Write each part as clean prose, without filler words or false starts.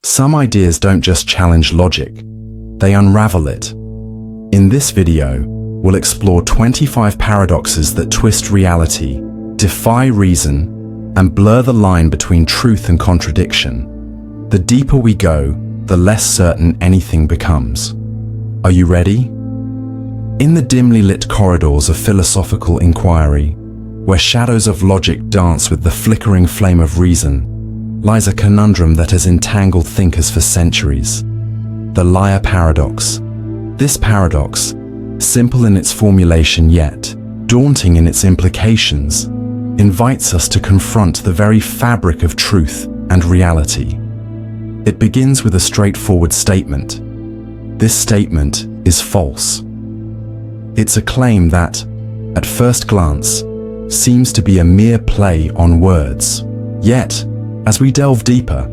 Some ideas don't just challenge logic, they unravel it. In this video, we'll explore 25 paradoxes that twist reality, defy reason, and blur the line between truth and contradiction. The deeper we go, the less certain anything becomes. Are you ready? In the dimly lit corridors of philosophical inquiry, where shadows of logic dance with the flickering flame of reason, lies a conundrum that has entangled thinkers for centuries: the liar paradox. This paradox, simple in its formulation yet daunting in its implications, invites us to confront the very fabric of truth and reality. It begins with a straightforward statement. This statement is false. It's a claim that, at first glance, seems to be a mere play on words. Yet, as we delve deeper,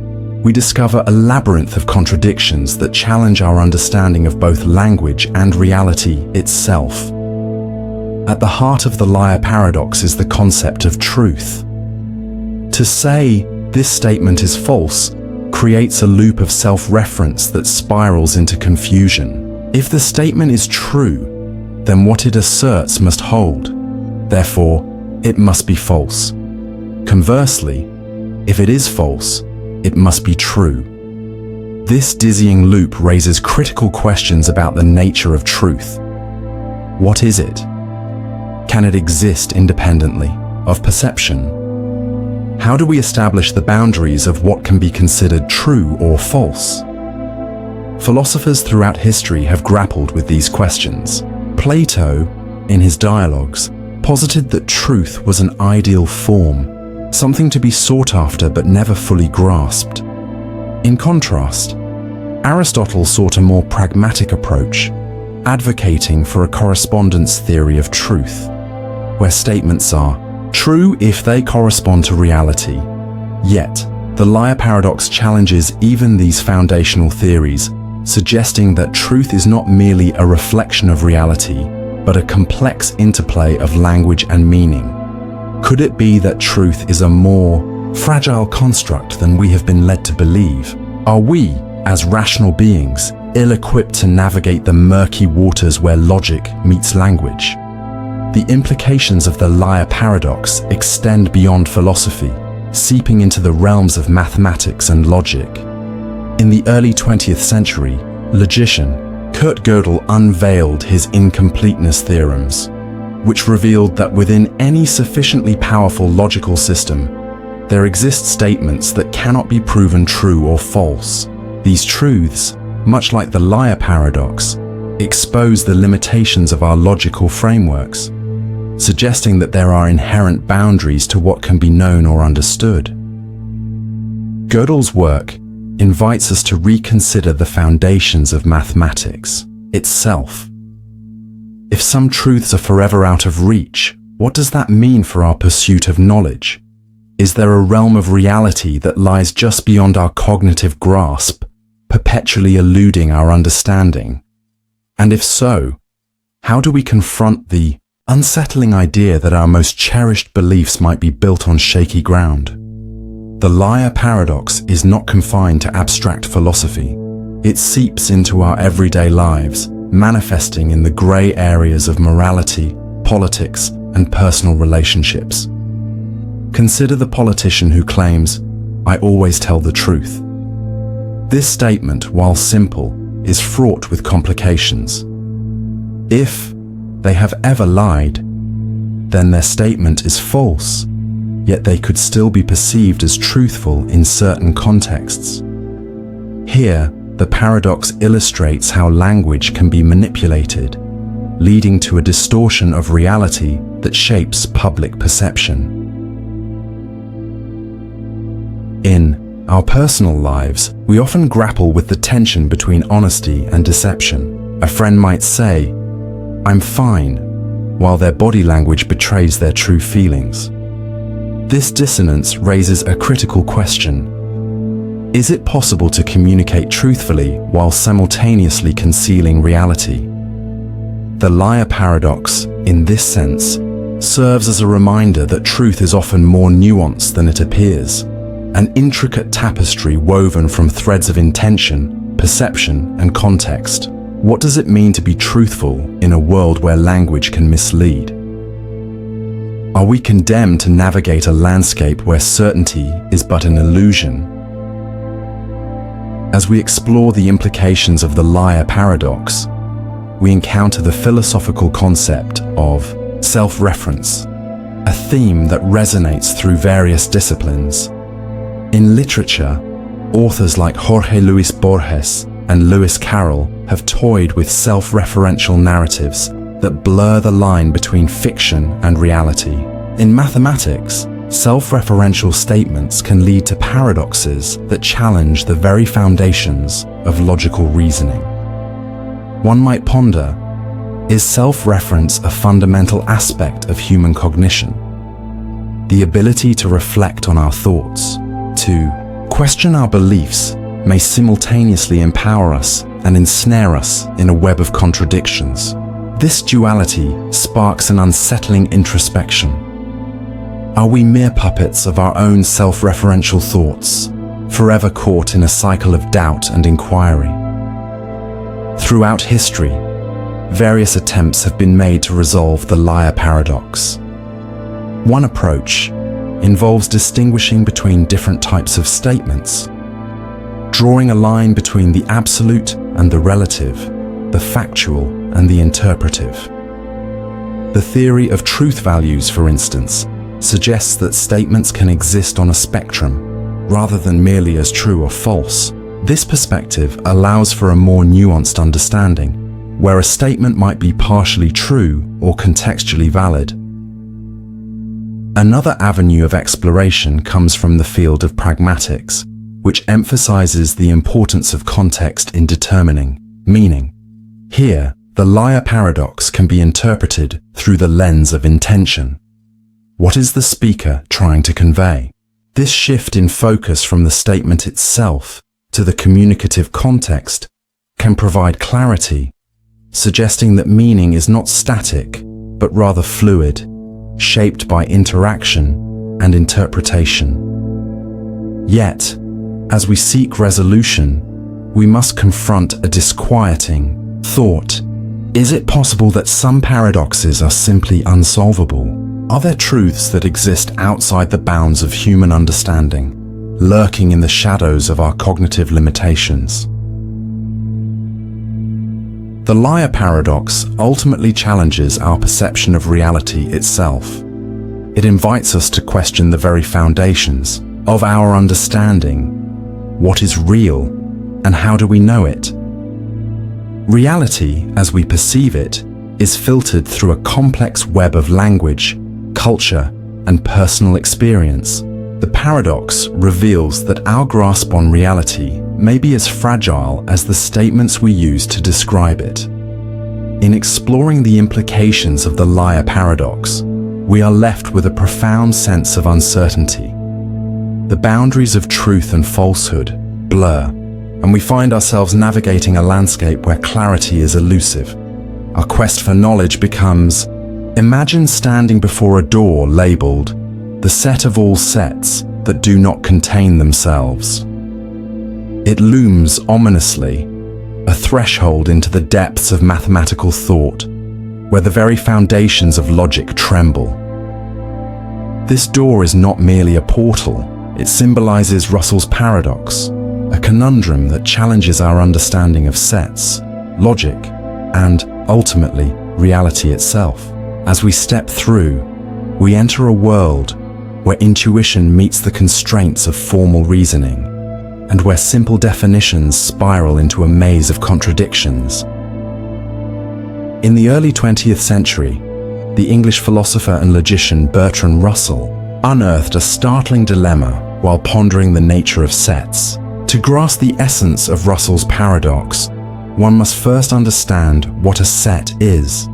we discover a labyrinth of contradictions that challenge our understanding of both language and reality itself. At the heart of the liar paradox is the concept of truth. To say this statement is false creates a loop of self-reference that spirals into confusion. If the statement is true, then what it asserts must hold. Therefore, it must be false. Conversely, if it is false, it must be true. This dizzying loop raises critical questions about the nature of truth. What is it? Can it exist independently of perception? How do we establish the boundaries of what can be considered true or false? Philosophers throughout history have grappled with these questions. Plato, in his dialogues, posited that truth was an ideal form, something to be sought after but never fully grasped. In contrast, Aristotle sought a more pragmatic approach, advocating for a correspondence theory of truth, where statements are true if they correspond to reality. Yet, the liar paradox challenges even these foundational theories, suggesting that truth is not merely a reflection of reality, but a complex interplay of language and meaning. Could it be that truth is a more fragile construct than we have been led to believe? Are we, as rational beings, ill-equipped to navigate the murky waters where logic meets language? The implications of the liar paradox extend beyond philosophy, seeping into the realms of mathematics and logic. In the early 20th century, logician Kurt Gödel unveiled his incompleteness theorems, which revealed that within any sufficiently powerful logical system, there exist statements that cannot be proven true or false. These truths, much like the liar paradox, expose the limitations of our logical frameworks, suggesting that there are inherent boundaries to what can be known or understood. Gödel's work invites us to reconsider the foundations of mathematics itself. If some truths are forever out of reach, what does that mean for our pursuit of knowledge? Is there a realm of reality that lies just beyond our cognitive grasp, perpetually eluding our understanding? And if so, how do we confront the unsettling idea that our most cherished beliefs might be built on shaky ground? The liar paradox is not confined to abstract philosophy. It seeps into our everyday lives, manifesting in the grey areas of morality, politics, and personal relationships. Consider the politician who claims, "I always tell the truth." This statement, while simple, is fraught with complications. If they have ever lied, then their statement is false, yet they could still be perceived as truthful in certain contexts. Here, the paradox illustrates how language can be manipulated, leading to a distortion of reality that shapes public perception. In our personal lives, we often grapple with the tension between honesty and deception. A friend might say, "I'm fine," while their body language betrays their true feelings. This dissonance raises a critical question. Is it possible to communicate truthfully while simultaneously concealing reality? The liar paradox, in this sense, serves as a reminder that truth is often more nuanced than it appears. an intricate tapestry woven from threads of intention, perception, and context. What does it mean to be truthful in a world where language can mislead? Are we condemned to navigate a landscape where certainty is but an illusion? As we explore the implications of the liar paradox, we encounter the philosophical concept of self-reference, a theme that resonates through various disciplines. In literature, authors like Jorge Luis Borges and Lewis Carroll have toyed with self-referential narratives that blur the line between fiction and reality. In mathematics, self-referential statements can lead to paradoxes that challenge the very foundations of logical reasoning. One might ponder, is self-reference a fundamental aspect of human cognition? The ability to reflect on our thoughts, to question our beliefs, may simultaneously empower us and ensnare us in a web of contradictions. This duality sparks an unsettling introspection. Are we mere puppets of our own self-referential thoughts, forever caught in a cycle of doubt and inquiry? Throughout history, various attempts have been made to resolve the liar paradox. One approach involves distinguishing between different types of statements, drawing a line between the absolute and the relative, the factual and the interpretive. The theory of truth values, for instance, suggests that statements can exist on a spectrum, rather than merely as true or false. This perspective allows for a more nuanced understanding, where a statement might be partially true or contextually valid. Another avenue of exploration comes from the field of pragmatics, which emphasizes the importance of context in determining meaning. Here, the liar paradox can be interpreted through the lens of intention. What is the speaker trying to convey? This shift in focus from the statement itself to the communicative context can provide clarity, suggesting that meaning is not static, but rather fluid, shaped by interaction and interpretation. Yet, as we seek resolution, we must confront a disquieting thought. Is it possible that some paradoxes are simply unsolvable? Are there truths that exist outside the bounds of human understanding, lurking in the shadows of our cognitive limitations? The liar paradox ultimately challenges our perception of reality itself. It invites us to question the very foundations of our understanding. What is real, and how do we know it? Reality, as we perceive it, is filtered through a complex web of language, culture, and personal experience. The paradox reveals that our grasp on reality may be as fragile as the statements we use to describe it. In exploring the implications of the liar paradox, we are left with a profound sense of uncertainty. The boundaries of truth and falsehood blur, and we find ourselves navigating a landscape where clarity is elusive. Our quest for knowledge becomes, imagine standing before a door labeled, the set of all sets that do not contain themselves. It looms ominously, a threshold into the depths of mathematical thought, where the very foundations of logic tremble. This door is not merely a portal, it symbolizes Russell's paradox, a conundrum that challenges our understanding of sets, logic, and, ultimately, reality itself. As we step through, we enter a world where intuition meets the constraints of formal reasoning, and where simple definitions spiral into a maze of contradictions. In the early 20th century, the English philosopher and logician Bertrand Russell unearthed a startling dilemma while pondering the nature of sets. To grasp the essence of Russell's paradox, one must first understand what a set is.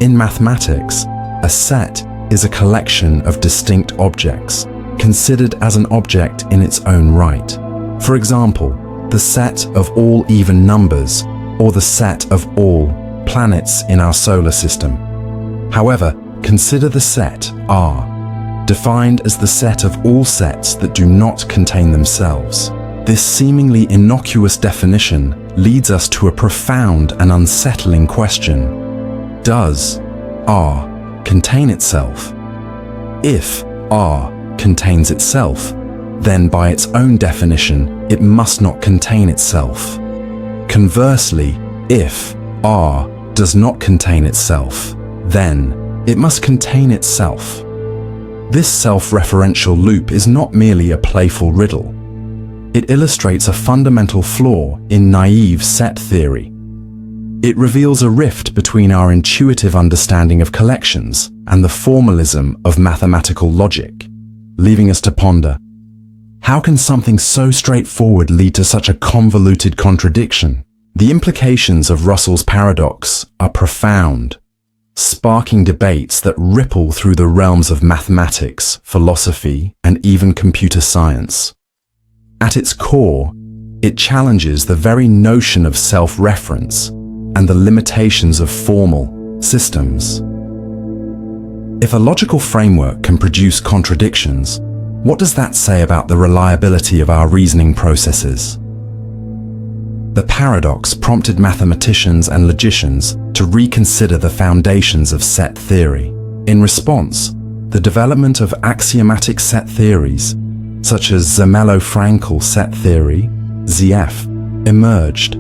In mathematics, a set is a collection of distinct objects, considered as an object in its own right. For example, the set of all even numbers, or the set of all planets in our solar system. However, consider the set R. defined as the set of all sets that do not contain themselves. This seemingly innocuous definition leads us to a profound and unsettling question. Does R contain itself? If R contains itself, then by its own definition, it must not contain itself. Conversely, if R does not contain itself, then it must contain itself. This self-referential loop is not merely a playful riddle. It illustrates a fundamental flaw in naive set theory. It reveals a rift between our intuitive understanding of collections and the formalism of mathematical logic, leaving us to ponder, how can something so straightforward lead to such a convoluted contradiction? The implications of Russell's paradox are profound, sparking debates that ripple through the realms of mathematics, philosophy, and even computer science. At its core, it challenges the very notion of self-reference and the limitations of formal systems. If a logical framework can produce contradictions, what does that say about the reliability of our reasoning processes? The paradox prompted mathematicians and logicians to reconsider the foundations of set theory. In response, the development of axiomatic set theories, such as Zermelo-Fraenkel set theory, ZF, emerged.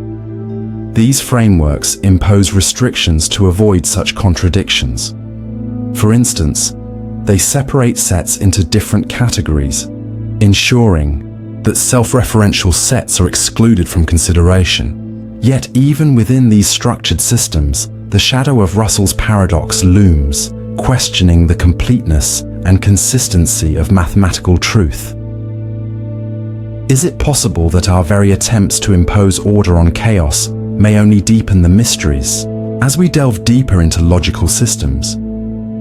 These frameworks impose restrictions to avoid such contradictions. For instance, they separate sets into different categories, ensuring that self-referential sets are excluded from consideration. Yet even within these structured systems, the shadow of Russell's paradox looms, questioning the completeness and consistency of mathematical truth. Is it possible that our very attempts to impose order on chaos may only deepen the mysteries? As we delve deeper into logical systems,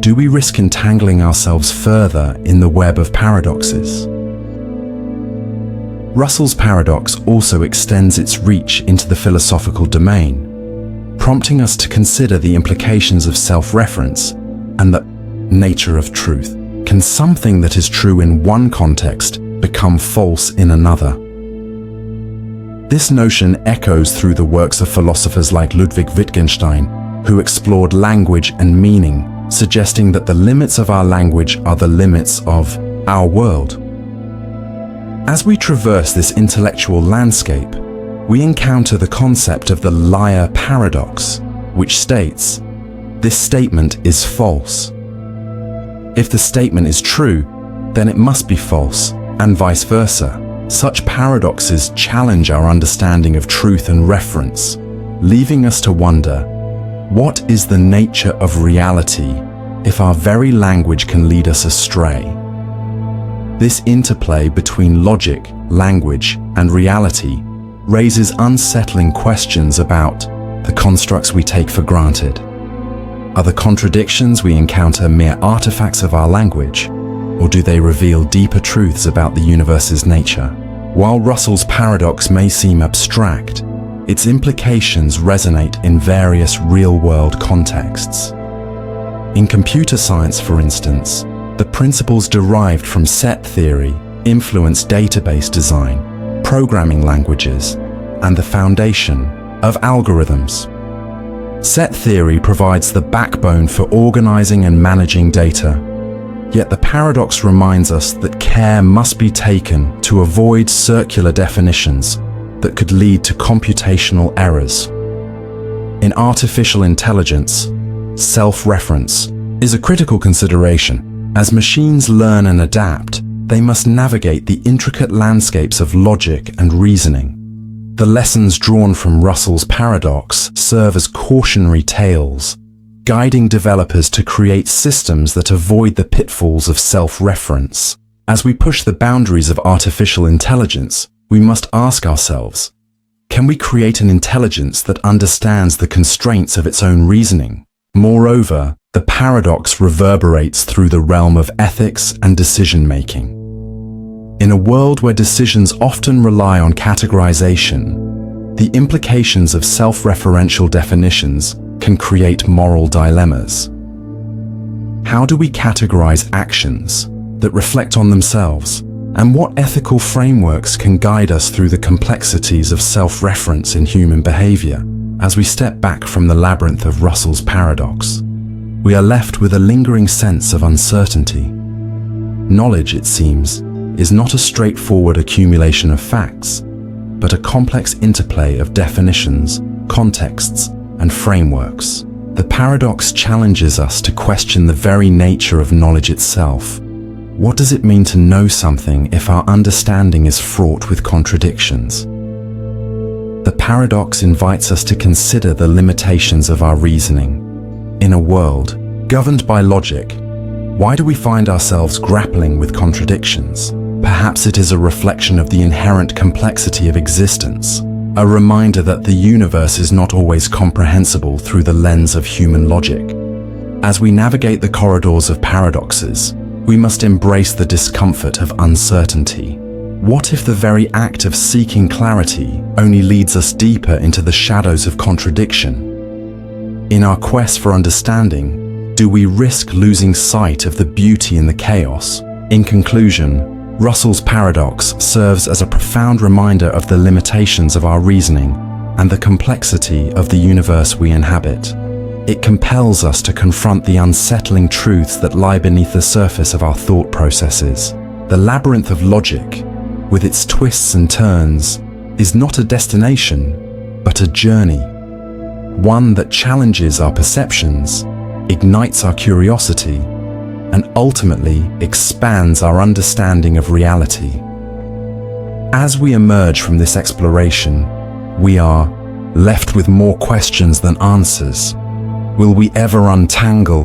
do we risk entangling ourselves further in the web of paradoxes? Russell's paradox also extends its reach into the philosophical domain, prompting us to consider the implications of self-reference and the nature of truth. Can something that is true in one context become false in another? This notion echoes through the works of philosophers like Ludwig Wittgenstein, who explored language and meaning, suggesting that the limits of our language are the limits of our world. As we traverse this intellectual landscape, we encounter the concept of the liar paradox, which states, this statement is false. If the statement is true, then it must be false, and vice versa. Such paradoxes challenge our understanding of truth and reference, leaving us to wonder, what is the nature of reality if our very language can lead us astray? This interplay between logic, language, and reality raises unsettling questions about the constructs we take for granted. Are the contradictions we encounter mere artifacts of our language, or do they reveal deeper truths about the universe's nature? While Russell's paradox may seem abstract, its implications resonate in various real-world contexts. In computer science, for instance, the principles derived from set theory influence database design, programming languages, and the foundation of algorithms. Set theory provides the backbone for organizing and managing data, yet the paradox reminds us that care must be taken to avoid circular definitions that could lead to computational errors. In artificial intelligence, self-reference is a critical consideration. As machines learn and adapt, they must navigate the intricate landscapes of logic and reasoning. The lessons drawn from Russell's paradox serve as cautionary tales, guiding developers to create systems that avoid the pitfalls of self-reference. As we push the boundaries of artificial intelligence, we must ask ourselves, can we create an intelligence that understands the constraints of its own reasoning? Moreover, the paradox reverberates through the realm of ethics and decision-making. In a world where decisions often rely on categorization, the implications of self-referential definitions can create moral dilemmas. How do we categorize actions? that reflect on themselves, and what ethical frameworks can guide us through the complexities of self-reference in human behavior. As we step back from the labyrinth of Russell's paradox, we are left with a lingering sense of uncertainty. Knowledge, it seems, is not a straightforward accumulation of facts, but a complex interplay of definitions, contexts, and frameworks. The paradox challenges us to question the very nature of knowledge itself. What does it mean to know something if our understanding is fraught with contradictions? The paradox invites us to consider the limitations of our reasoning. In a world governed by logic, why do we find ourselves grappling with contradictions? Perhaps it is a reflection of the inherent complexity of existence, a reminder that the universe is not always comprehensible through the lens of human logic. As we navigate the corridors of paradoxes, we must embrace the discomfort of uncertainty. What if the very act of seeking clarity only leads us deeper into the shadows of contradiction? In our quest for understanding, do we risk losing sight of the beauty in the chaos? In conclusion, Russell's paradox serves as a profound reminder of the limitations of our reasoning and the complexity of the universe we inhabit. It compels us to confront the unsettling truths that lie beneath the surface of our thought processes. The labyrinth of logic, with its twists and turns, is not a destination, but a journey. One that challenges our perceptions, ignites our curiosity, and ultimately expands our understanding of reality. As we emerge from this exploration, we are left with more questions than answers. Will we ever untangle?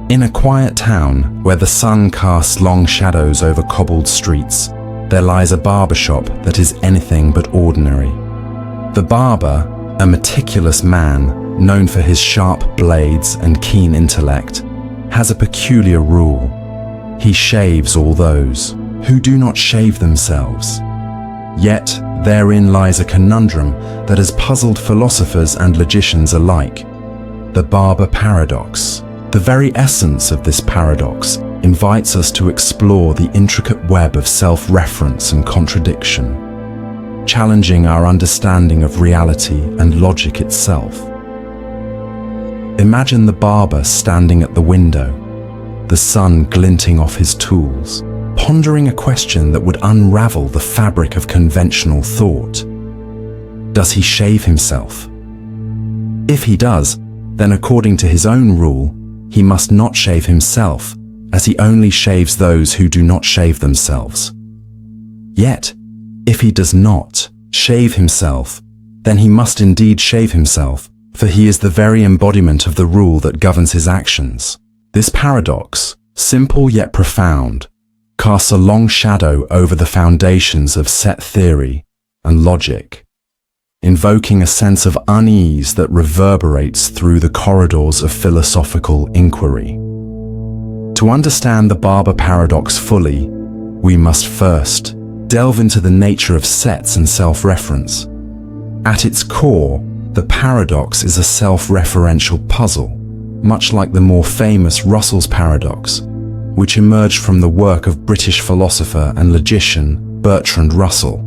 In a quiet town where the sun casts long shadows over cobbled streets, there lies a barber shop that is anything but ordinary. The barber, a meticulous man known for his sharp blades and keen intellect, has a peculiar rule. He shaves all those who do not shave themselves. Yet therein lies a conundrum that has puzzled philosophers and logicians alike. The Barber Paradox. The very essence of this paradox invites us to explore the intricate web of self-reference and contradiction, challenging our understanding of reality and logic itself. Imagine the barber standing at the window, the sun glinting off his tools, pondering a question that would unravel the fabric of conventional thought. Does he shave himself? If he does, then according to his own rule, he must not shave himself, as he only shaves those who do not shave themselves. Yet, if he does not shave himself, then he must indeed shave himself, for he is the very embodiment of the rule that governs his actions. This paradox, simple yet profound, casts a long shadow over the foundations of set theory and logic, invoking a sense of unease that reverberates through the corridors of philosophical inquiry. To understand the Barber Paradox fully, we must first delve into the nature of sets and self-reference. At its core, the paradox is a self-referential puzzle, much like the more famous Russell's Paradox, which emerged from the work of British philosopher and logician Bertrand Russell.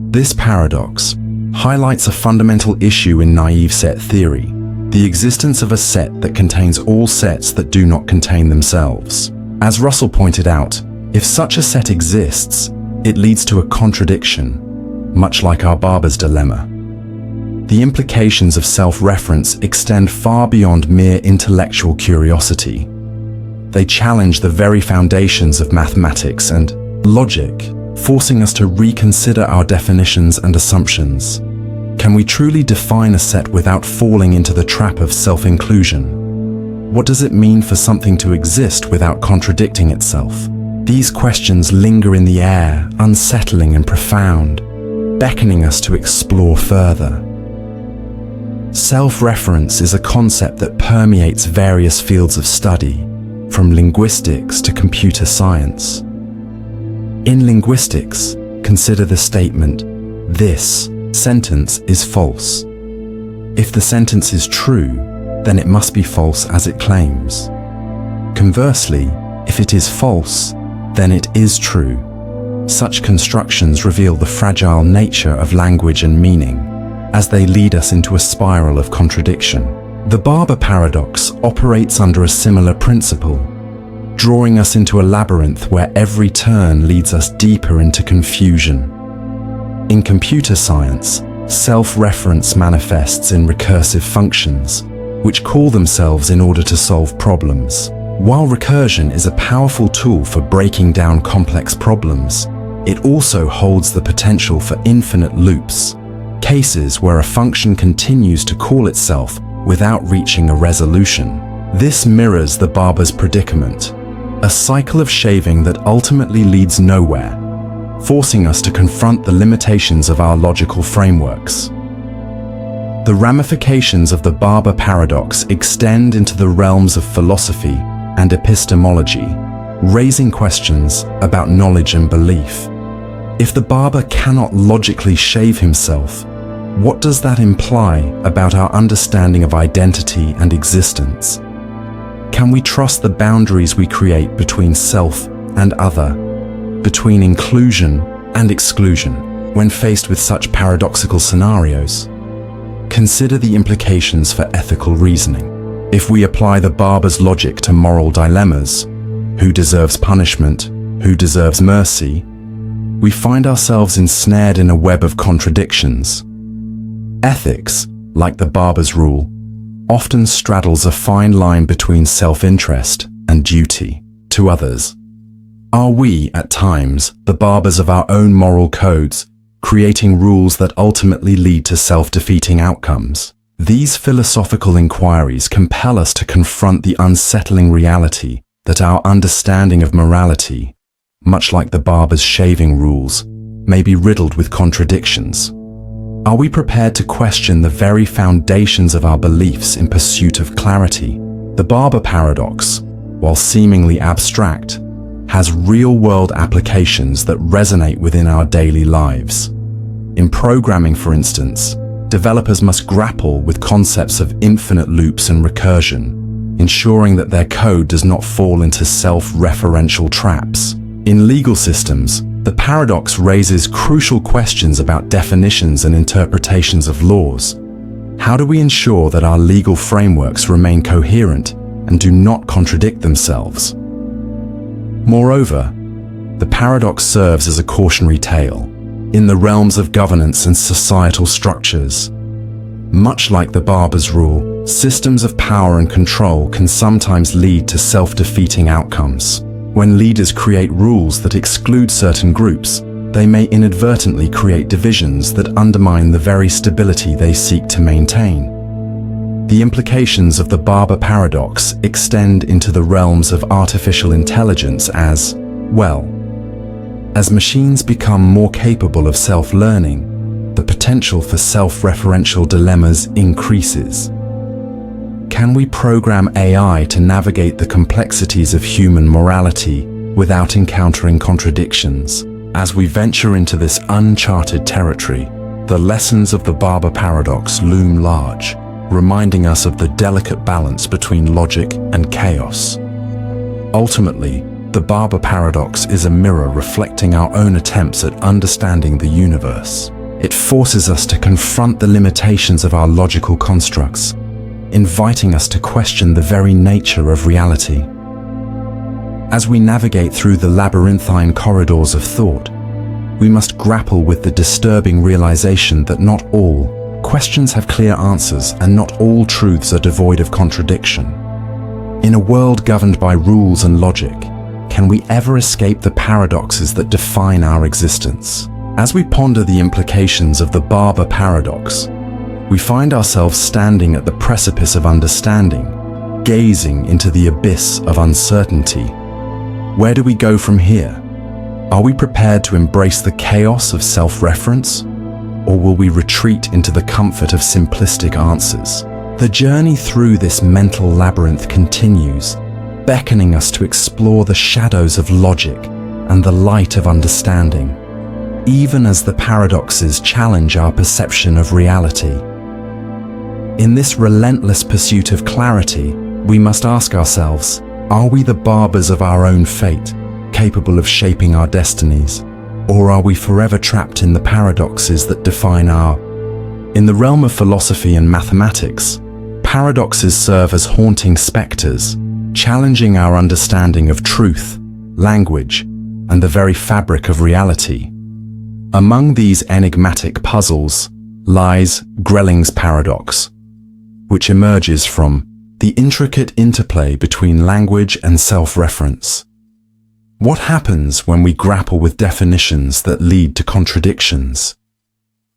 This paradox highlights a fundamental issue in naive set theory, the existence of a set that contains all sets that do not contain themselves. As Russell pointed out, if such a set exists, it leads to a contradiction, much like our barber's dilemma. The implications of self-reference extend far beyond mere intellectual curiosity. They challenge the very foundations of mathematics and logic, forcing us to reconsider our definitions and assumptions. Can we truly define a set without falling into the trap of self-inclusion? What does it mean for something to exist without contradicting itself? These questions linger in the air, unsettling and profound, beckoning us to explore further. Self-reference is a concept that permeates various fields of study, from linguistics to computer science. In linguistics, consider the statement, "This sentence is false." If the sentence is true, then it must be false as it claims. Conversely, if it is false, then it is true. Such constructions reveal the fragile nature of language and meaning, as they lead us into a spiral of contradiction. The Barber Paradox operates under a similar principle, drawing us into a labyrinth where every turn leads us deeper into confusion. In computer science, self-reference manifests in recursive functions, which call themselves in order to solve problems. While recursion is a powerful tool for breaking down complex problems, it also holds the potential for infinite loops, cases where a function continues to call itself without reaching a resolution. This mirrors the barber's predicament, a cycle of shaving that ultimately leads nowhere, forcing us to confront the limitations of our logical frameworks. The ramifications of the Barber Paradox extend into the realms of philosophy and epistemology, raising questions about knowledge and belief. If the barber cannot logically shave himself, what does that imply about our understanding of identity and existence? Can we trust the boundaries we create between self and other, between inclusion and exclusion, when faced with such paradoxical scenarios? Consider the implications for ethical reasoning. If we apply the barber's logic to moral dilemmas, who deserves punishment, who deserves mercy, we find ourselves ensnared in a web of contradictions. Ethics, like the barber's rule, often straddles a fine line between self-interest and duty to others. Are we, at times, the barbers of our own moral codes, creating rules that ultimately lead to self-defeating outcomes? These philosophical inquiries compel us to confront the unsettling reality that our understanding of morality, much like the barber's shaving rules, may be riddled with contradictions. Are we prepared to question the very foundations of our beliefs in pursuit of clarity? The Barber Paradox, while seemingly abstract, has real-world applications that resonate within our daily lives. In programming, for instance, developers must grapple with concepts of infinite loops and recursion, ensuring that their code does not fall into self-referential traps. In legal systems, the paradox raises crucial questions about definitions and interpretations of laws. How do we ensure that our legal frameworks remain coherent and do not contradict themselves? Moreover, the paradox serves as a cautionary tale. In the realms of governance and societal structures, much like the barber's rule, systems of power and control can sometimes lead to self-defeating outcomes. When leaders create rules that exclude certain groups, they may inadvertently create divisions that undermine the very stability they seek to maintain. The implications of the Barber Paradox extend into the realms of artificial intelligence as machines become more capable of self-learning, the potential for self-referential dilemmas increases. Can we program AI to navigate the complexities of human morality without encountering contradictions? As we venture into this uncharted territory, the lessons of the Barber Paradox loom large, reminding us of the delicate balance between logic and chaos. Ultimately, the Barber Paradox is a mirror reflecting our own attempts at understanding the universe. It forces us to confront the limitations of our logical constructs, inviting us to question the very nature of reality. As we navigate through the labyrinthine corridors of thought, we must grapple with the disturbing realization that not all questions have clear answers and not all truths are devoid of contradiction. In a world governed by rules and logic, can we ever escape the paradoxes that define our existence? As we ponder the implications of the Barber Paradox, we find ourselves standing at the precipice of understanding, gazing into the abyss of uncertainty. Where do we go from here? Are we prepared to embrace the chaos of self-reference, or will we retreat into the comfort of simplistic answers? The journey through this mental labyrinth continues, beckoning us to explore the shadows of logic and the light of understanding, even as the paradoxes challenge our perception of reality. In this relentless pursuit of clarity, we must ask ourselves, are we the barbers of our own fate, capable of shaping our destinies? Or are we forever trapped in the paradoxes that define our... In the realm of philosophy and mathematics, paradoxes serve as haunting specters, challenging our understanding of truth, language, and the very fabric of reality. Among these enigmatic puzzles lies Grelling's Paradox, which emerges from the intricate interplay between language and self-reference. What happens when we grapple with definitions that lead to contradictions?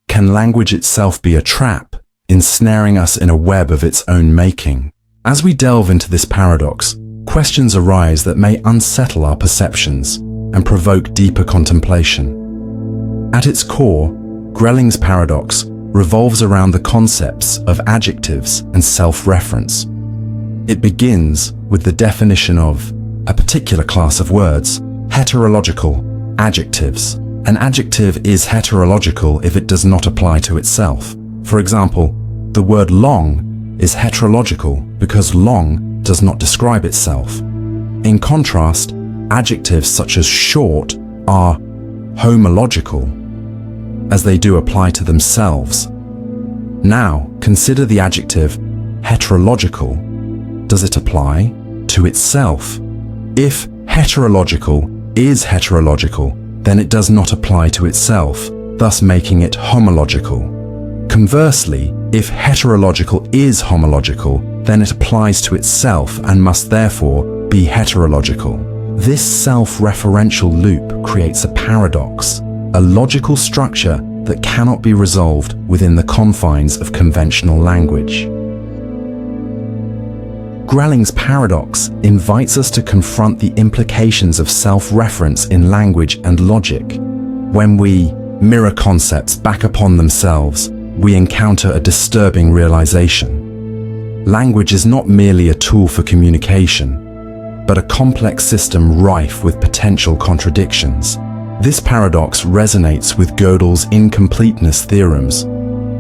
Can language itself be a trap, ensnaring us in a web of its own making? As we delve into this paradox, questions arise that may unsettle our perceptions and provoke deeper contemplation. At its core, Grelling's Paradox revolves around the concepts of adjectives and self-reference. It begins with the definition of a particular class of words, heterological adjectives. An adjective is heterological if it does not apply to itself. For example, the word long is heterological because long does not describe itself. In contrast, adjectives such as short are homological, as they do apply to themselves. Now, consider the adjective heterological. Does it apply to itself? If heterological is heterological, then it does not apply to itself, thus making it homological. Conversely, if heterological is homological, then it applies to itself and must therefore be heterological. This self-referential loop creates a paradox, a logical structure that cannot be resolved within the confines of conventional language. Grelling's paradox invites us to confront the implications of self-reference in language and logic. When we mirror concepts back upon themselves, we encounter a disturbing realization. Language is not merely a tool for communication, but a complex system rife with potential contradictions. This paradox resonates with Gödel's incompleteness theorems,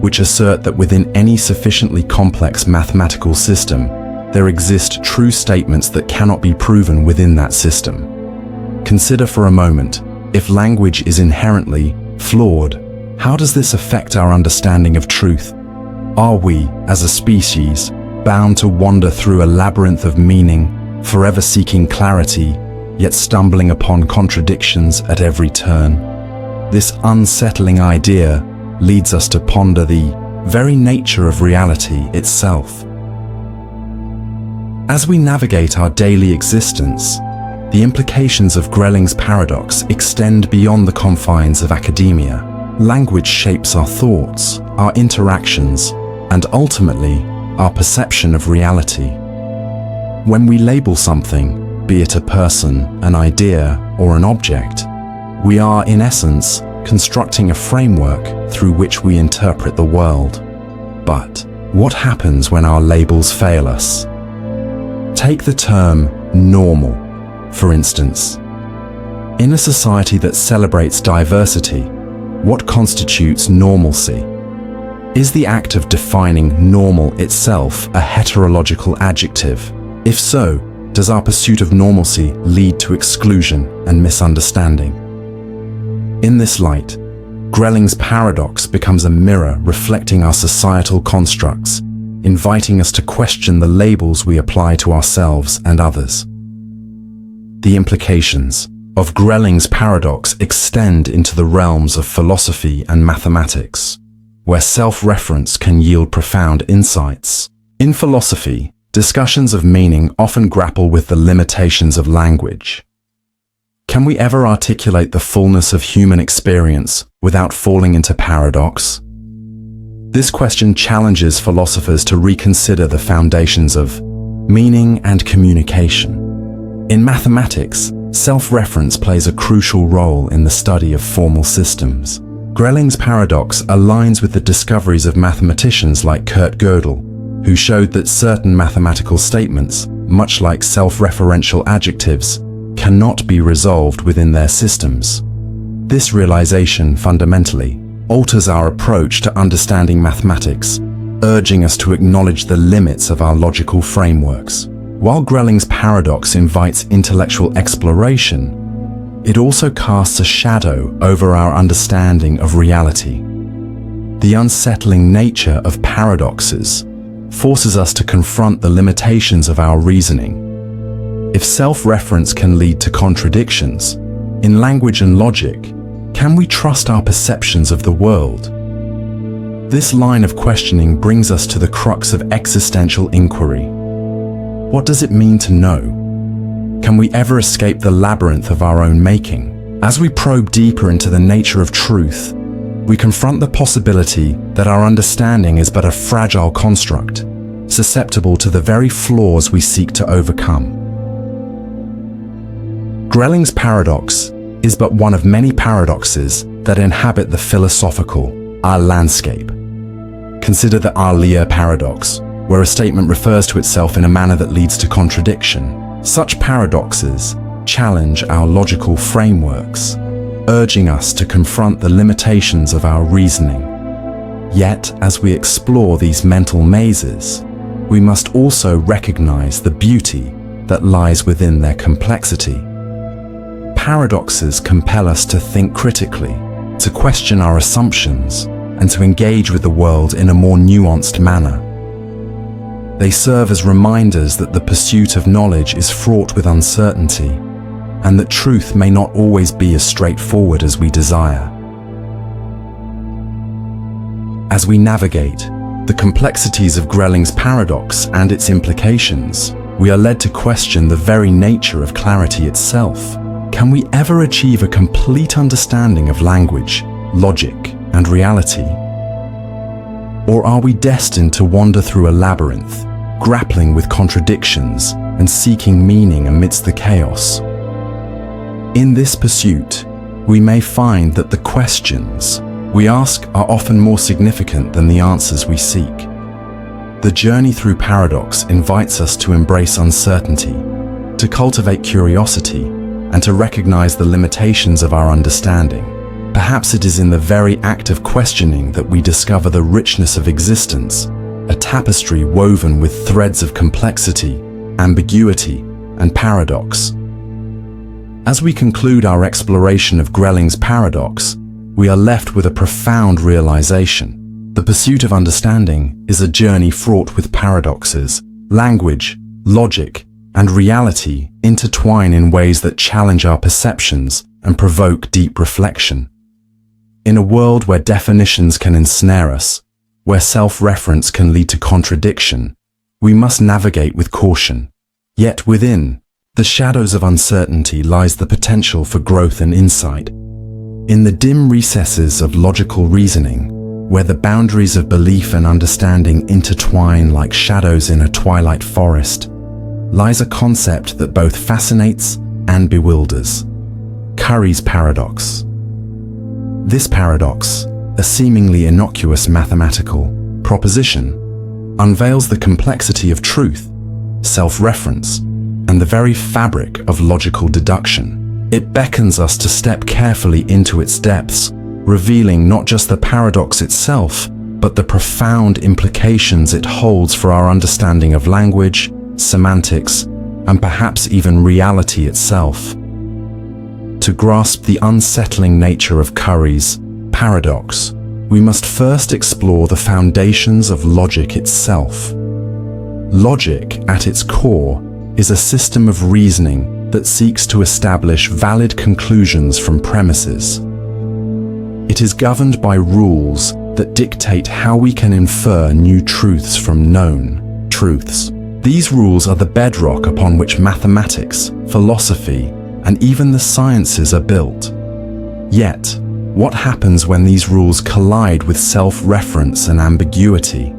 which assert that within any sufficiently complex mathematical system, there exist true statements that cannot be proven within that system. Consider for a moment, if language is inherently flawed, how does this affect our understanding of truth? Are we, as a species, bound to wander through a labyrinth of meaning, forever seeking clarity, yet stumbling upon contradictions at every turn? This unsettling idea leads us to ponder the very nature of reality itself. As we navigate our daily existence, the implications of Grelling's paradox extend beyond the confines of academia. Language shapes our thoughts, our interactions, and ultimately, our perception of reality. When we label something, be it a person, an idea, or an object, we are, in essence, constructing a framework through which we interpret the world. But what happens when our labels fail us? Take the term normal, for instance. In a society that celebrates diversity, what constitutes normalcy? Is the act of defining normal itself a heterological adjective? If so, does our pursuit of normalcy lead to exclusion and misunderstanding? In this light, Grelling's paradox becomes a mirror reflecting our societal constructs, inviting us to question the labels we apply to ourselves and others. The implications of Grelling's paradox extend into the realms of philosophy and mathematics, where self-reference can yield profound insights. In philosophy, discussions of meaning often grapple with the limitations of language. Can we ever articulate the fullness of human experience without falling into paradox? This question challenges philosophers to reconsider the foundations of meaning and communication. In mathematics, self-reference plays a crucial role in the study of formal systems. Grelling's paradox aligns with the discoveries of mathematicians like Kurt Gödel, who showed that certain mathematical statements, much like self-referential adjectives, cannot be resolved within their systems. This realization fundamentally alters our approach to understanding mathematics, urging us to acknowledge the limits of our logical frameworks. While Grelling's paradox invites intellectual exploration, it also casts a shadow over our understanding of reality. The unsettling nature of paradoxes forces us to confront the limitations of our reasoning. If self-reference can lead to contradictions in language and logic, can we trust our perceptions of the world? This line of questioning brings us to the crux of existential inquiry. What does it mean to know? Can we ever escape the labyrinth of our own making? As we probe deeper into the nature of truth, we confront the possibility that our understanding is but a fragile construct, susceptible to the very flaws we seek to overcome. Grelling's paradox is but one of many paradoxes that inhabit the philosophical, our landscape. Consider the Barber Paradox, where a statement refers to itself in a manner that leads to contradiction. Such paradoxes challenge our logical frameworks, urging us to confront the limitations of our reasoning. Yet, as we explore these mental mazes, we must also recognize the beauty that lies within their complexity. Paradoxes compel us to think critically, to question our assumptions, and to engage with the world in a more nuanced manner. They serve as reminders that the pursuit of knowledge is fraught with uncertainty, and that truth may not always be as straightforward as we desire. As we navigate the complexities of Grelling's paradox and its implications, we are led to question the very nature of clarity itself. Can we ever achieve a complete understanding of language, logic, and reality? Or are we destined to wander through a labyrinth, grappling with contradictions and seeking meaning amidst the chaos? In this pursuit, we may find that the questions we ask are often more significant than the answers we seek. The journey through paradox invites us to embrace uncertainty, to cultivate curiosity, and to recognize the limitations of our understanding. Perhaps it is in the very act of questioning that we discover the richness of existence, a tapestry woven with threads of complexity, ambiguity, and paradox. As we conclude our exploration of Grelling's paradox, we are left with a profound realization. The pursuit of understanding is a journey fraught with paradoxes. Language, logic, and reality intertwine in ways that challenge our perceptions and provoke deep reflection. In a world where definitions can ensnare us, where self-reference can lead to contradiction, we must navigate with caution. Yet within the shadows of uncertainty lies the potential for growth and insight. In the dim recesses of logical reasoning, where the boundaries of belief and understanding intertwine like shadows in a twilight forest, lies a concept that both fascinates and bewilders: Curry's paradox. This paradox, a seemingly innocuous mathematical proposition, unveils the complexity of truth, self-reference, and the very fabric of logical deduction. It beckons us to step carefully into its depths, revealing not just the paradox itself, but the profound implications it holds for our understanding of language, semantics, and perhaps even reality itself. To grasp the unsettling nature of Curry's paradox, we must first explore the foundations of logic itself. Logic, at its core, is a system of reasoning that seeks to establish valid conclusions from premises. It is governed by rules that dictate how we can infer new truths from known truths. These rules are the bedrock upon which mathematics, philosophy, and even the sciences are built. Yet, what happens when these rules collide with self-reference and ambiguity?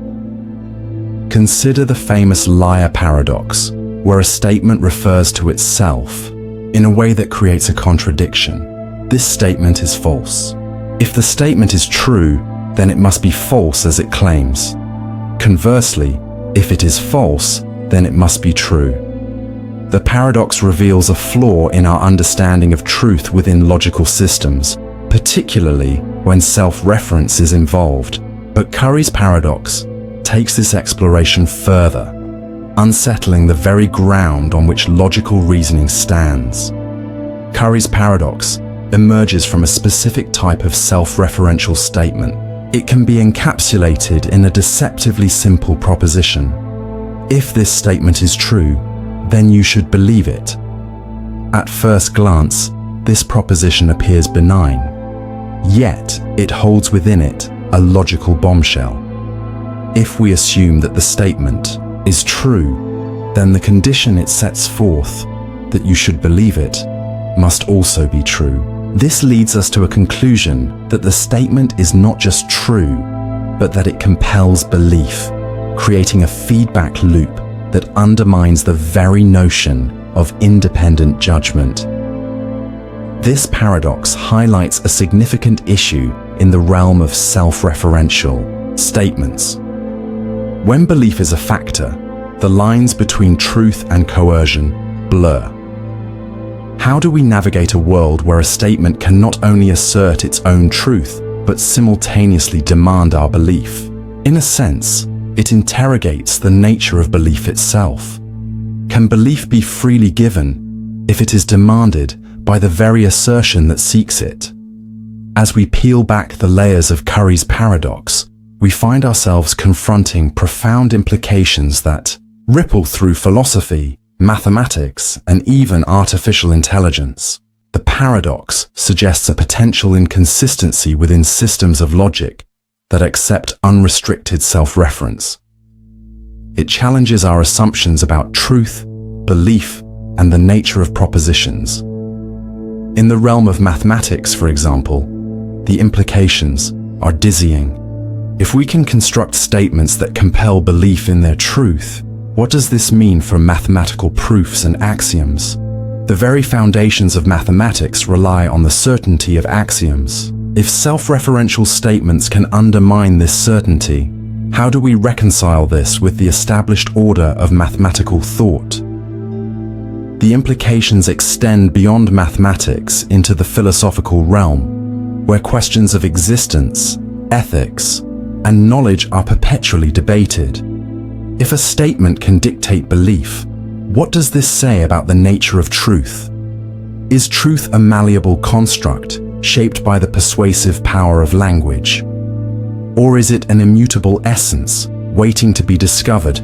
Consider the famous liar paradox, where a statement refers to itself in a way that creates a contradiction. This statement is false. If the statement is true, then it must be false as it claims. Conversely, if it is false, then it must be true. The paradox reveals a flaw in our understanding of truth within logical systems, particularly when self-reference is involved. But Curry's paradox takes this exploration further, unsettling the very ground on which logical reasoning stands. Curry's paradox emerges from a specific type of self-referential statement. It can be encapsulated in a deceptively simple proposition. If this statement is true, then you should believe it. At first glance, this proposition appears benign, yet it holds within it a logical bombshell. If we assume that the statement is true, then the condition it sets forth, that you should believe it, must also be true. This leads us to a conclusion that the statement is not just true, but that it compels belief, creating a feedback loop that undermines the very notion of independent judgment. This paradox highlights a significant issue in the realm of self-referential statements. When belief is a factor, the lines between truth and coercion blur. How do we navigate a world where a statement can not only assert its own truth, but simultaneously demand our belief? In a sense, it interrogates the nature of belief itself. Can belief be freely given if it is demanded by the very assertion that seeks it? As we peel back the layers of Curry's paradox, we find ourselves confronting profound implications that ripple through philosophy, mathematics, and even artificial intelligence. The paradox suggests a potential inconsistency within systems of logic that accept unrestricted self-reference. It challenges our assumptions about truth, belief, and the nature of propositions. In the realm of mathematics, for example, the implications are dizzying. If we can construct statements that compel belief in their truth, what does this mean for mathematical proofs and axioms? The very foundations of mathematics rely on the certainty of axioms. If self-referential statements can undermine this certainty, how do we reconcile this with the established order of mathematical thought? The implications extend beyond mathematics into the philosophical realm, where questions of existence, ethics, and knowledge are perpetually debated. If a statement can dictate belief, what does this say about the nature of truth? Is truth a malleable construct shaped by the persuasive power of language? Or is it an immutable essence waiting to be discovered,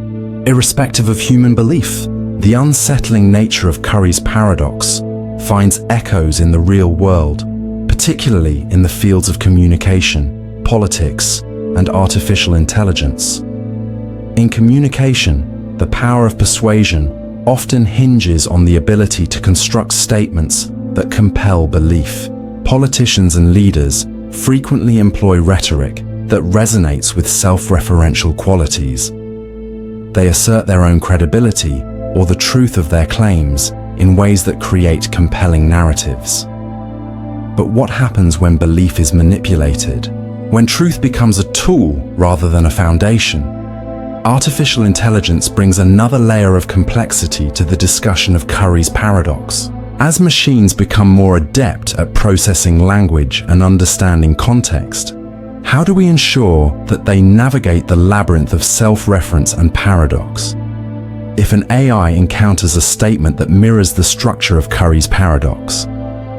irrespective of human belief? The unsettling nature of Curry's paradox finds echoes in the real world, particularly in the fields of communication, politics, and artificial intelligence. In communication, the power of persuasion often hinges on the ability to construct statements that compel belief. Politicians and leaders frequently employ rhetoric that resonates with self-referential qualities. They assert their own credibility or the truth of their claims in ways that create compelling narratives. But what happens when belief is manipulated? When truth becomes a tool rather than a foundation? Artificial intelligence brings another layer of complexity to the discussion of Curry's paradox. As machines become more adept at processing language and understanding context, how do we ensure that they navigate the labyrinth of self-reference and paradox? If an AI encounters a statement that mirrors the structure of Curry's paradox,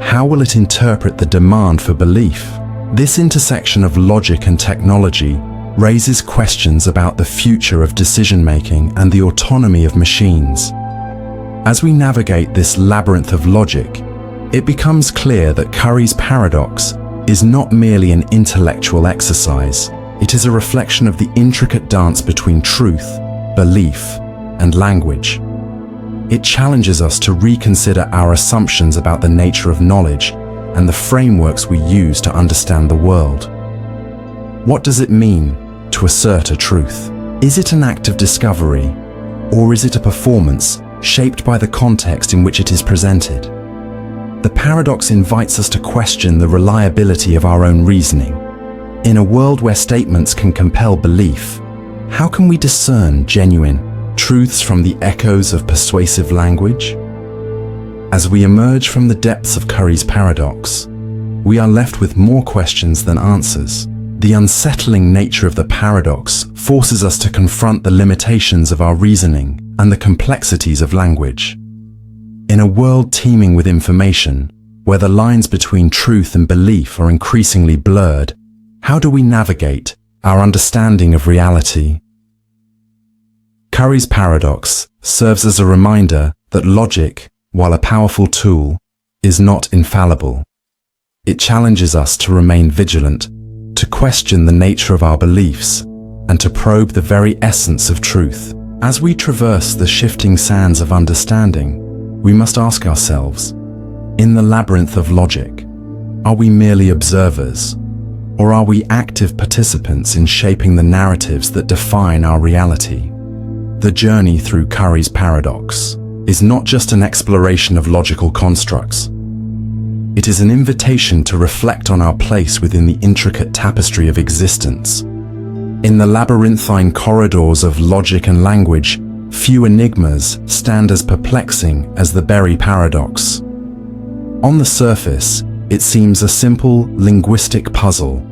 how will it interpret the demand for belief? This intersection of logic and technology raises questions about the future of decision-making and the autonomy of machines. As we navigate this labyrinth of logic, it becomes clear that Curry's paradox is not merely an intellectual exercise. It is a reflection of the intricate dance between truth, belief, and language. It challenges us to reconsider our assumptions about the nature of knowledge and the frameworks we use to understand the world. What does it mean to assert a truth? Is it an act of discovery, or is it a performance shaped by the context in which it is presented? The paradox invites us to question the reliability of our own reasoning. In a world where statements can compel belief, how can we discern genuine truths from the echoes of persuasive language? As we emerge from the depths of Curry's paradox, we are left with more questions than answers. The unsettling nature of the paradox forces us to confront the limitations of our reasoning and the complexities of language. In a world teeming with information, where the lines between truth and belief are increasingly blurred, how do we navigate our understanding of reality? Curry's paradox serves as a reminder that logic, while a powerful tool, is not infallible. It challenges us to remain vigilant, to question the nature of our beliefs, and to probe the very essence of truth. As we traverse the shifting sands of understanding, we must ask ourselves, in the labyrinth of logic, are we merely observers, or are we active participants in shaping the narratives that define our reality? The journey through Curry's paradox is not just an exploration of logical constructs. It is an invitation to reflect on our place within the intricate tapestry of existence. In the labyrinthine corridors of logic and language, few enigmas stand as perplexing as the Barber Paradox. On the surface, it seems a simple linguistic puzzle,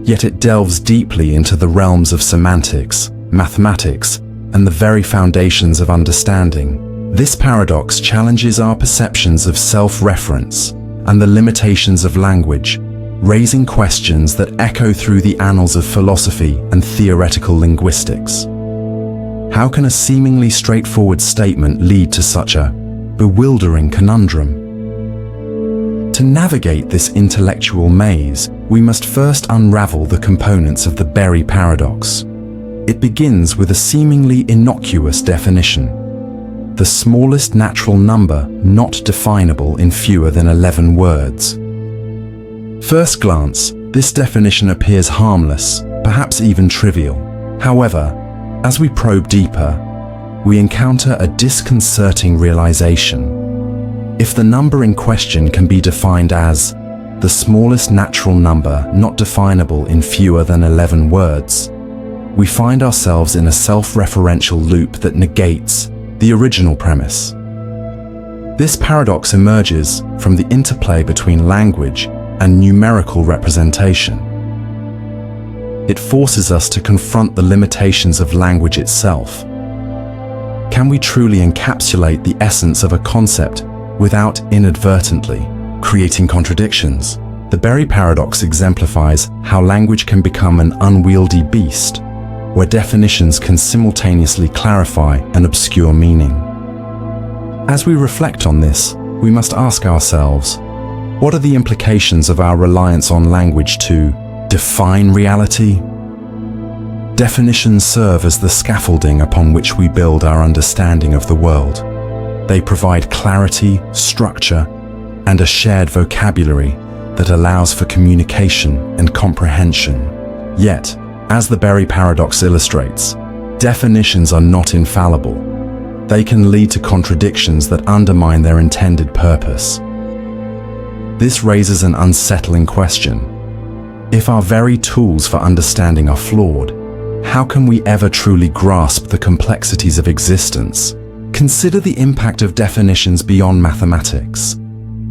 yet it delves deeply into the realms of semantics, mathematics, and the very foundations of understanding. This paradox challenges our perceptions of self-reference and the limitations of language, raising questions that echo through the annals of philosophy and theoretical linguistics. How can a seemingly straightforward statement lead to such a bewildering conundrum? To navigate this intellectual maze, we must first unravel the components of the Barber Paradox. It begins with a seemingly innocuous definition: the smallest natural number not definable in fewer than 11 words. First glance, this definition appears harmless, perhaps even trivial. However, as we probe deeper, we encounter a disconcerting realization. If the number in question can be defined as the smallest natural number not definable in fewer than 11 words, we find ourselves in a self-referential loop that negates the original premise. This paradox emerges from the interplay between language and numerical representation. It forces us to confront the limitations of language itself. Can we truly encapsulate the essence of a concept without inadvertently creating contradictions? The Barber Paradox exemplifies how language can become an unwieldy beast, where definitions can simultaneously clarify and obscure meaning. As we reflect on this, we must ask ourselves, what are the implications of our reliance on language to define reality? Definitions serve as the scaffolding upon which we build our understanding of the world. They provide clarity, structure, and a shared vocabulary that allows for communication and comprehension. Yet, as the Barber Paradox illustrates, definitions are not infallible. They can lead to contradictions that undermine their intended purpose. This raises an unsettling question. If our very tools for understanding are flawed, how can we ever truly grasp the complexities of existence? Consider the impact of definitions beyond mathematics.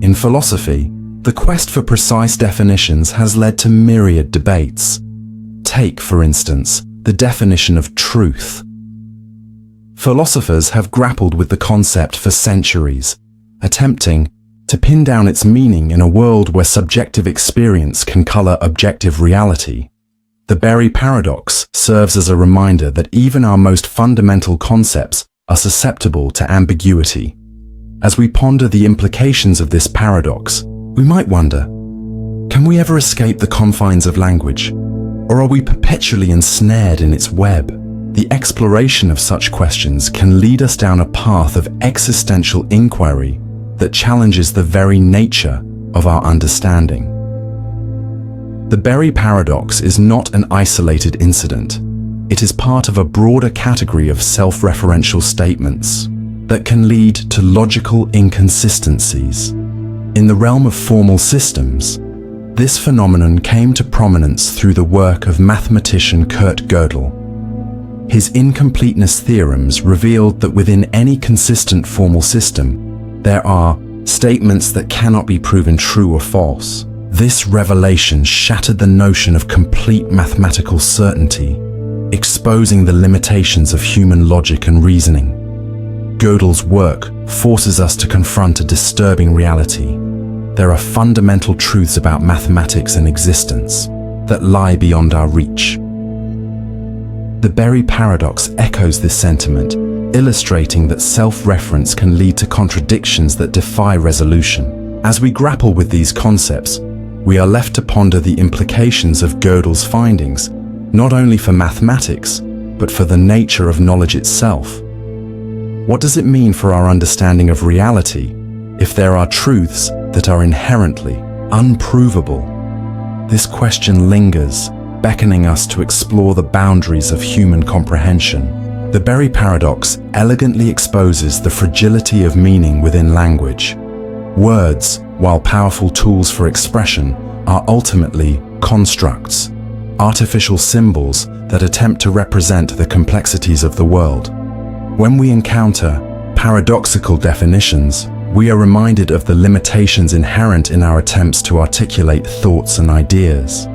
In philosophy, the quest for precise definitions has led to myriad debates. Take, for instance, the definition of truth. Philosophers have grappled with the concept for centuries, attempting to pin down its meaning in a world where subjective experience can color objective reality. The Barber Paradox serves as a reminder that even our most fundamental concepts are susceptible to ambiguity. As we ponder the implications of this paradox, we might wonder, can we ever escape the confines of language? Or are we perpetually ensnared in its web? The exploration of such questions can lead us down a path of existential inquiry that challenges the very nature of our understanding. The Barber Paradox is not an isolated incident. It is part of a broader category of self-referential statements that can lead to logical inconsistencies. In the realm of formal systems, this phenomenon came to prominence through the work of mathematician Kurt Gödel. His incompleteness theorems revealed that within any consistent formal system, there are statements that cannot be proven true or false. This revelation shattered the notion of complete mathematical certainty, exposing the limitations of human logic and reasoning. Gödel's work forces us to confront a disturbing reality. there are fundamental truths about mathematics and existence that lie beyond our reach. The Barber Paradox echoes this sentiment, illustrating that self-reference can lead to contradictions that defy resolution. As we grapple with these concepts, we are left to ponder the implications of Gödel's findings, not only for mathematics, but for the nature of knowledge itself. What does it mean for our understanding of reality if there are truths that are inherently unprovable? This question lingers, beckoning us to explore the boundaries of human comprehension. The Barber Paradox elegantly exposes the fragility of meaning within language. Words, while powerful tools for expression, are ultimately constructs, artificial symbols that attempt to represent the complexities of the world. When we encounter paradoxical definitions, we are reminded of the limitations inherent in our attempts to articulate thoughts and ideas.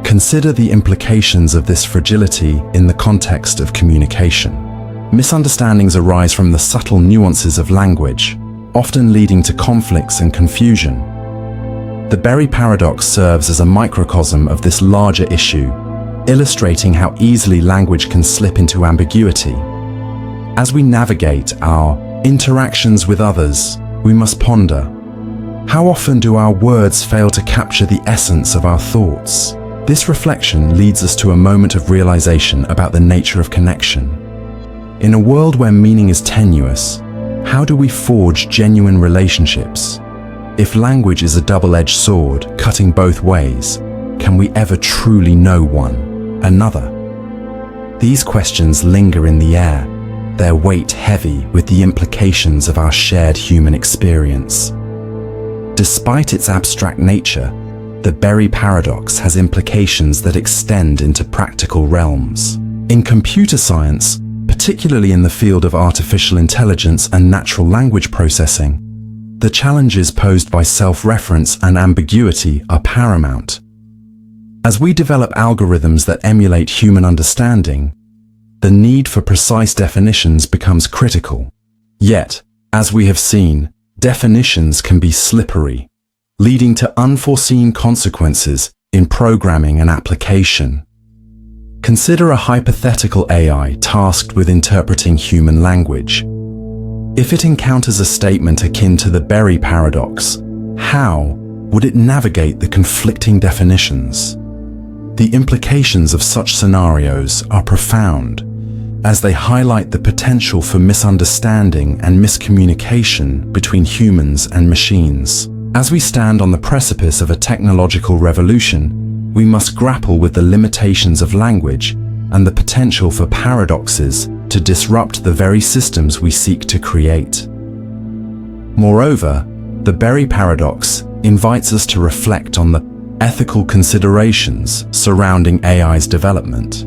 Consider the implications of this fragility in the context of communication. Misunderstandings arise from the subtle nuances of language, often leading to conflicts and confusion. The Barber Paradox serves as a microcosm of this larger issue, illustrating how easily language can slip into ambiguity. As we navigate our interactions with others, we must ponder, how often do our words fail to capture the essence of our thoughts? This reflection leads us to a moment of realization about the nature of connection. In a world where meaning is tenuous, how do we forge genuine relationships? If language is a double-edged sword, cutting both ways, can we ever truly know one another? These questions linger in the air, their weight heavy with the implications of our shared human experience. Despite its abstract nature, the Barber Paradox has implications that extend into practical realms. In computer science, particularly in the field of artificial intelligence and natural language processing, the challenges posed by self-reference and ambiguity are paramount. As we develop algorithms that emulate human understanding, the need for precise definitions becomes critical. Yet, as we have seen, definitions can be slippery, leading to unforeseen consequences in programming and application. Consider a hypothetical AI tasked with interpreting human language. If it encounters a statement akin to the Barber Paradox, how would it navigate the conflicting definitions? The implications of such scenarios are profound, as they highlight the potential for misunderstanding and miscommunication between humans and machines. As we stand on the precipice of a technological revolution, we must grapple with the limitations of language and the potential for paradoxes to disrupt the very systems we seek to create. Moreover, the Barber Paradox invites us to reflect on the ethical considerations surrounding AI's development.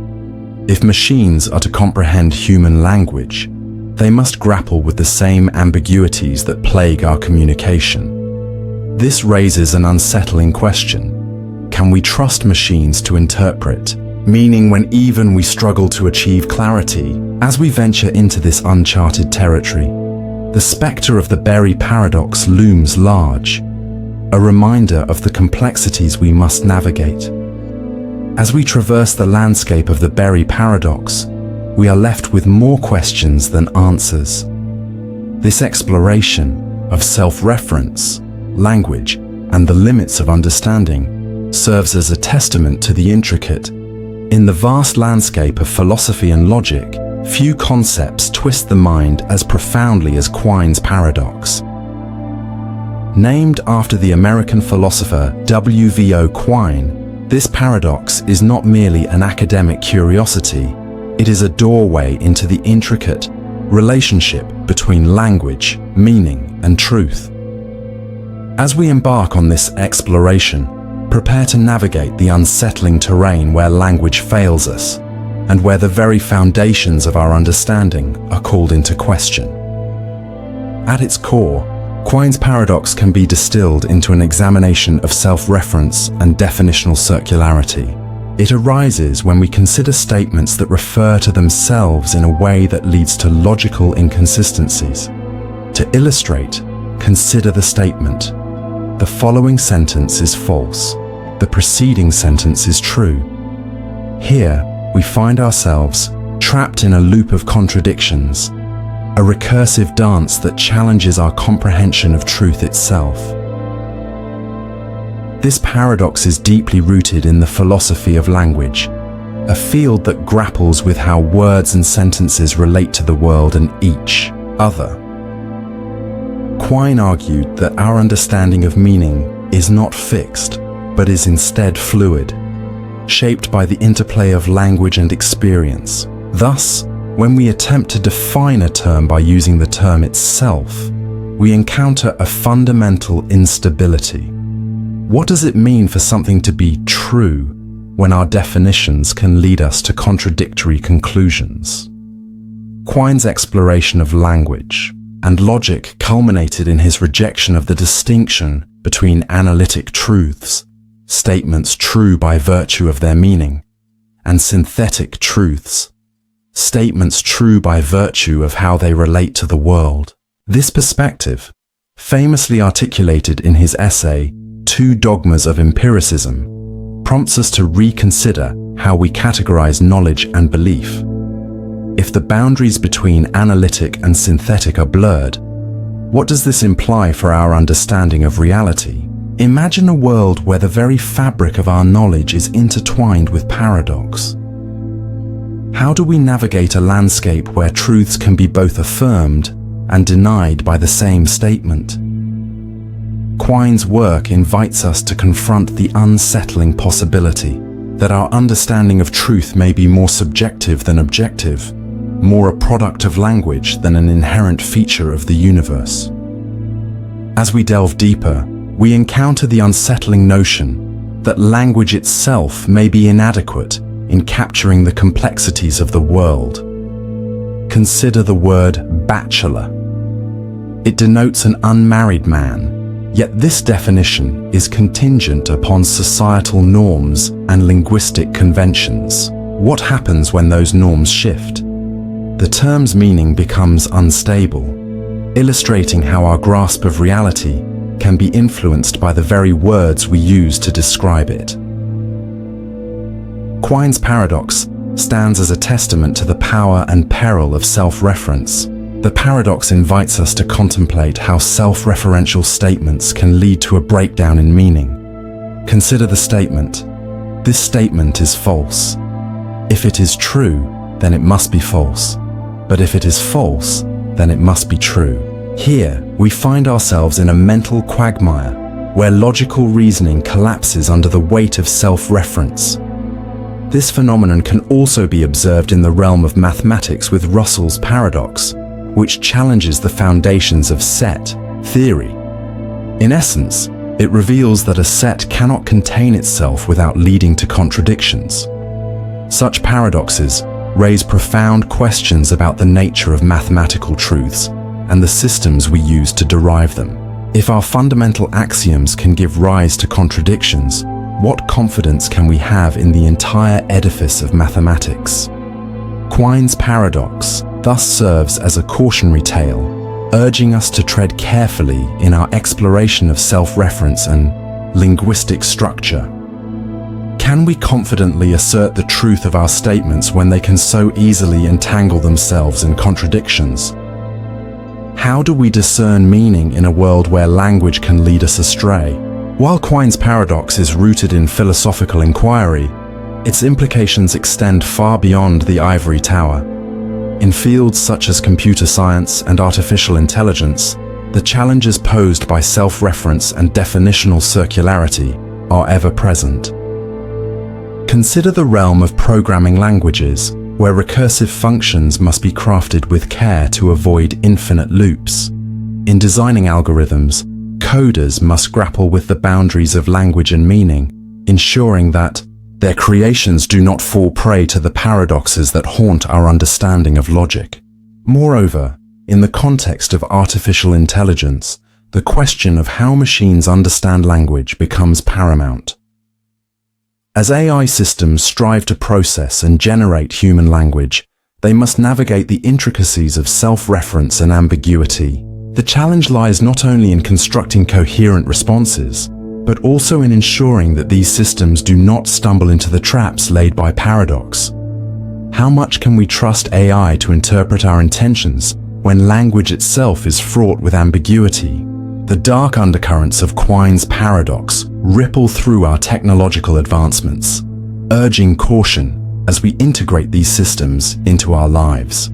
If machines are to comprehend human language, they must grapple with the same ambiguities that plague our communication. This raises an unsettling question. Can we trust machines to interpret meaning when even we struggle to achieve clarity? As we venture into this uncharted territory, the specter of the Barber Paradox looms large, a reminder of the complexities we must navigate. As we traverse the landscape of the Barber Paradox, we are left with more questions than answers. This exploration of self-reference, language, and the limits of understanding serves as a testament to the intricate. In the vast landscape of philosophy and logic, few concepts twist the mind as profoundly as Quine's paradox. Named after the American philosopher W.V.O. Quine, this paradox is not merely an academic curiosity, it is a doorway into the intricate relationship between language, meaning, and truth. As we embark on this exploration, prepare to navigate the unsettling terrain where language fails us, and where the very foundations of our understanding are called into question. At its core, Quine's paradox can be distilled into an examination of self-reference and definitional circularity. It arises when we consider statements that refer to themselves in a way that leads to logical inconsistencies. To illustrate, consider the statement, the following sentence is false, the preceding sentence is true. Here, we find ourselves trapped in a loop of contradictions, a recursive dance that challenges our comprehension of truth itself. This paradox is deeply rooted in the philosophy of language, a field that grapples with how words and sentences relate to the world and each other. Quine argued that our understanding of meaning is not fixed, but is instead fluid, shaped by the interplay of language and experience. Thus, when we attempt to define a term by using the term itself, we encounter a fundamental instability. What does it mean for something to be true when our definitions can lead us to contradictory conclusions? Quine's exploration of language and logic culminated in his rejection of the distinction between analytic truths, statements true by virtue of their meaning, and synthetic truths, statements true by virtue of how they relate to the world. This perspective, famously articulated in his essay, Two Dogmas of Empiricism, prompts us to reconsider how we categorize knowledge and belief. If the boundaries between analytic and synthetic are blurred, what does this imply for our understanding of reality? Imagine a world where the very fabric of our knowledge is intertwined with paradox. How do we navigate a landscape where truths can be both affirmed and denied by the same statement? Quine's work invites us to confront the unsettling possibility that our understanding of truth may be more subjective than objective, more a product of language than an inherent feature of the universe. As we delve deeper, we encounter the unsettling notion that language itself may be inadequate in capturing the complexities of the world. Consider the word bachelor. It denotes an unmarried man, yet this definition is contingent upon societal norms and linguistic conventions. What happens when those norms shift? The term's meaning becomes unstable, illustrating how our grasp of reality can be influenced by the very words we use to describe it. Quine's paradox stands as a testament to the power and peril of self-reference. The paradox invites us to contemplate how self-referential statements can lead to a breakdown in meaning. Consider the statement, "This statement is false." If it is true, then it must be false. But if it is false, then it must be true. Here, we find ourselves in a mental quagmire, where logical reasoning collapses under the weight of self-reference. This phenomenon can also be observed in the realm of mathematics with Russell's paradox, which challenges the foundations of set theory. In essence, it reveals that a set cannot contain itself without leading to contradictions. Such paradoxes raise profound questions about the nature of mathematical truths and the systems we use to derive them. If our fundamental axioms can give rise to contradictions, what confidence can we have in the entire edifice of mathematics? Quine's paradox thus serves as a cautionary tale, urging us to tread carefully in our exploration of self-reference and linguistic structure. Can we confidently assert the truth of our statements when they can so easily entangle themselves in contradictions? How do we discern meaning in a world where language can lead us astray? While Quine's paradox is rooted in philosophical inquiry, its implications extend far beyond the ivory tower. In fields such as computer science and artificial intelligence, the challenges posed by self-reference and definitional circularity are ever present. Consider the realm of programming languages, where recursive functions must be crafted with care to avoid infinite loops. In designing algorithms, coders must grapple with the boundaries of language and meaning, ensuring that their creations do not fall prey to the paradoxes that haunt our understanding of logic. Moreover, in the context of artificial intelligence, the question of how machines understand language becomes paramount. As AI systems strive to process and generate human language, they must navigate the intricacies of self-reference and ambiguity, The challenge lies not only in constructing coherent responses, but also in ensuring that these systems do not stumble into the traps laid by paradox. How much can we trust AI to interpret our intentions when language itself is fraught with ambiguity? The dark undercurrents of Quine's paradox ripple through our technological advancements, urging caution as we integrate these systems into our lives.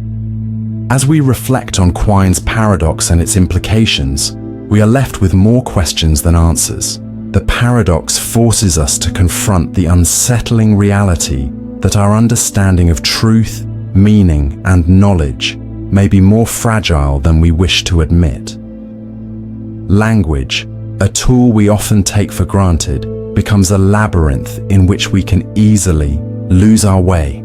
As we reflect on Quine's paradox and its implications, we are left with more questions than answers. The paradox forces us to confront the unsettling reality that our understanding of truth, meaning, and knowledge may be more fragile than we wish to admit. Language, a tool we often take for granted, becomes a labyrinth in which we can easily lose our way.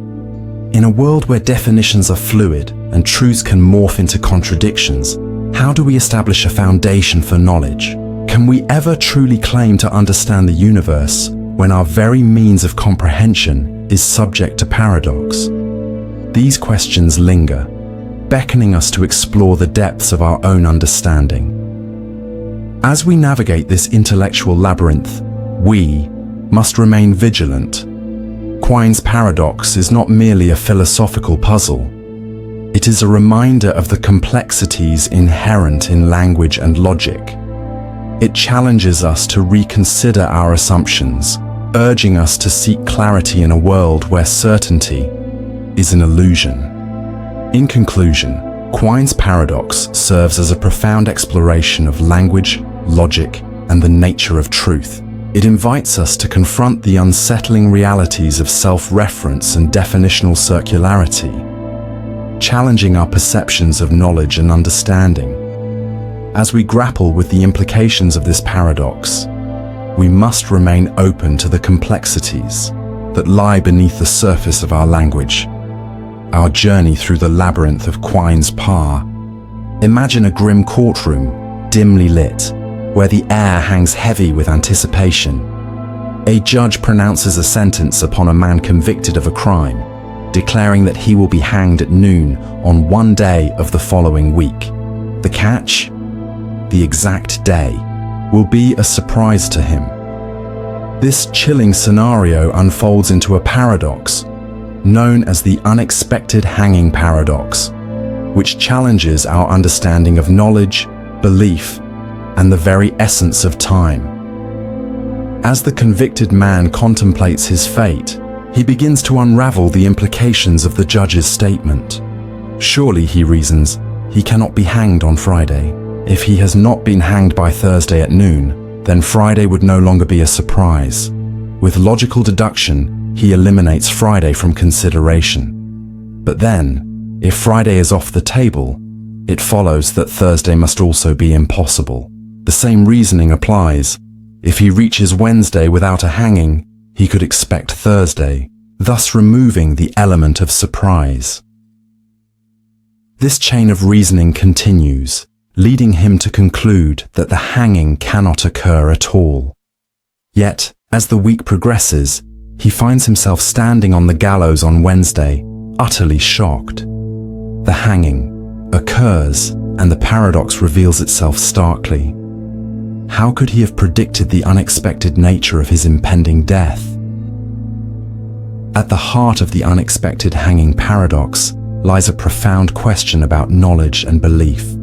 In a world where definitions are fluid and truths can morph into contradictions, how do we establish a foundation for knowledge? Can we ever truly claim to understand the universe when our very means of comprehension is subject to paradox? These questions linger, beckoning us to explore the depths of our own understanding. As we navigate this intellectual labyrinth, we must remain vigilant. Quine's paradox is not merely a philosophical puzzle. It is a reminder of the complexities inherent in language and logic. It challenges us to reconsider our assumptions, urging us to seek clarity in a world where certainty is an illusion. In conclusion, Quine's paradox serves as a profound exploration of language, logic, and the nature of truth. It invites us to confront the unsettling realities of self-reference and definitional circularity, challenging our perceptions of knowledge and understanding. As we grapple with the implications of this paradox, we must remain open to the complexities that lie beneath the surface of our language. Our journey through the labyrinth of Quine's par. Imagine a grim courtroom, dimly lit, where the air hangs heavy with anticipation. A judge pronounces a sentence upon a man convicted of a crime, declaring that he will be hanged at noon on one day of the following week. The catch? The exact day will be a surprise to him. This chilling scenario unfolds into a paradox, known as the unexpected hanging paradox, which challenges our understanding of knowledge, belief, and the very essence of time. As the convicted man contemplates his fate, he begins to unravel the implications of the judge's statement. Surely, he reasons, he cannot be hanged on Friday. If he has not been hanged by Thursday at noon, then Friday would no longer be a surprise. With logical deduction, he eliminates Friday from consideration. But then, if Friday is off the table, it follows that Thursday must also be impossible. The same reasoning applies. If he reaches Wednesday without a hanging, he could expect Thursday, thus removing the element of surprise. This chain of reasoning continues, leading him to conclude that the hanging cannot occur at all. Yet, as the week progresses, he finds himself standing on the gallows on Wednesday, utterly shocked. The hanging occurs, and the paradox reveals itself starkly. How could he have predicted the unexpected nature of his impending death? At the heart of the unexpected hanging paradox lies a profound question about knowledge and belief.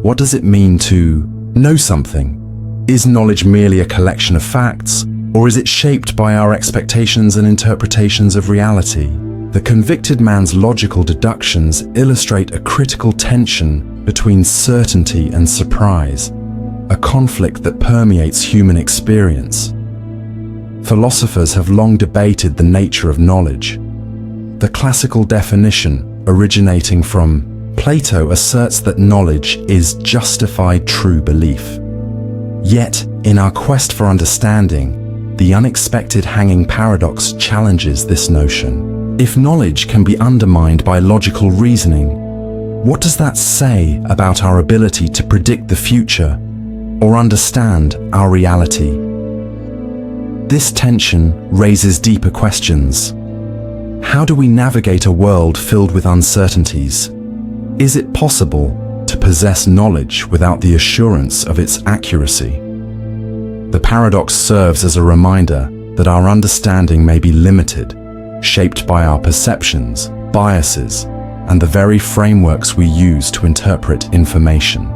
What does it mean to know something? Is knowledge merely a collection of facts, or is it shaped by our expectations and interpretations of reality? The convicted man's logical deductions illustrate a critical tension between certainty and surprise, a conflict that permeates human experience. Philosophers have long debated the nature of knowledge. The classical definition, originating from Plato, asserts that knowledge is justified true belief. Yet, in our quest for understanding, the unexpected hanging paradox challenges this notion. If knowledge can be undermined by logical reasoning, what does that say about our ability to predict the future or understand our reality? This tension raises deeper questions. How do we navigate a world filled with uncertainties? Is it possible to possess knowledge without the assurance of its accuracy. The paradox serves as a reminder that our understanding may be limited, shaped by our perceptions, biases, and the very frameworks we use to interpret information.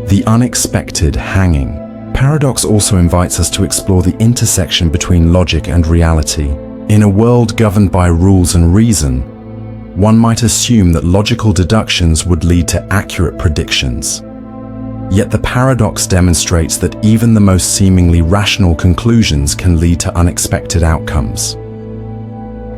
The unexpected hanging paradox also invites us to explore the intersection between logic and reality. In a world governed by rules and reason, one might assume that logical deductions would lead to accurate predictions. Yet the paradox demonstrates that even the most seemingly rational conclusions can lead to unexpected outcomes.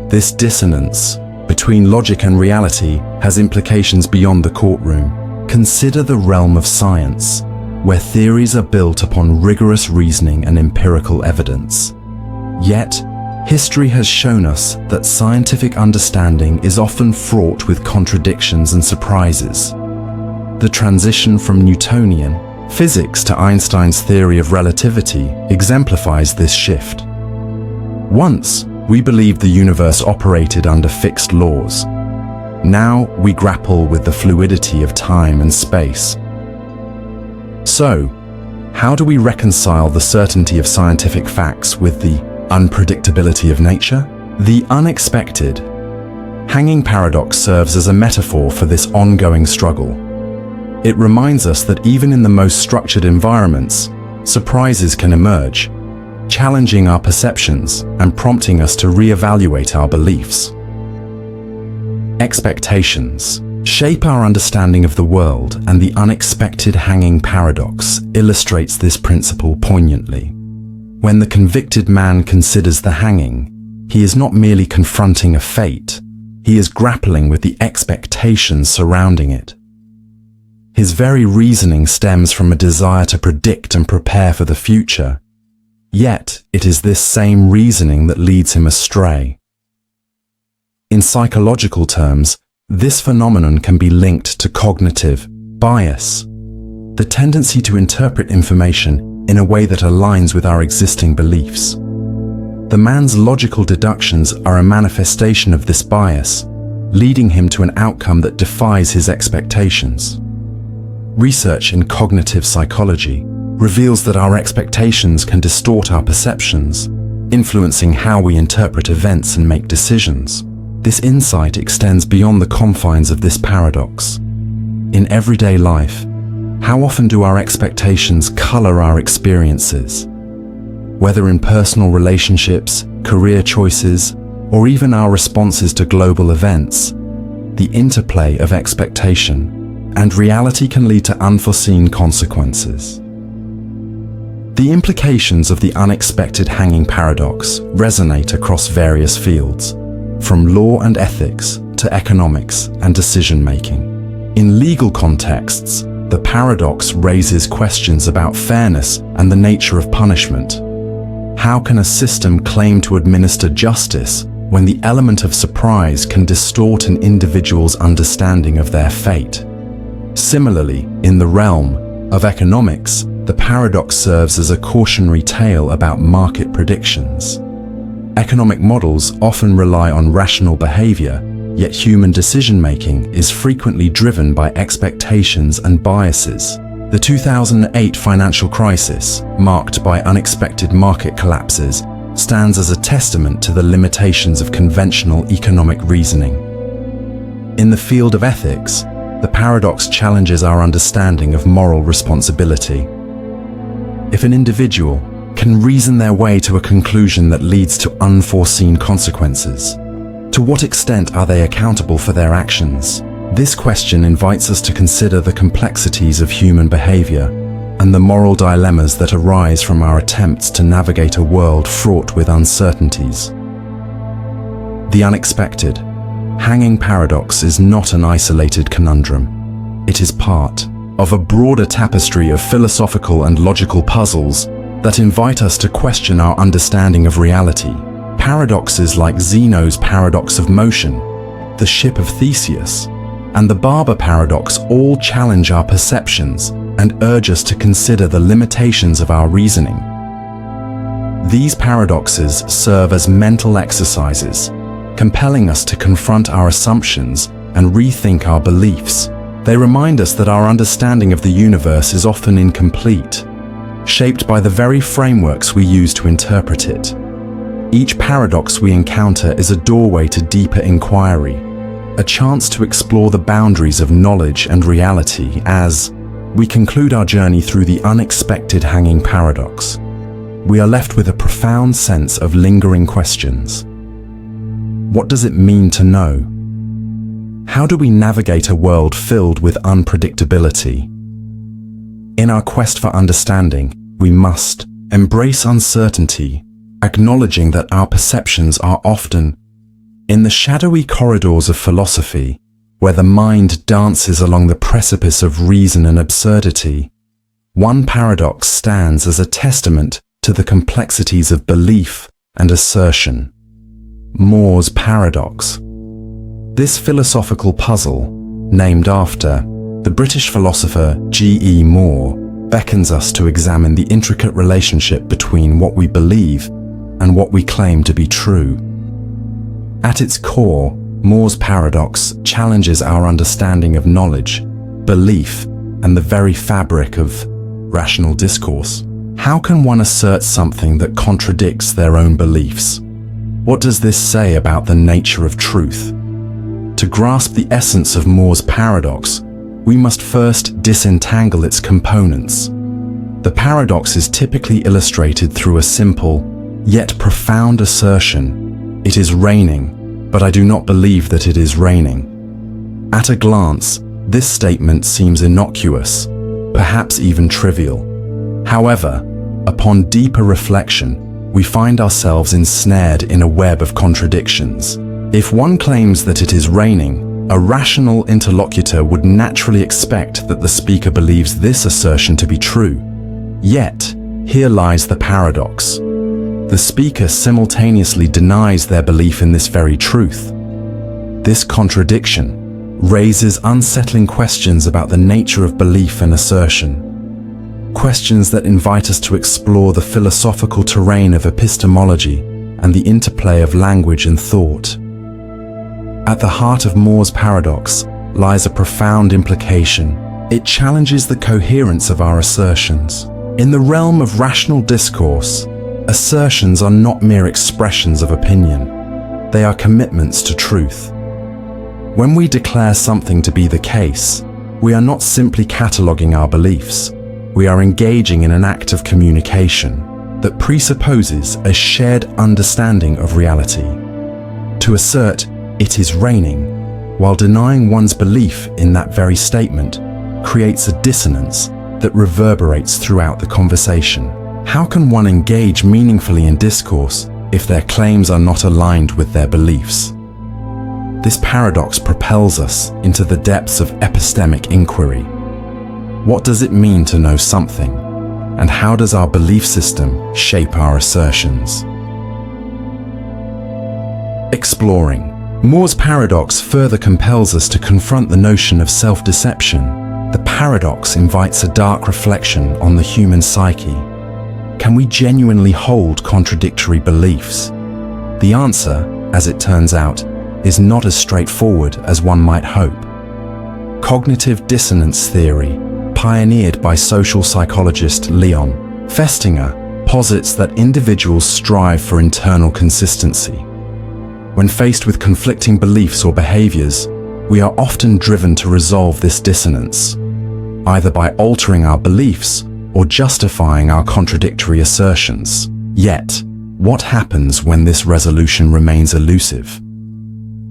This dissonance between logic and reality has implications beyond the courtroom. Consider the realm of science, where theories are built upon rigorous reasoning and empirical evidence. Yet, history has shown us that scientific understanding is often fraught with contradictions and surprises. The transition from Newtonian physics to Einstein's theory of relativity exemplifies this shift. Once, we believed the universe operated under fixed laws. Now we grapple with the fluidity of time and space. So, how do we reconcile the certainty of scientific facts with the unpredictability of nature? The unexpected hanging paradox serves as a metaphor for this ongoing struggle. It reminds us that even in the most structured environments, surprises can emerge, challenging our perceptions and prompting us to reevaluate our beliefs. Expectations shape our understanding of the world, and the unexpected hanging paradox illustrates this principle poignantly. When the convicted man considers the hanging, he is not merely confronting a fate, he is grappling with the expectations surrounding it. His very reasoning stems from a desire to predict and prepare for the future, yet it is this same reasoning that leads him astray. In psychological terms, this phenomenon can be linked to cognitive bias, the tendency to interpret information in a way that aligns with our existing beliefs. The man's logical deductions are a manifestation of this bias, leading him to an outcome that defies his expectations. Research in cognitive psychology reveals that our expectations can distort our perceptions, influencing how we interpret events and make decisions. This insight extends beyond the confines of this paradox. In everyday life, how often do our expectations color our experiences? Whether in personal relationships, career choices, or even our responses to global events, the interplay of expectation and reality can lead to unforeseen consequences. The implications of the unexpected hanging paradox resonate across various fields, from law and ethics to economics and decision-making. In legal contexts, the paradox raises questions about fairness and the nature of punishment. How can a system claim to administer justice when the element of surprise can distort an individual's understanding of their fate? Similarly, in the realm of economics, the paradox serves as a cautionary tale about market predictions. Economic models often rely on rational behavior, yet human decision-making is frequently driven by expectations and biases. The 2008 financial crisis, marked by unexpected market collapses, stands as a testament to the limitations of conventional economic reasoning. In the field of ethics, the paradox challenges our understanding of moral responsibility. If an individual can reason their way to a conclusion that leads to unforeseen consequences, to what extent are they accountable for their actions? This question invites us to consider the complexities of human behavior and the moral dilemmas that arise from our attempts to navigate a world fraught with uncertainties. The unexpected hanging paradox is not an isolated conundrum. It is part of a broader tapestry of philosophical and logical puzzles that invite us to question our understanding of reality. Paradoxes like Zeno's paradox of motion, the ship of Theseus, and the Barber Paradox all challenge our perceptions and urge us to consider the limitations of our reasoning. These paradoxes serve as mental exercises, compelling us to confront our assumptions and rethink our beliefs. They remind us that our understanding of the universe is often incomplete, shaped by the very frameworks we use to interpret it. Each paradox we encounter is a doorway to deeper inquiry, a chance to explore the boundaries of knowledge and reality as we conclude our journey through the unexpected hanging paradox. We are left with a profound sense of lingering questions. What does it mean to know? How do we navigate a world filled with unpredictability? In our quest for understanding, we must embrace uncertainty, acknowledging that our perceptions are often in the shadowy corridors of philosophy, where the mind dances along the precipice of reason and absurdity. One paradox stands as a testament to the complexities of belief and assertion. More's Paradox. This philosophical puzzle, named after the British philosopher G.E. Moore, beckons us to examine the intricate relationship between what we believe and what we claim to be true. At its core, More's paradox challenges our understanding of knowledge, belief, and the very fabric of rational discourse. How can one assert something that contradicts their own beliefs? What does this say about the nature of truth? To grasp the essence of More's paradox, we must first disentangle its components. The paradox is typically illustrated through a simple, yet profound assertion: it is raining, but I do not believe that it is raining. At a glance, this statement seems innocuous, perhaps even trivial. However, upon deeper reflection, we find ourselves ensnared in a web of contradictions. If one claims that it is raining, a rational interlocutor would naturally expect that the speaker believes this assertion to be true. Yet, here lies the paradox. The speaker simultaneously denies their belief in this very truth. This contradiction raises unsettling questions about the nature of belief and assertion. Questions that invite us to explore the philosophical terrain of epistemology and the interplay of language and thought. At the heart of More's paradox lies a profound implication. It challenges the coherence of our assertions. In the realm of rational discourse, assertions are not mere expressions of opinion. They are commitments to truth. When we declare something to be the case, we are not simply cataloguing our beliefs. We are engaging in an act of communication that presupposes a shared understanding of reality. To assert "it is raining," while denying one's belief in that very statement, creates a dissonance that reverberates throughout the conversation. How can one engage meaningfully in discourse if their claims are not aligned with their beliefs? This paradox propels us into the depths of epistemic inquiry. What does it mean to know something? And how does our belief system shape our assertions? Exploring. More's paradox further compels us to confront the notion of self-deception. The paradox invites a dark reflection on the human psyche. Can we genuinely hold contradictory beliefs? The answer, as it turns out, is not as straightforward as one might hope. Cognitive dissonance theory, pioneered by social psychologist Leon Festinger, posits that individuals strive for internal consistency. When faced with conflicting beliefs or behaviors, we are often driven to resolve this dissonance, either by altering our beliefs or justifying our contradictory assertions. Yet, what happens when this resolution remains elusive?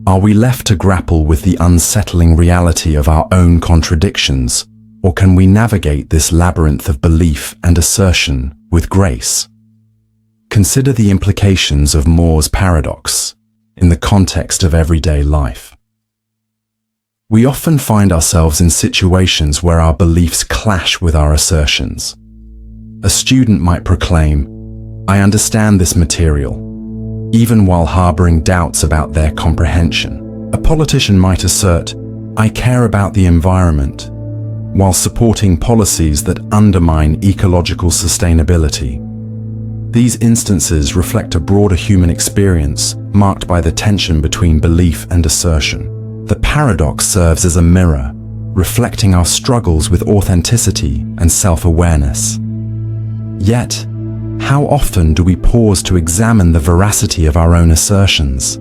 Are we left to grapple with the unsettling reality of our own contradictions, or can we navigate this labyrinth of belief and assertion with grace? Consider the implications of More's paradox in the context of everyday life. We often find ourselves in situations where our beliefs clash with our assertions. A student might proclaim, "I understand this material," even while harboring doubts about their comprehension. A politician might assert, "I care about the environment," while supporting policies that undermine ecological sustainability. These instances reflect a broader human experience marked by the tension between belief and assertion. The paradox serves as a mirror, reflecting our struggles with authenticity and self-awareness. Yet, how often do we pause to examine the veracity of our own assertions?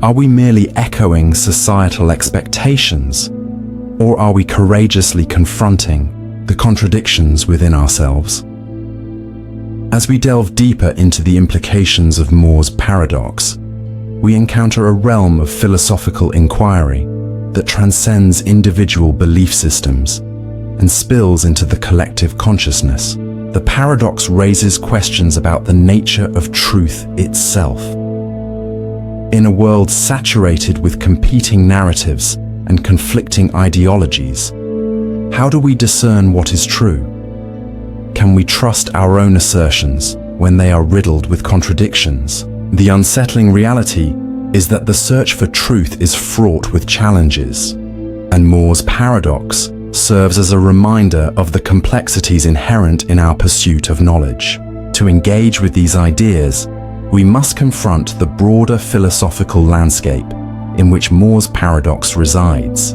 Are we merely echoing societal expectations, or are we courageously confronting the contradictions within ourselves? As we delve deeper into the implications of More's paradox, we encounter a realm of philosophical inquiry that transcends individual belief systems and spills into the collective consciousness. The paradox raises questions about the nature of truth itself. In a world saturated with competing narratives and conflicting ideologies, how do we discern what is true? Can we trust our own assertions when they are riddled with contradictions? The unsettling reality is that the search for truth is fraught with challenges, and More's paradox serves as a reminder of the complexities inherent in our pursuit of knowledge. To engage with these ideas, we must confront the broader philosophical landscape in which More's paradox resides.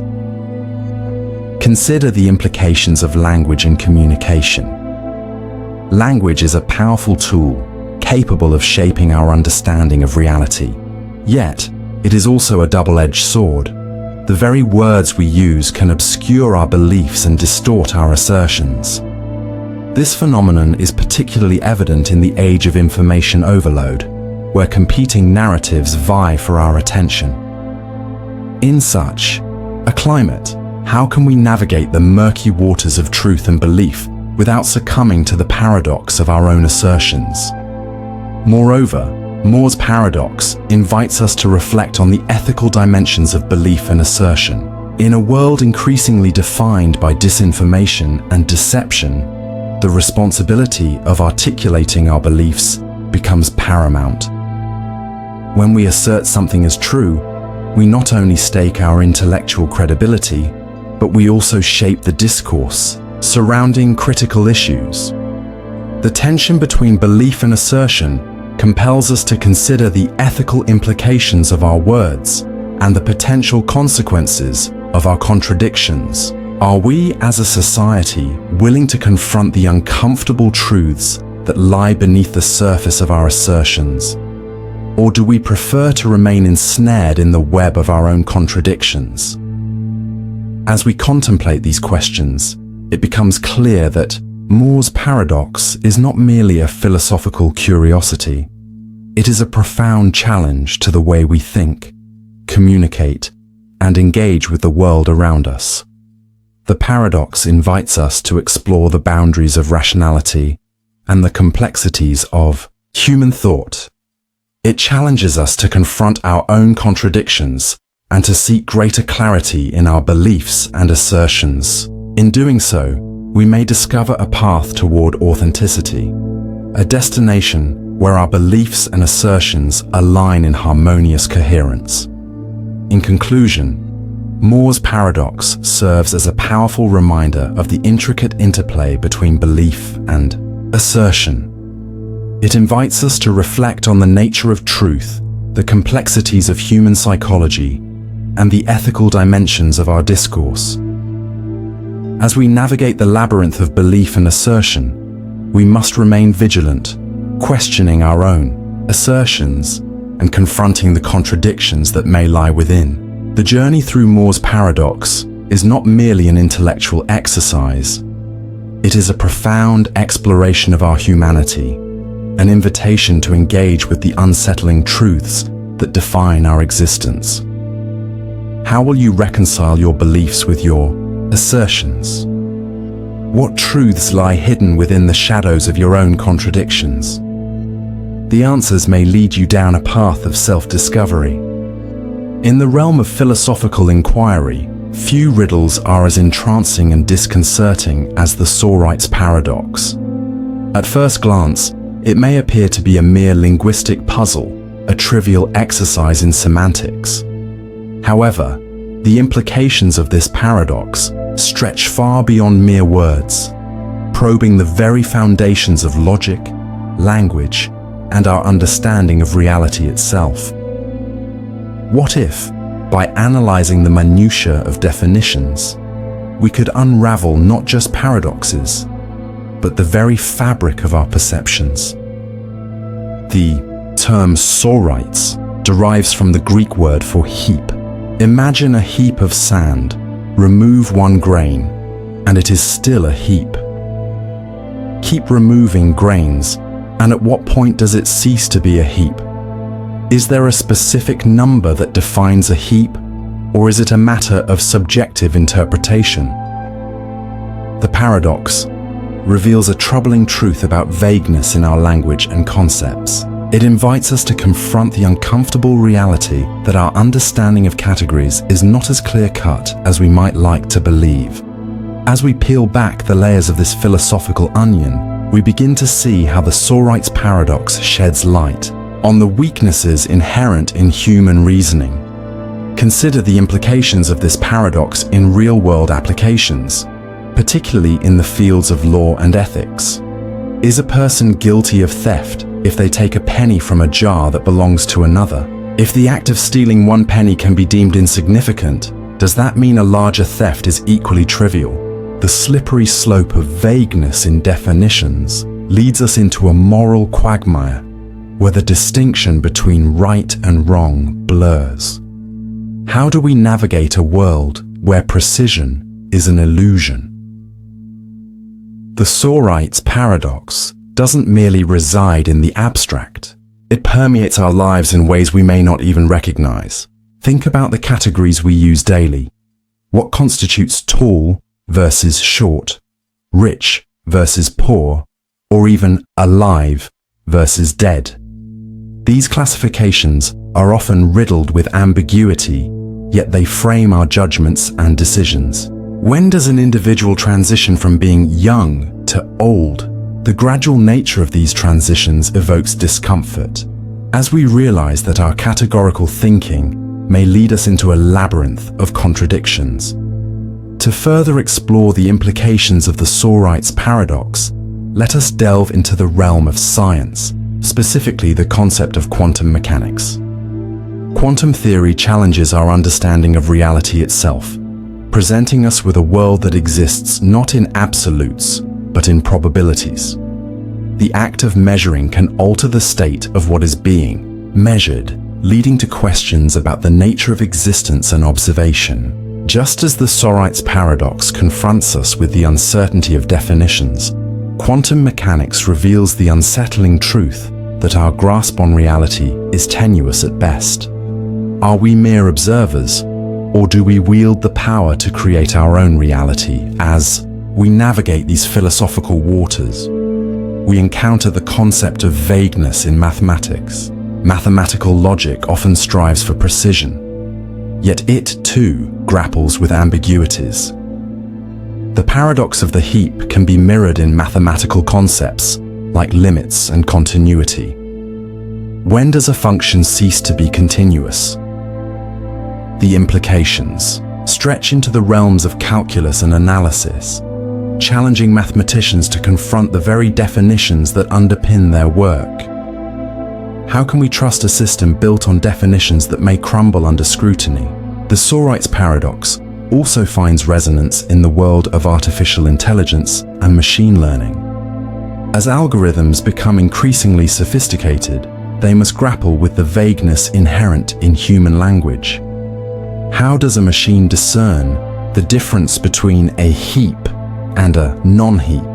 Consider the implications of language and communication. Language is a powerful tool capable of shaping our understanding of reality. Yet, it is also a double-edged sword. The very words we use can obscure our beliefs and distort our assertions. This phenomenon is particularly evident in the age of information overload, where competing narratives vie for our attention. In such a climate, how can we navigate the murky waters of truth and belief without succumbing to the paradox of our own assertions? Moreover, More's paradox invites us to reflect on the ethical dimensions of belief and assertion. In a world increasingly defined by disinformation and deception, the responsibility of articulating our beliefs becomes paramount. When we assert something as true, we not only stake our intellectual credibility, but we also shape the discourse surrounding critical issues. The tension between belief and assertion compels us to consider the ethical implications of our words and the potential consequences of our contradictions. Are we, as a society, willing to confront the uncomfortable truths that lie beneath the surface of our assertions? Or do we prefer to remain ensnared in the web of our own contradictions? As we contemplate these questions, it becomes clear that More's paradox is not merely a philosophical curiosity. It is a profound challenge to the way we think, communicate, and engage with the world around us. The paradox invites us to explore the boundaries of rationality and the complexities of human thought. It challenges us to confront our own contradictions and to seek greater clarity in our beliefs and assertions. In doing so, we may discover a path toward authenticity, a destination where our beliefs and assertions align in harmonious coherence. In conclusion, More's paradox serves as a powerful reminder of the intricate interplay between belief and assertion. It invites us to reflect on the nature of truth, the complexities of human psychology, and the ethical dimensions of our discourse. As we navigate the labyrinth of belief and assertion, we must remain vigilant, questioning our own assertions and confronting the contradictions that may lie within. The journey through More's paradox is not merely an intellectual exercise. It is a profound exploration of our humanity, an invitation to engage with the unsettling truths that define our existence. How will you reconcile your beliefs with your assertions? What truths lie hidden within the shadows of your own contradictions? The answers may lead you down a path of self-discovery. In the realm of philosophical inquiry, few riddles are as entrancing and disconcerting as the Sorites Paradox. At first glance, it may appear to be a mere linguistic puzzle, a trivial exercise in semantics. However, the implications of this paradox stretch far beyond mere words, probing the very foundations of logic, language, and our understanding of reality itself. What if, By analyzing the minutiae of definitions, we could unravel not just paradoxes, but the very fabric of our perceptions. The term Sorites derives from the Greek word for heap. Imagine a heap of sand. Remove one grain, and it is still a heap. Keep removing grains, and at what point does it cease to be a heap? Is there a specific number that defines a heap, or is it a matter of subjective interpretation? The paradox reveals a troubling truth about vagueness in our language and concepts. It invites us to confront the uncomfortable reality that our understanding of categories is not as clear-cut as we might like to believe. As we peel back the layers of this philosophical onion, we begin to see how the Sorites Paradox sheds light on the weaknesses inherent in human reasoning. Consider the implications of this paradox in real-world applications, particularly in the fields of law and ethics. Is a person guilty of theft if they take a penny from a jar that belongs to another? If the act of stealing one penny can be deemed insignificant, does that mean a larger theft is equally trivial? The slippery slope of vagueness in definitions leads us into a moral quagmire where the distinction between right and wrong blurs. How do we navigate a world where precision is an illusion? The Sorites Paradox doesn't merely reside in the abstract. It permeates our lives in ways we may not even recognize. Think about the categories we use daily. What constitutes tall versus short, rich versus poor, or even alive versus dead? These classifications are often riddled with ambiguity, yet they frame our judgments and decisions. When does an individual transition from being young to old? The gradual nature of these transitions evokes discomfort, as we realize that our categorical thinking may lead us into a labyrinth of contradictions. To further explore the implications of the Sorites Paradox, let us delve into the realm of science, specifically the concept of quantum mechanics. Quantum theory challenges our understanding of reality itself, presenting us with a world that exists not in absolutes, but in probabilities. The act of measuring can alter the state of what is being measured, leading to questions about the nature of existence and observation. Just as the Sorites Paradox confronts us with the uncertainty of definitions, quantum mechanics reveals the unsettling truth that our grasp on reality is tenuous at best. Are we mere observers, or do we wield the power to create our own reality? As we navigate these philosophical waters, we encounter the concept of vagueness in mathematics. Mathematical logic often strives for precision, yet it too grapples with ambiguities. The paradox of the heap can be mirrored in mathematical concepts like limits and continuity. When does a function cease to be continuous? The implications stretch into the realms of calculus and analysis, challenging mathematicians to confront the very definitions that underpin their work. How can we trust a system built on definitions that may crumble under scrutiny? The Sorites Paradox also finds resonance in the world of artificial intelligence and machine learning. As algorithms become increasingly sophisticated, they must grapple with the vagueness inherent in human language. How does a machine discern the difference between a heap and a non-heap?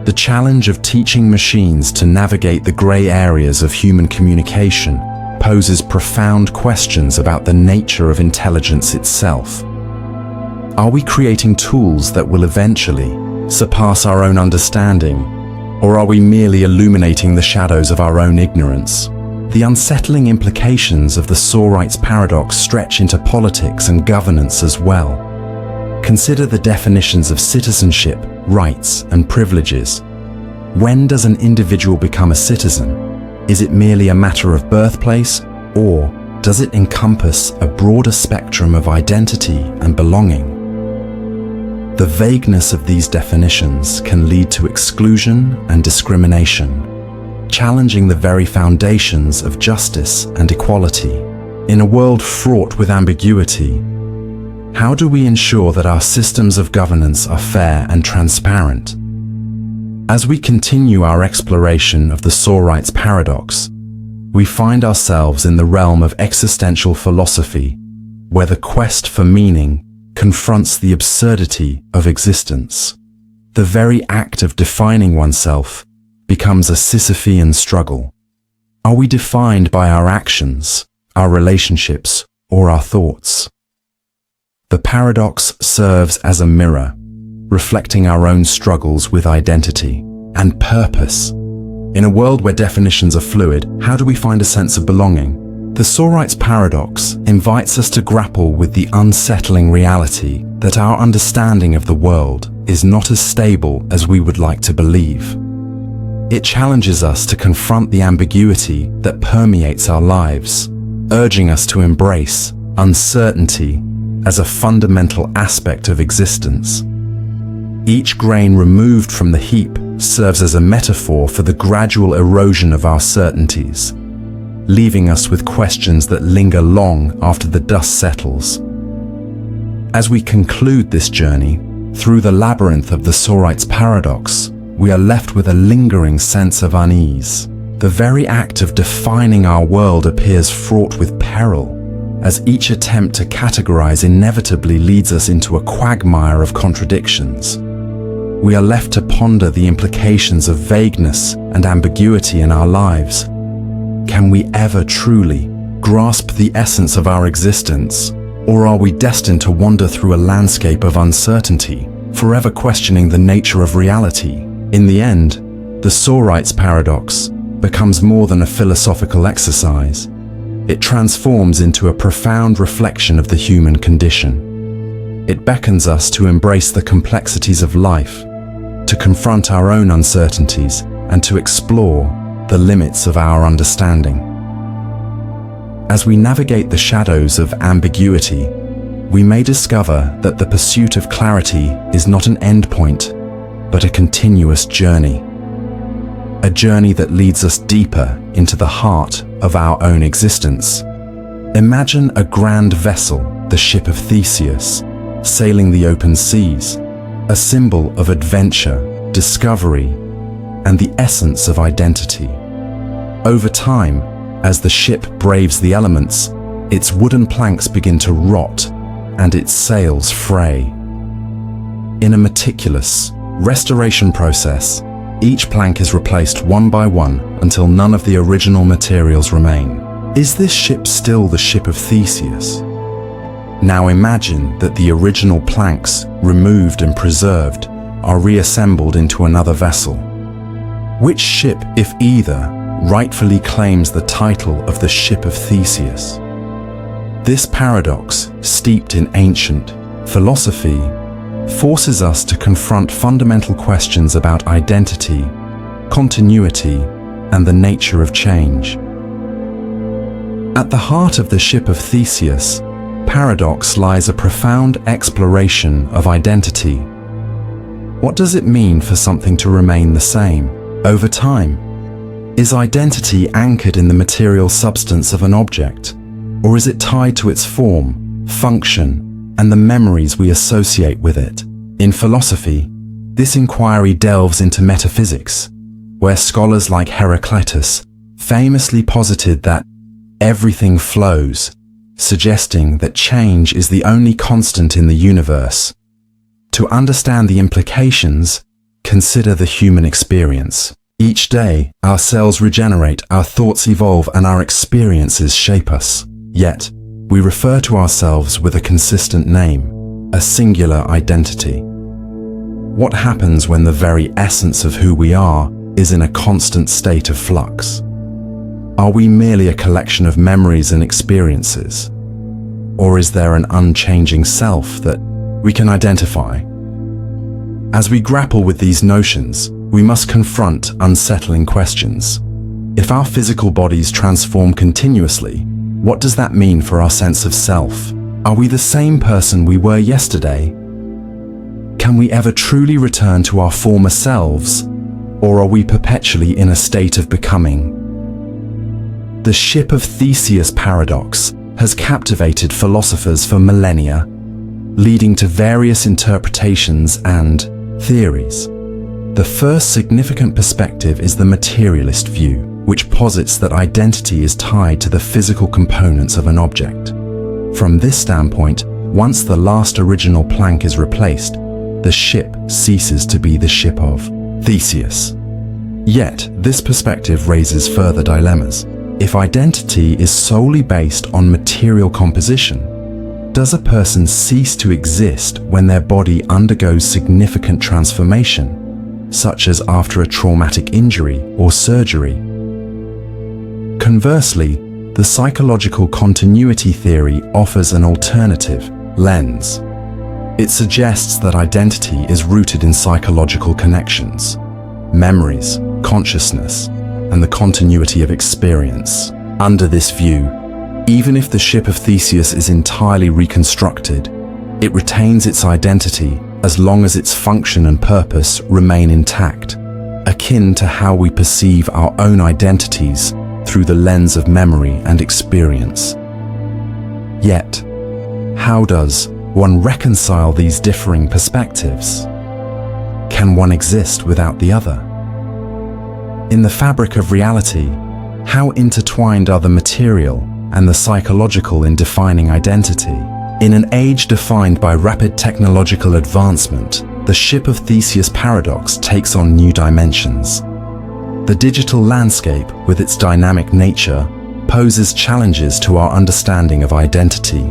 The challenge of teaching machines to navigate the grey areas of human communication poses profound questions about the nature of intelligence itself. Are we creating tools that will eventually surpass our own understanding, or are we merely illuminating the shadows of our own ignorance? The unsettling implications of the Sorites Paradox stretch into politics and governance as well. Consider the definitions of citizenship, rights, and privileges. When does an individual become a citizen? Is it merely a matter of birthplace, or does it encompass a broader spectrum of identity and belonging? The vagueness of these definitions can lead to exclusion and discrimination, challenging the very foundations of justice and equality. In a world fraught with ambiguity, how do we ensure that our systems of governance are fair and transparent? As we continue our exploration of the Sorites Paradox, we find ourselves in the realm of existential philosophy, where the quest for meaning confronts the absurdity of existence. The very act of defining oneself becomes a Sisyphean struggle. Are we defined by our actions, our relationships, or our thoughts? The paradox serves as a mirror, reflecting our own struggles with identity and purpose. In a world where definitions are fluid, how do we find a sense of belonging? The Sorites Paradox invites us to grapple with the unsettling reality that our understanding of the world is not as stable as we would like to believe. It challenges us to confront the ambiguity that permeates our lives, urging us to embrace uncertainty as a fundamental aspect of existence. Each grain removed from the heap serves as a metaphor for the gradual erosion of our certainties, leaving us with questions that linger long after the dust settles. As we conclude this journey through the labyrinth of the Sorites Paradox, we are left with a lingering sense of unease. The very act of defining our world appears fraught with peril, as each attempt to categorize inevitably leads us into a quagmire of contradictions. We are left to ponder the implications of vagueness and ambiguity in our lives. Can we ever truly grasp the essence of our existence, or are we destined to wander through a landscape of uncertainty, forever questioning the nature of reality? In the end, the Sorites Paradox becomes more than a philosophical exercise. It transforms into a profound reflection of the human condition. It beckons us to embrace the complexities of life, to confront our own uncertainties, and to explore the limits of our understanding. As we navigate the shadows of ambiguity, we may discover that the pursuit of clarity is not an endpoint, but a continuous journey. A journey that leads us deeper into the heart of our own existence. Imagine a grand vessel, the ship of Theseus, sailing the open seas, a symbol of adventure, discovery, and the essence of identity. Over time, as the ship braves the elements, its wooden planks begin to rot and its sails fray. In a meticulous restoration process, each plank is replaced one by one until none of the original materials remain. Is this ship still the ship of Theseus? Now imagine that the original planks, removed and preserved, are reassembled into another vessel. Which ship, if either, rightfully claims the title of the ship of Theseus? This paradox, steeped in ancient philosophy, forces us to confront fundamental questions about identity, continuity, and the nature of change. At the heart of the ship of Theseus, paradox lies a profound exploration of identity. What does it mean for something to remain the same over time? Is identity anchored in the material substance of an object, or is it tied to its form, function, and the memories we associate with it? In philosophy, this inquiry delves into metaphysics, where scholars like Heraclitus famously posited that everything flows, suggesting that change is the only constant in the universe. To understand the implications, consider the human experience. Each day, our cells regenerate, our thoughts evolve, and our experiences shape us. Yet, we refer to ourselves with a consistent name, a singular identity. What happens when the very essence of who we are is in a constant state of flux? Are we merely a collection of memories and experiences? Or is there an unchanging self that we can identify? As we grapple with these notions, we must confront unsettling questions. If our physical bodies transform continuously, what does that mean for our sense of self? Are we the same person we were yesterday? Can we ever truly return to our former selves, or are we perpetually in a state of becoming? The ship of Theseus paradox has captivated philosophers for millennia, leading to various interpretations and theories. The first significant perspective is the materialist view, which posits that identity is tied to the physical components of an object. From this standpoint, once the last original plank is replaced, the ship ceases to be the ship of Theseus. Yet, this perspective raises further dilemmas. If identity is solely based on material composition, does a person cease to exist when their body undergoes significant transformation, such as after a traumatic injury or surgery? Conversely, the psychological continuity theory offers an alternative lens. It suggests that identity is rooted in psychological connections, memories, consciousness, and the continuity of experience. Under this view, even if the ship of Theseus is entirely reconstructed, it retains its identity as long as its function and purpose remain intact, akin to how we perceive our own identities through the lens of memory and experience. Yet, how does one reconcile these differing perspectives? Can one exist without the other? In the fabric of reality, how intertwined are the material and the psychological in defining identity? In an age defined by rapid technological advancement, the ship of Theseus paradox takes on new dimensions. The digital landscape, with its dynamic nature, poses challenges to our understanding of identity.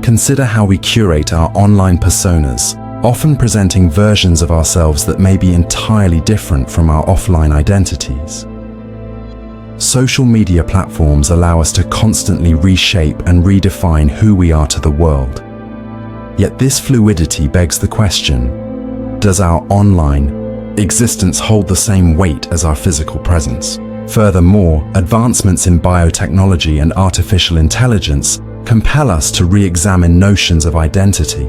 Consider how we curate our online personas, often presenting versions of ourselves that may be entirely different from our offline identities. Social media platforms allow us to constantly reshape and redefine who we are to the world. Yet this fluidity begs the question, does our online existence hold the same weight as our physical presence? Furthermore, advancements in biotechnology and artificial intelligence compel us to re-examine notions of identity.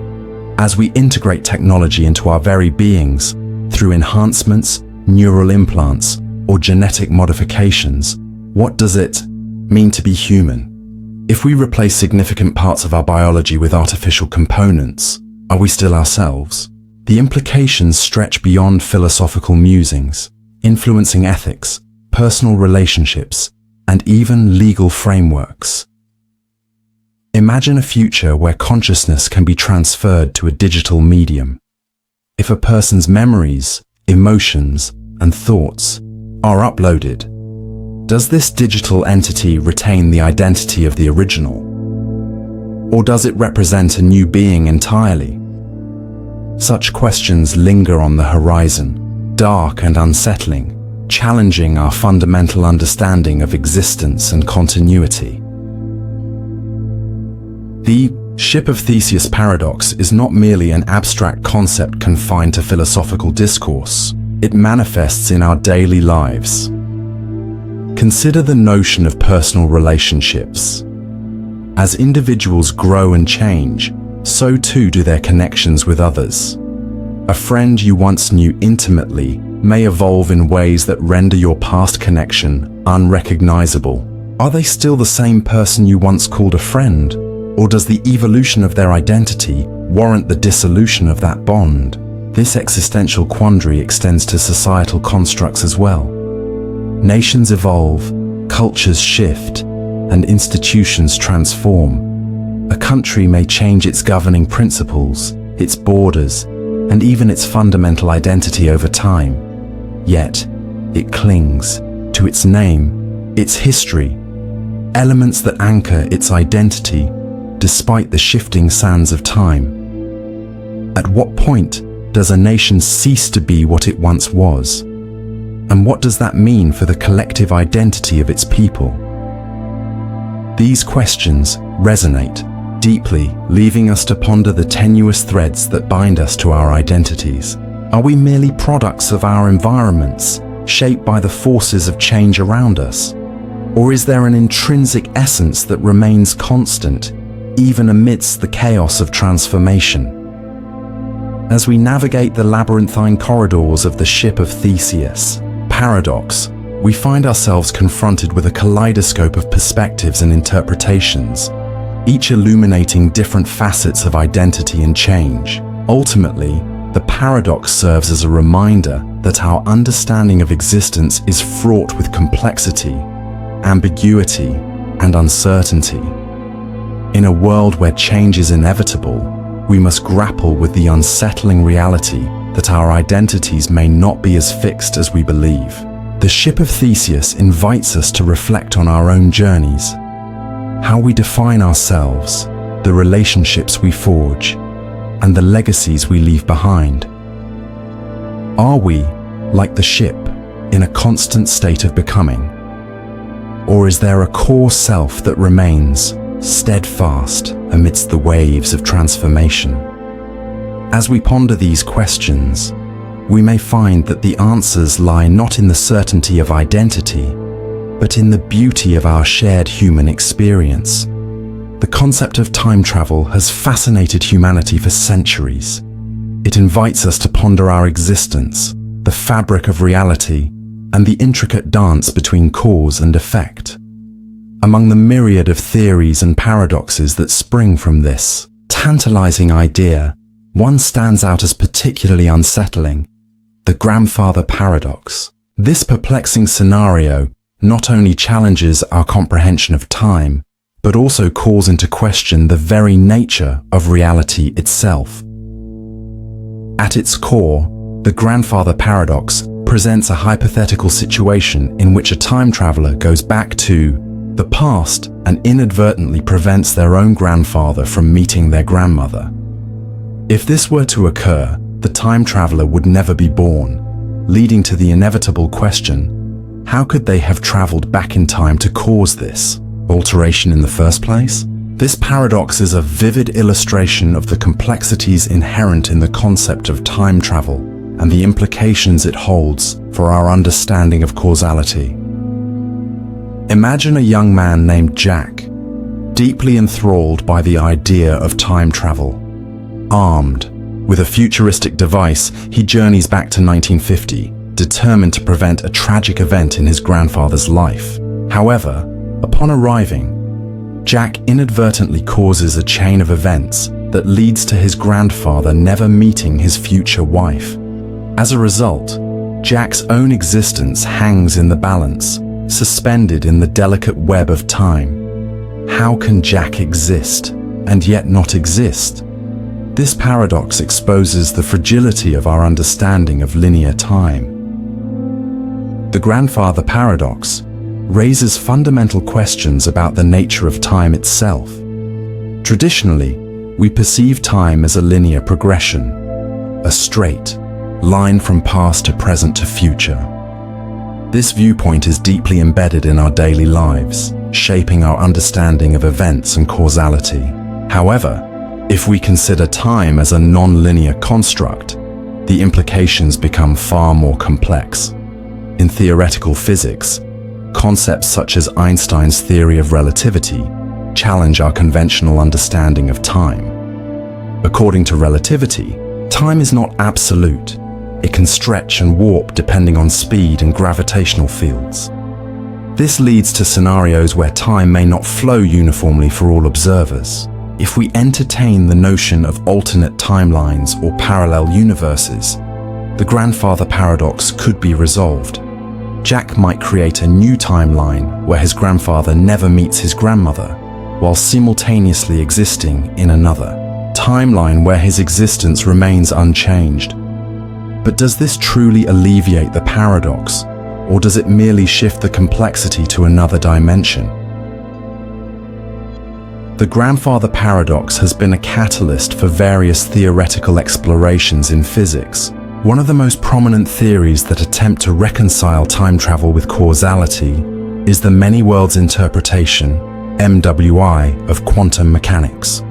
As we integrate technology into our very beings, through enhancements, neural implants, or genetic modifications, what does it mean to be human? If we replace significant parts of our biology with artificial components, are we still ourselves? The implications stretch beyond philosophical musings, influencing ethics, personal relationships, and even legal frameworks. Imagine a future where consciousness can be transferred to a digital medium. If a person's memories, emotions, and thoughts are uploaded, does this digital entity retain the identity of the original? Or does it represent a new being entirely? Such questions linger on the horizon, dark and unsettling, challenging our fundamental understanding of existence and continuity. The ship of Theseus paradox is not merely an abstract concept confined to philosophical discourse. It manifests in our daily lives. Consider the notion of personal relationships. As individuals grow and change, so too do their connections with others. A friend you once knew intimately may evolve in ways that render your past connection unrecognizable. Are they still the same person you once called a friend? Or does the evolution of their identity warrant the dissolution of that bond? This existential quandary extends to societal constructs as well. Nations evolve, cultures shift, and institutions transform. A country may change its governing principles, its borders, and even its fundamental identity over time. Yet, it clings to its name, its history, elements that anchor its identity despite the shifting sands of time. At what point does a nation cease to be what it once was? And what does that mean for the collective identity of its people? These questions resonate deeply, leaving us to ponder the tenuous threads that bind us to our identities. Are we merely products of our environments, shaped by the forces of change around us? Or is there an intrinsic essence that remains constant, even amidst the chaos of transformation? As we navigate the labyrinthine corridors of the ship of Theseus paradox, we find ourselves confronted with a kaleidoscope of perspectives and interpretations, each illuminating different facets of identity and change. Ultimately, the paradox serves as a reminder that our understanding of existence is fraught with complexity, ambiguity, and uncertainty. In a world where change is inevitable, we must grapple with the unsettling reality that our identities may not be as fixed as we believe. The ship of Theseus invites us to reflect on our own journeys, how we define ourselves, the relationships we forge, and the legacies we leave behind. Are we, like the ship, in a constant state of becoming? Or is there a core self that remains steadfast amidst the waves of transformation? As we ponder these questions, we may find that the answers lie not in the certainty of identity, but in the beauty of our shared human experience. The concept of time travel has fascinated humanity for centuries. It invites us to ponder our existence, the fabric of reality, and the intricate dance between cause and effect. Among the myriad of theories and paradoxes that spring from this tantalizing idea, one stands out as particularly unsettling: the Grandfather Paradox. This perplexing scenario not only challenges our comprehension of time, but also calls into question the very nature of reality itself. At its core, the Grandfather Paradox presents a hypothetical situation in which a time traveler goes back to the past and inadvertently prevents their own grandfather from meeting their grandmother. If this were to occur, the time traveler would never be born, leading to the inevitable question: how could they have traveled back in time to cause this alteration in the first place? This paradox is a vivid illustration of the complexities inherent in the concept of time travel and the implications it holds for our understanding of causality. Imagine a young man named Jack, deeply enthralled by the idea of time travel. Armed with a futuristic device, he journeys back to 1950, determined to prevent a tragic event in his grandfather's life. However, upon arriving, Jack inadvertently causes a chain of events that leads to his grandfather never meeting his future wife. As a result, Jack's own existence hangs in the balance, suspended in the delicate web of time. How can Jack exist and yet not exist? This paradox exposes the fragility of our understanding of linear time. The Grandfather Paradox raises fundamental questions about the nature of time itself. Traditionally, we perceive time as a linear progression, a straight line from past to present to future. This viewpoint is deeply embedded in our daily lives, shaping our understanding of events and causality. However, if we consider time as a non-linear construct, the implications become far more complex. In theoretical physics, concepts such as Einstein's theory of relativity challenge our conventional understanding of time. According to relativity, time is not absolute. It can stretch and warp depending on speed and gravitational fields. This leads to scenarios where time may not flow uniformly for all observers. If we entertain the notion of alternate timelines or parallel universes, the Grandfather Paradox could be resolved. Jack might create a new timeline where his grandfather never meets his grandmother, while simultaneously existing in another timeline where his existence remains unchanged. But does this truly alleviate the paradox, or does it merely shift the complexity to another dimension? The Grandfather Paradox has been a catalyst for various theoretical explorations in physics. One of the most prominent theories that attempt to reconcile time travel with causality is the many worlds interpretation, MWI, of quantum mechanics.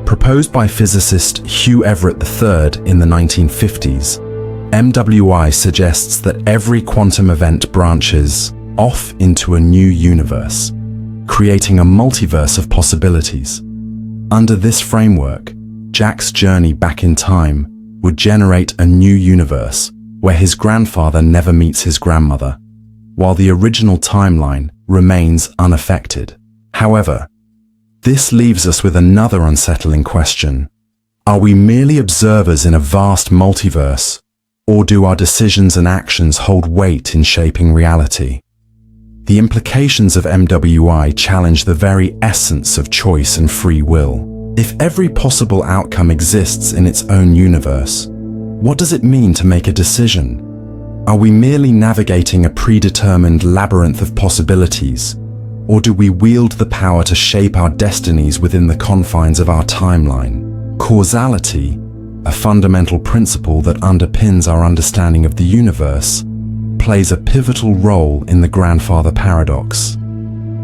Proposed by physicist Hugh Everett III in the 1950s, MWI suggests that every quantum event branches off into a new universe, creating a multiverse of possibilities. Under this framework, Jack's journey back in time would generate a new universe where his grandfather never meets his grandmother. while the original timeline remains unaffected. However, this leaves us with another unsettling question. Are we merely observers in a vast multiverse, or do our decisions and actions hold weight in shaping reality? The implications of MWI challenge the very essence of choice and free will. If every possible outcome exists in its own universe, what does it mean to make a decision? Are we merely navigating a predetermined labyrinth of possibilities, or do we wield the power to shape our destinies within the confines of our timeline? Causality, a fundamental principle that underpins our understanding of the universe, plays a pivotal role in the Grandfather Paradox.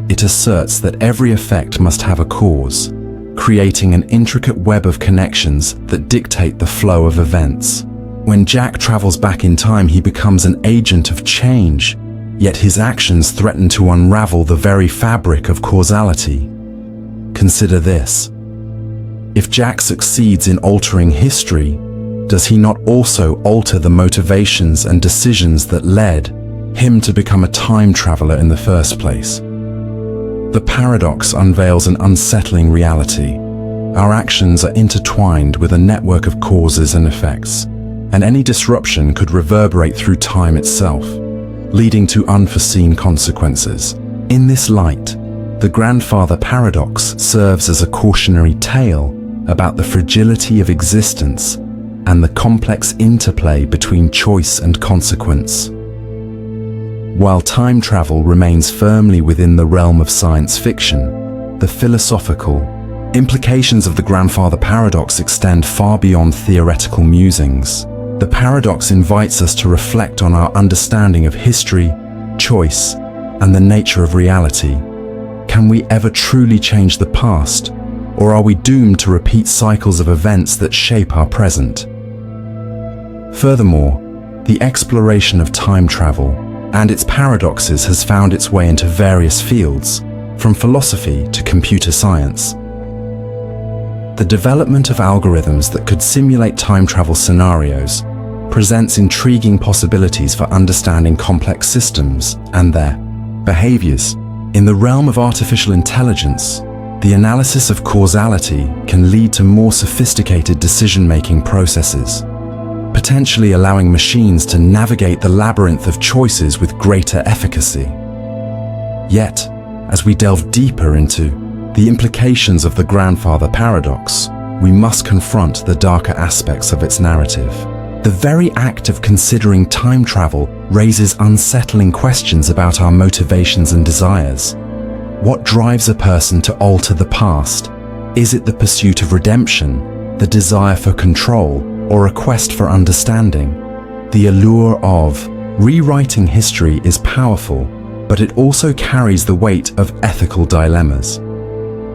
It asserts that every effect must have a cause, creating an intricate web of connections that dictate the flow of events. When Jack travels back in time, he becomes an agent of change, yet his actions threaten to unravel the very fabric of causality. Consider this. If Jack succeeds in altering history, does he not also alter the motivations and decisions that led him to become a time traveler in the first place? The paradox unveils an unsettling reality. Our actions are intertwined with a network of causes and effects, and any disruption could reverberate through time itself, leading to unforeseen consequences. In this light, the Grandfather Paradox serves as a cautionary tale about the fragility of existence and the complex interplay between choice and consequence. While time travel remains firmly within the realm of science fiction, the philosophical implications of the Grandfather Paradox extend far beyond theoretical musings. The paradox invites us to reflect on our understanding of history, choice, and the nature of reality. Can we ever truly change the past, or are we doomed to repeat cycles of events that shape our present? Furthermore, the exploration of time travel and its paradoxes has found its way into various fields, from philosophy to computer science. The development of algorithms that could simulate time travel scenarios presents intriguing possibilities for understanding complex systems and their behaviors. In the realm of artificial intelligence, the analysis of causality can lead to more sophisticated decision-making processes, potentially allowing machines to navigate the labyrinth of choices with greater efficacy. Yet, as we delve deeper into the implications of the Grandfather Paradox, we must confront the darker aspects of its narrative. The very act of considering time travel raises unsettling questions about our motivations and desires. What drives a person to alter the past? Is it the pursuit of redemption, the desire for control, or a quest for understanding? The allure of rewriting history is powerful, but it also carries the weight of ethical dilemmas.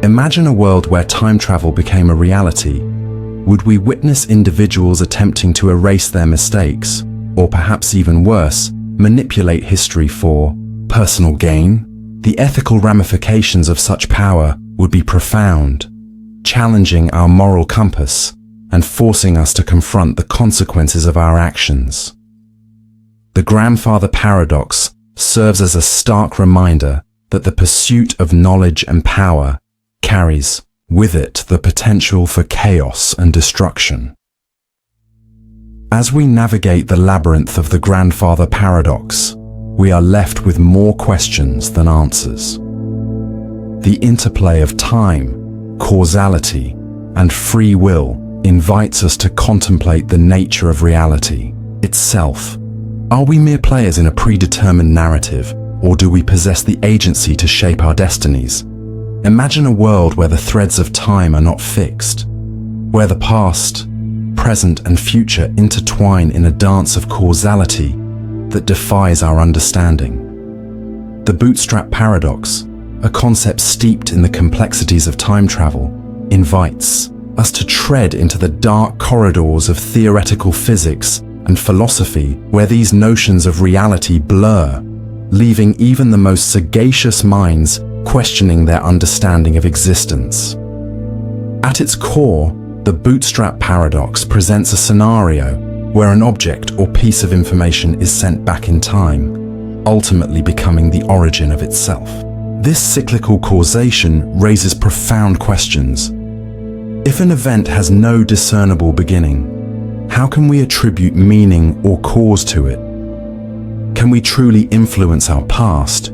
Imagine a world where time travel became a reality. Would we witness individuals attempting to erase their mistakes, or perhaps even worse, manipulate history for personal gain? The ethical ramifications of such power would be profound, challenging our moral compass and forcing us to confront the consequences of our actions. The Grandfather Paradox serves as a stark reminder that the pursuit of knowledge and power carries with it the potential for chaos and destruction. As we navigate the labyrinth of the Grandfather Paradox, we are left with more questions than answers. The interplay of time, causality, and free will invites us to contemplate the nature of reality itself. Are we mere players in a predetermined narrative, or do we possess the agency to shape our destinies? Imagine a world where the threads of time are not fixed, where the past, present, and future intertwine in a dance of causality that defies our understanding. The Bootstrap Paradox, a concept steeped in the complexities of time travel, invites us to tread into the dark corridors of theoretical physics and philosophy where these notions of reality blur, leaving even the most sagacious minds questioning their understanding of existence. At its core, the Bootstrap Paradox presents a scenario where an object or piece of information is sent back in time, ultimately becoming the origin of itself. This cyclical causation raises profound questions. If an event has no discernible beginning, how can we attribute meaning or cause to it? Can we truly influence our past,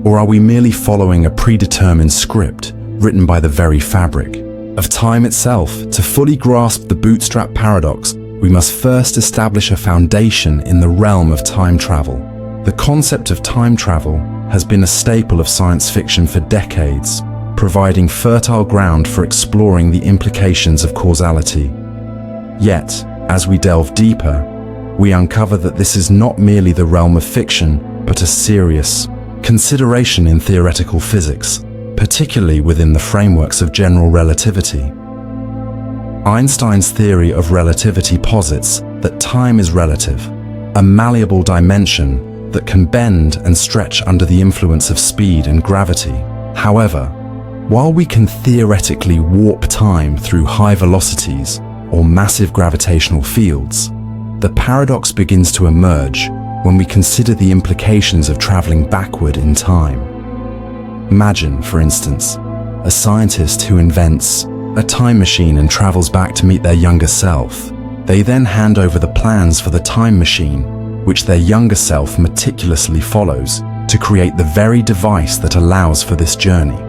or are we merely following a predetermined script written by the very fabric of time itself? To fully grasp the Bootstrap Paradox, we must first establish a foundation in the realm of time travel. The concept of time travel has been a staple of science fiction for decades, providing fertile ground for exploring the implications of causality. Yet, as we delve deeper, we uncover that this is not merely the realm of fiction, but a serious consideration in theoretical physics, particularly within the frameworks of general relativity. Einstein's theory of relativity posits that time is relative, a malleable dimension that can bend and stretch under the influence of speed and gravity. However, while we can theoretically warp time through high velocities or massive gravitational fields, the paradox begins to emerge when we consider the implications of traveling backward in time. Imagine, for instance, a scientist who invents a time machine and travels back to meet their younger self. They then hand over the plans for the time machine, which their younger self meticulously follows to create the very device that allows for this journey.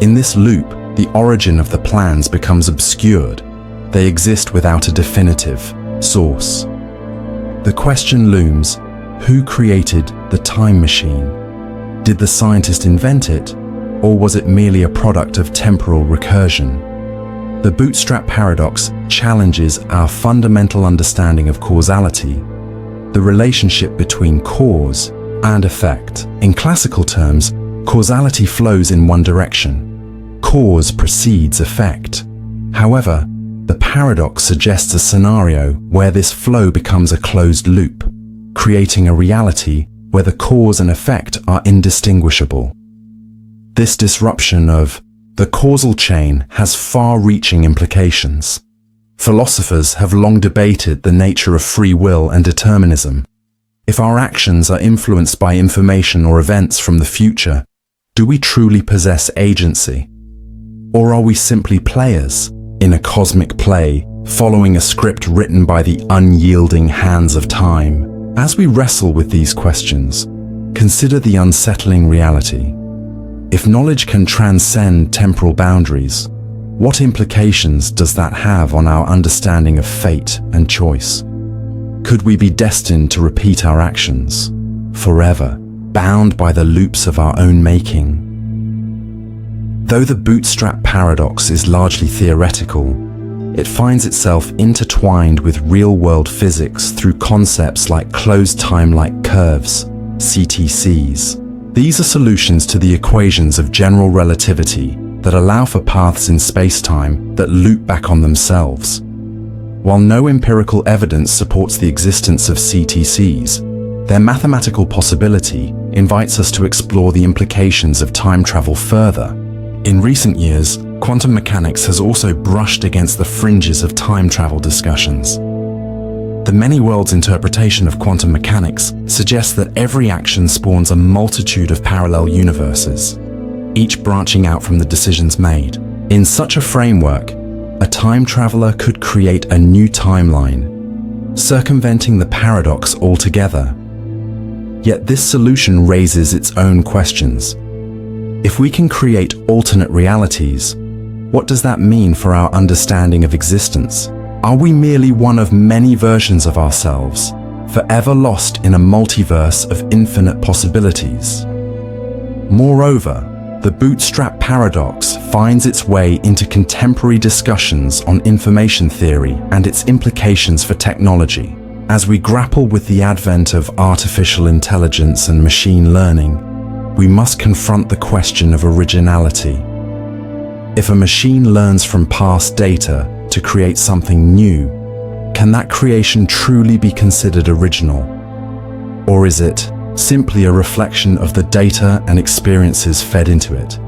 In this loop, the origin of the plans becomes obscured. They exist without a definitive source. The question looms, who created the time machine? Did the scientist invent it, or was it merely a product of temporal recursion? The Bootstrap Paradox challenges our fundamental understanding of causality, the relationship between cause and effect. In classical terms, causality flows in one direction. Cause precedes effect. However, the paradox suggests a scenario where this flow becomes a closed loop, creating a reality where the cause and effect are indistinguishable. This disruption of the causal chain has far-reaching implications. Philosophers have long debated the nature of free will and determinism. If our actions are influenced by information or events from the future, do we truly possess agency? Or are we simply players in a cosmic play, following a script written by the unyielding hands of time? As we wrestle with these questions, consider the unsettling reality. If knowledge can transcend temporal boundaries, what implications does that have on our understanding of fate and choice? Could we be destined to repeat our actions, forever, bound by the loops of our own making? Though the Bootstrap Paradox is largely theoretical, it finds itself intertwined with real-world physics through concepts like closed time-like curves, CTCs. These are solutions to the equations of general relativity that allow for paths in space-time that loop back on themselves. While no empirical evidence supports the existence of CTCs, their mathematical possibility invites us to explore the implications of time travel further. In recent years, quantum mechanics has also brushed against the fringes of time travel discussions. The many worlds interpretation of quantum mechanics suggests that every action spawns a multitude of parallel universes, each branching out from the decisions made. In such a framework, a time traveler could create a new timeline, circumventing the paradox altogether. Yet this solution raises its own questions. If we can create alternate realities, what does that mean for our understanding of existence? Are we merely one of many versions of ourselves, forever lost in a multiverse of infinite possibilities? Moreover, the Bootstrap Paradox finds its way into contemporary discussions on information theory and its implications for technology. As we grapple with the advent of artificial intelligence and machine learning, we must confront the question of originality. If a machine learns from past data to create something new, can that creation truly be considered original? Or is it simply a reflection of the data and experiences fed into it?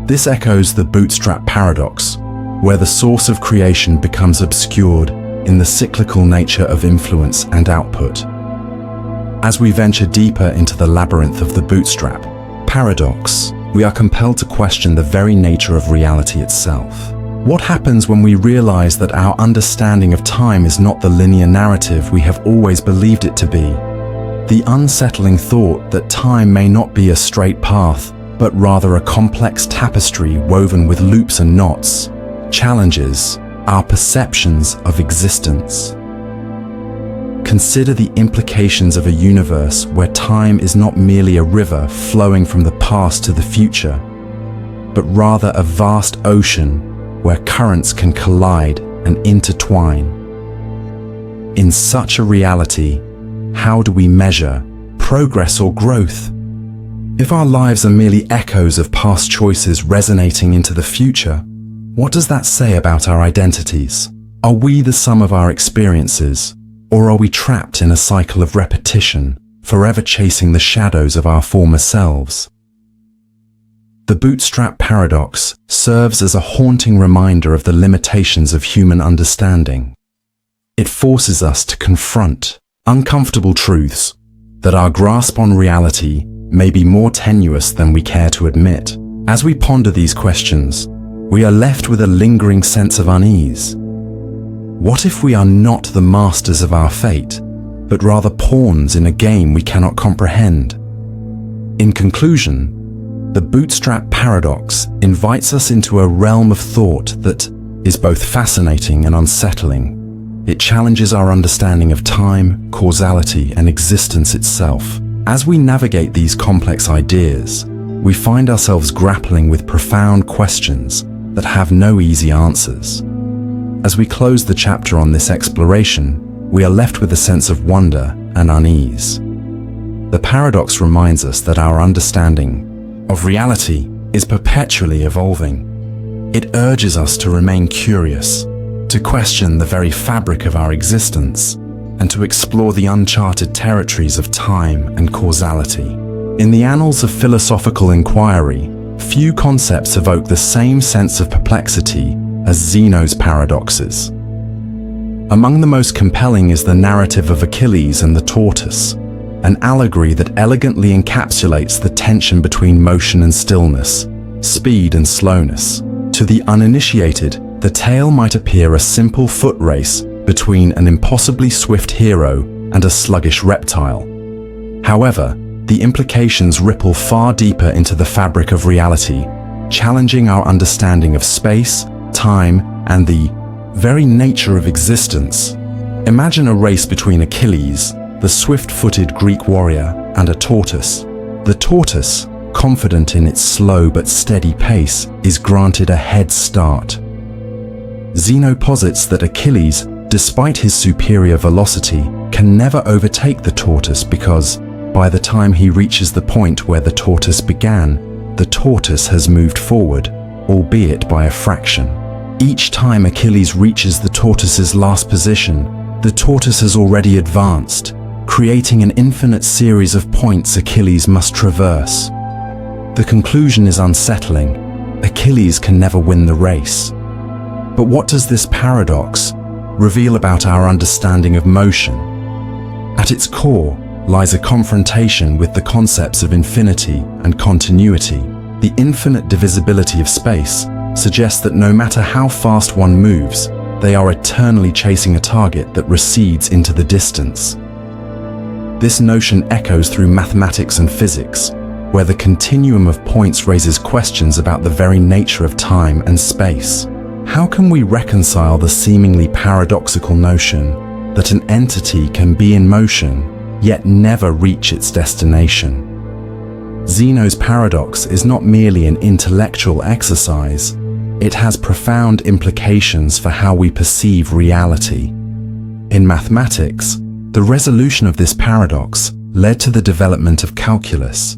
This echoes the Bootstrap Paradox, where the source of creation becomes obscured in the cyclical nature of influence and output. As we venture deeper into the labyrinth of the Bootstrap Paradox, we are compelled to question the very nature of reality itself. What happens when we realize that our understanding of time is not the linear narrative we have always believed it to be? The unsettling thought that time may not be a straight path, but rather a complex tapestry woven with loops and knots, challenges our perceptions of existence. Consider the implications of a universe where time is not merely a river flowing from the past to the future, but rather a vast ocean where currents can collide and intertwine. In such a reality, how do we measure progress or growth? If our lives are merely echoes of past choices resonating into the future, what does that say about our identities? Are we the sum of our experiences, or are we trapped in a cycle of repetition, forever chasing the shadows of our former selves? The Bootstrap Paradox serves as a haunting reminder of the limitations of human understanding. It forces us to confront uncomfortable truths that our grasp on reality may be more tenuous than we care to admit. As we ponder these questions, we are left with a lingering sense of unease. What if we are not the masters of our fate, but rather pawns in a game we cannot comprehend? In conclusion, the Bootstrap Paradox invites us into a realm of thought that is both fascinating and unsettling. It challenges our understanding of time, causality, and existence itself. As we navigate these complex ideas, we find ourselves grappling with profound questions that have no easy answers. As we close the chapter on this exploration, we are left with a sense of wonder and unease. The paradox reminds us that our understanding of reality is perpetually evolving. It urges us to remain curious, to question the very fabric of our existence, and to explore the uncharted territories of time and causality. In the annals of philosophical inquiry, few concepts evoke the same sense of perplexity as Zeno's paradoxes. Among the most compelling is the narrative of Achilles and the tortoise, an allegory that elegantly encapsulates the tension between motion and stillness, speed and slowness. To the uninitiated, the tale might appear a simple foot race between an impossibly swift hero and a sluggish reptile. However, the implications ripple far deeper into the fabric of reality, challenging our understanding of space, time, and the very nature of existence. Imagine a race between Achilles, the swift-footed Greek warrior, and a tortoise. The tortoise, confident in its slow but steady pace, is granted a head start. Zeno posits that Achilles, despite his superior velocity, can never overtake the tortoise because, by the time he reaches the point where the tortoise began, the tortoise has moved forward, albeit by a fraction. Each time Achilles reaches the tortoise's last position, the tortoise has already advanced, creating an infinite series of points Achilles must traverse. The conclusion is unsettling. Achilles can never win the race. But what does this paradox reveal about our understanding of motion? At its core lies a confrontation with the concepts of infinity and continuity. The infinite divisibility of space suggests that no matter how fast one moves, they are eternally chasing a target that recedes into the distance. This notion echoes through mathematics and physics, where the continuum of points raises questions about the very nature of time and space. How can we reconcile the seemingly paradoxical notion that an entity can be in motion, yet never reach its destination? Zeno's paradox is not merely an intellectual exercise, it has profound implications for how we perceive reality. In mathematics, the resolution of this paradox led to the development of calculus,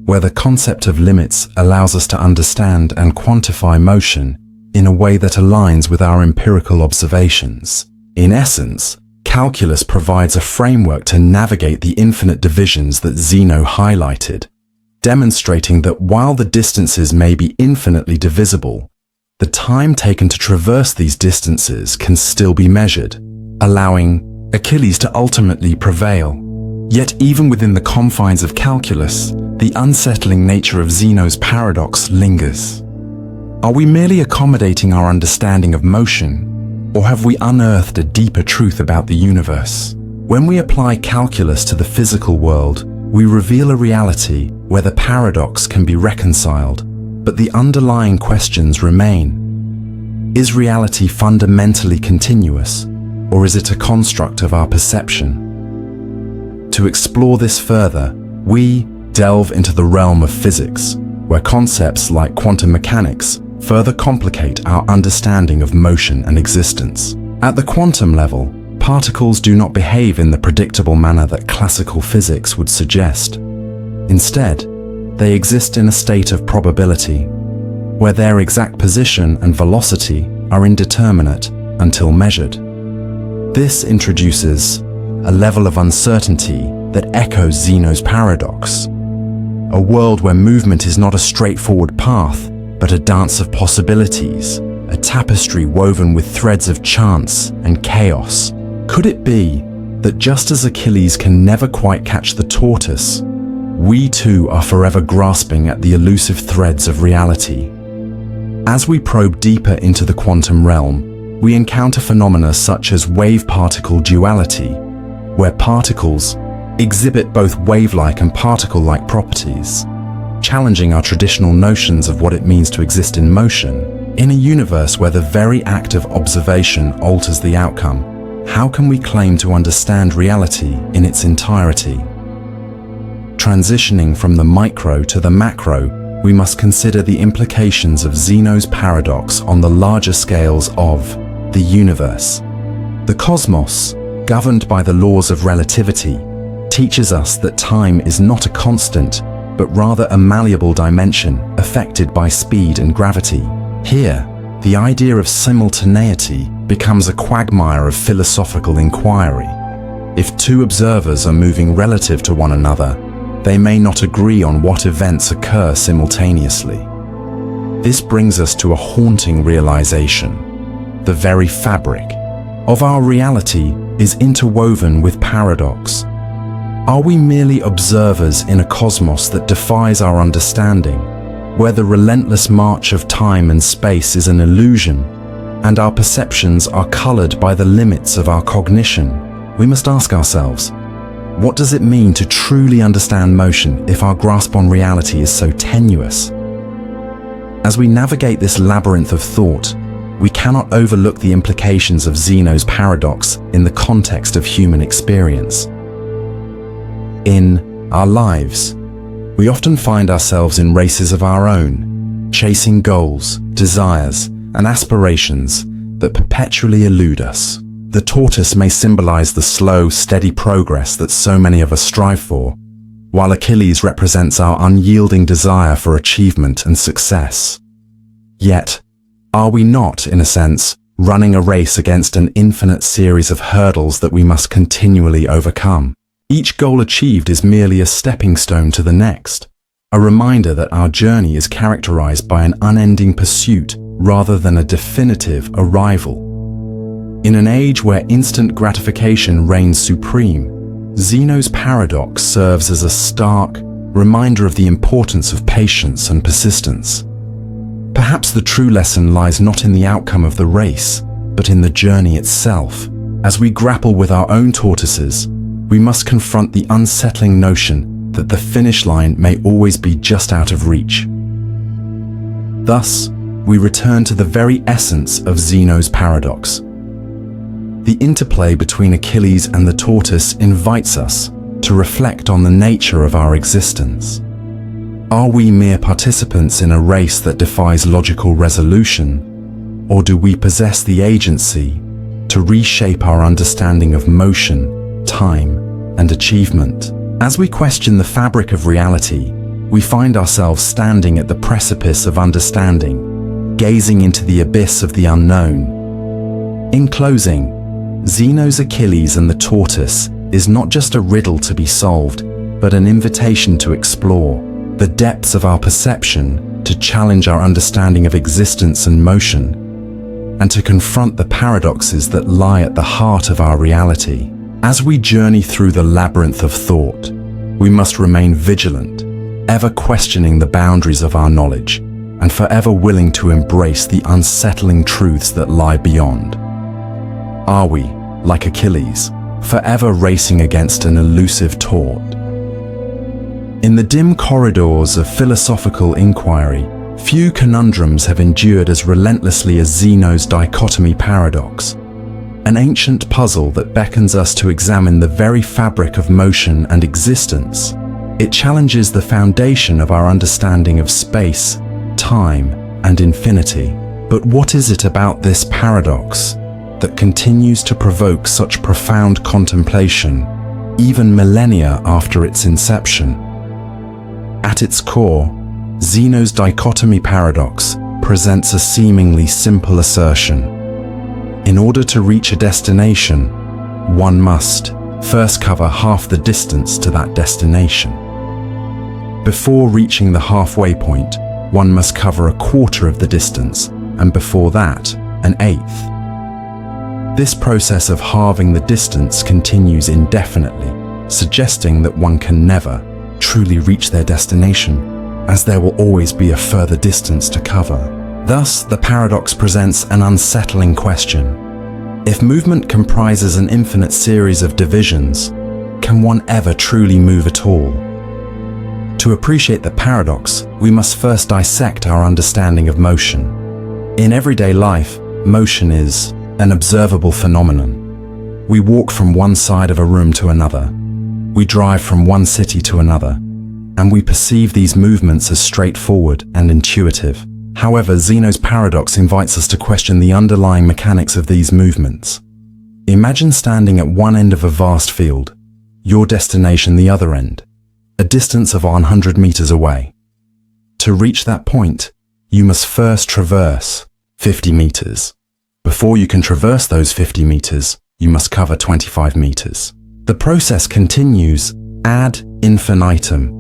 where the concept of limits allows us to understand and quantify motion in a way that aligns with our empirical observations. In essence, calculus provides a framework to navigate the infinite divisions that Zeno highlighted, demonstrating that while the distances may be infinitely divisible, the time taken to traverse these distances can still be measured, allowing Achilles to ultimately prevail. Yet even within the confines of calculus, the unsettling nature of Zeno's paradox lingers. Are we merely accommodating our understanding of motion, or have we unearthed a deeper truth about the universe? When we apply calculus to the physical world, we reveal a reality where the paradox can be reconciled, but the underlying questions remain. Is reality fundamentally continuous, or is it a construct of our perception? To explore this further, we delve into the realm of physics, where concepts like quantum mechanics further complicate our understanding of motion and existence. At the quantum level, particles do not behave in the predictable manner that classical physics would suggest. Instead, they exist in a state of probability, where their exact position and velocity are indeterminate until measured. This introduces a level of uncertainty that echoes Zeno's paradox, a world where movement is not a straightforward path, but a dance of possibilities, a tapestry woven with threads of chance and chaos. Could it be that just as Achilles can never quite catch the tortoise, we too are forever grasping at the elusive threads of reality? As we probe deeper into the quantum realm, we encounter phenomena such as wave-particle duality, where particles exhibit both wave-like and particle-like properties, challenging our traditional notions of what it means to exist in motion. In a universe where the very act of observation alters the outcome, how can we claim to understand reality in its entirety? Transitioning from the micro to the macro, we must consider the implications of Zeno's paradox on the larger scales of the universe. The cosmos, governed by the laws of relativity, teaches us that time is not a constant, but rather a malleable dimension affected by speed and gravity. Here, the idea of simultaneity becomes a quagmire of philosophical inquiry. If two observers are moving relative to one another, they may not agree on what events occur simultaneously. This brings us to a haunting realization. The very fabric of our reality is interwoven with paradox. Are we merely observers in a cosmos that defies our understanding, where the relentless march of time and space is an illusion, and our perceptions are colored by the limits of our cognition? We must ask ourselves, what does it mean to truly understand motion if our grasp on reality is so tenuous? As we navigate this labyrinth of thought, we cannot overlook the implications of Zeno's paradox in the context of human experience. In our lives, we often find ourselves in races of our own, chasing goals, desires, and aspirations that perpetually elude us. The tortoise may symbolize the slow, steady progress that so many of us strive for, while Achilles represents our unyielding desire for achievement and success. Yet, are we not, in a sense, running a race against an infinite series of hurdles that we must continually overcome? Each goal achieved is merely a stepping stone to the next, a reminder that our journey is characterized by an unending pursuit rather than a definitive arrival. In an age where instant gratification reigns supreme, Zeno's paradox serves as a stark reminder of the importance of patience and persistence. Perhaps the true lesson lies not in the outcome of the race, but in the journey itself. As we grapple with our own tortoises, we must confront the unsettling notion that the finish line may always be just out of reach. Thus, we return to the very essence of Zeno's paradox. The interplay between Achilles and the tortoise invites us to reflect on the nature of our existence. Are we mere participants in a race that defies logical resolution, or do we possess the agency to reshape our understanding of motion, time, and achievement? As we question the fabric of reality, we find ourselves standing at the precipice of understanding, gazing into the abyss of the unknown. In closing, Zeno's Achilles and the tortoise is not just a riddle to be solved, but an invitation to explore the depths of our perception, to challenge our understanding of existence and motion, and to confront the paradoxes that lie at the heart of our reality. As we journey through the labyrinth of thought, we must remain vigilant, ever questioning the boundaries of our knowledge, and forever willing to embrace the unsettling truths that lie beyond. Are we, like Achilles, forever racing against an elusive taut? In the dim corridors of philosophical inquiry, few conundrums have endured as relentlessly as Zeno's Dichotomy Paradox, an ancient puzzle that beckons us to examine the very fabric of motion and existence. It challenges the foundation of our understanding of space, time, and infinity. But what is it about this paradox that continues to provoke such profound contemplation, even millennia after its inception? At its core, Zeno's Dichotomy Paradox presents a seemingly simple assertion. In order to reach a destination, one must first cover half the distance to that destination. Before reaching the halfway point, one must cover a quarter of the distance, and before that, an eighth. This process of halving the distance continues indefinitely, suggesting that one can never truly reach their destination, as there will always be a further distance to cover. Thus, the paradox presents an unsettling question. If movement comprises an infinite series of divisions, can one ever truly move at all? To appreciate the paradox, we must first dissect our understanding of motion. In everyday life, motion is an observable phenomenon. We walk from one side of a room to another. We drive from one city to another, and we perceive these movements as straightforward and intuitive. However, Zeno's paradox invites us to question the underlying mechanics of these movements. Imagine standing at one end of a vast field, your destination the other end, a distance of 100 meters away. To reach that point, you must first traverse 50 meters. Before you can traverse those 50 meters, you must cover 25 meters. The process continues ad infinitum,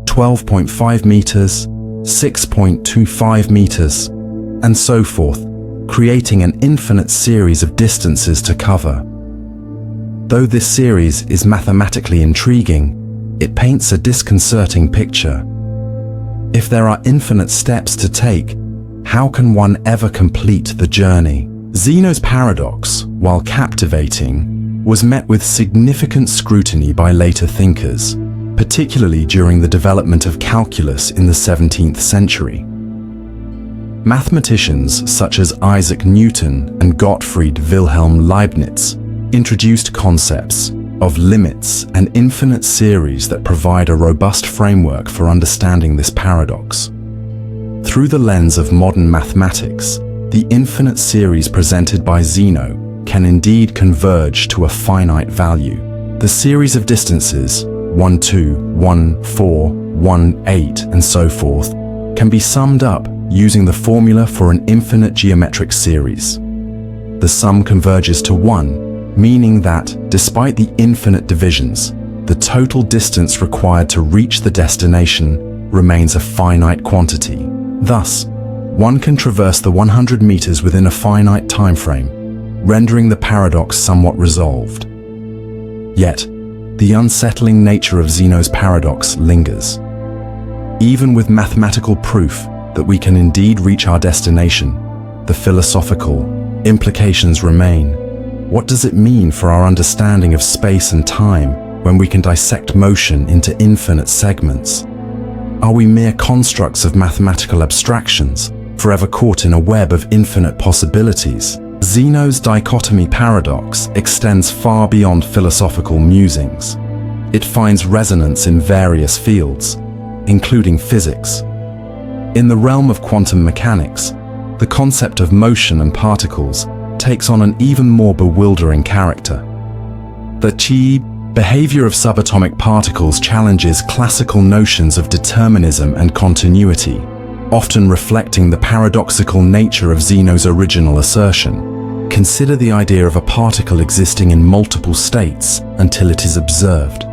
12.5 meters, 6.25 meters, and so forth, creating an infinite series of distances to cover. Though this series is mathematically intriguing, it paints a disconcerting picture. If there are infinite steps to take, how can one ever complete the journey? Zeno's paradox, while captivating, was met with significant scrutiny by later thinkers, particularly during the development of calculus in the 17th century. Mathematicians such as Isaac Newton and Gottfried Wilhelm Leibniz introduced concepts of limits and infinite series that provide a robust framework for understanding this paradox. Through the lens of modern mathematics, the infinite series presented by Zeno can indeed converge to a finite value. The series of distances 1, 2, 1, 4, 1, 8, and so forth can be summed up using the formula for an infinite geometric series. The sum converges to 1, meaning that, despite the infinite divisions, the total distance required to reach the destination remains a finite quantity. Thus, one can traverse the 100 meters within a finite time frame, rendering the paradox somewhat resolved. Yet, the unsettling nature of Zeno's paradox lingers. Even with mathematical proof that we can indeed reach our destination, the philosophical implications remain. What does it mean for our understanding of space and time when we can dissect motion into infinite segments? Are we mere constructs of mathematical abstractions, forever caught in a web of infinite possibilities? Zeno's Dichotomy Paradox extends far beyond philosophical musings. It finds resonance in various fields, including physics. In the realm of quantum mechanics, the concept of motion and particles takes on an even more bewildering character. The behavior of subatomic particles challenges classical notions of determinism and continuity, often reflecting the paradoxical nature of Zeno's original assertion. Consider the idea of a particle existing in multiple states until it is observed,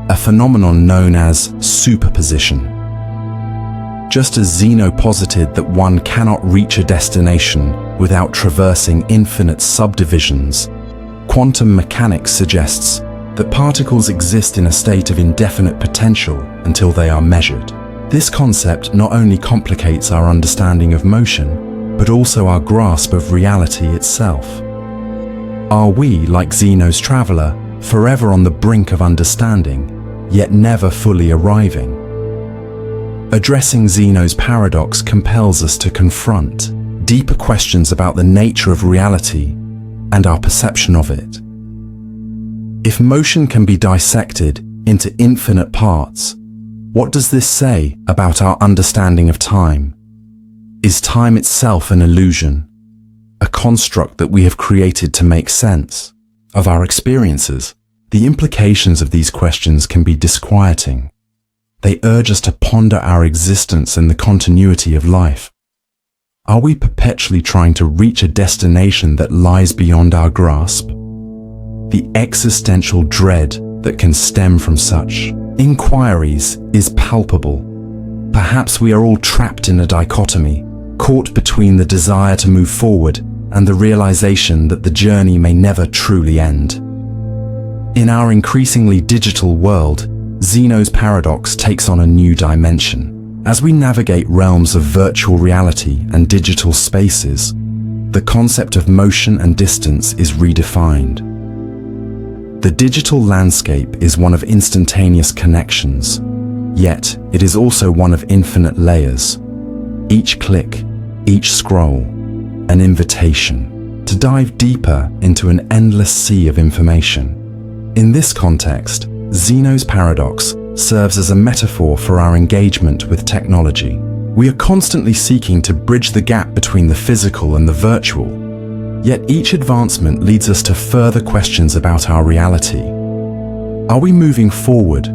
a phenomenon known as superposition. Just as Zeno posited that one cannot reach a destination without traversing infinite subdivisions, quantum mechanics suggests that particles exist in a state of indefinite potential until they are measured. This concept not only complicates our understanding of motion, but also our grasp of reality itself. Are we, like Zeno's traveler, forever on the brink of understanding, yet never fully arriving? Addressing Zeno's paradox compels us to confront deeper questions about the nature of reality and our perception of it. If motion can be dissected into infinite parts, what does this say about our understanding of time? Is time itself an illusion, a construct that we have created to make sense of our experiences? The implications of these questions can be disquieting. They urge us to ponder our existence and the continuity of life. Are we perpetually trying to reach a destination that lies beyond our grasp? The existential dread that can stem from such inquiries is palpable. Perhaps we are all trapped in a dichotomy, caught between the desire to move forward and the realization that the journey may never truly end. In our increasingly digital world, Zeno's paradox takes on a new dimension. As we navigate realms of virtual reality and digital spaces, the concept of motion and distance is redefined. The digital landscape is one of instantaneous connections, yet it is also one of infinite layers. Each click, each scroll, an invitation to dive deeper into an endless sea of information. In this context, Zeno's paradox serves as a metaphor for our engagement with technology. We are constantly seeking to bridge the gap between the physical and the virtual, yet each advancement leads us to further questions about our reality. Are we moving forward,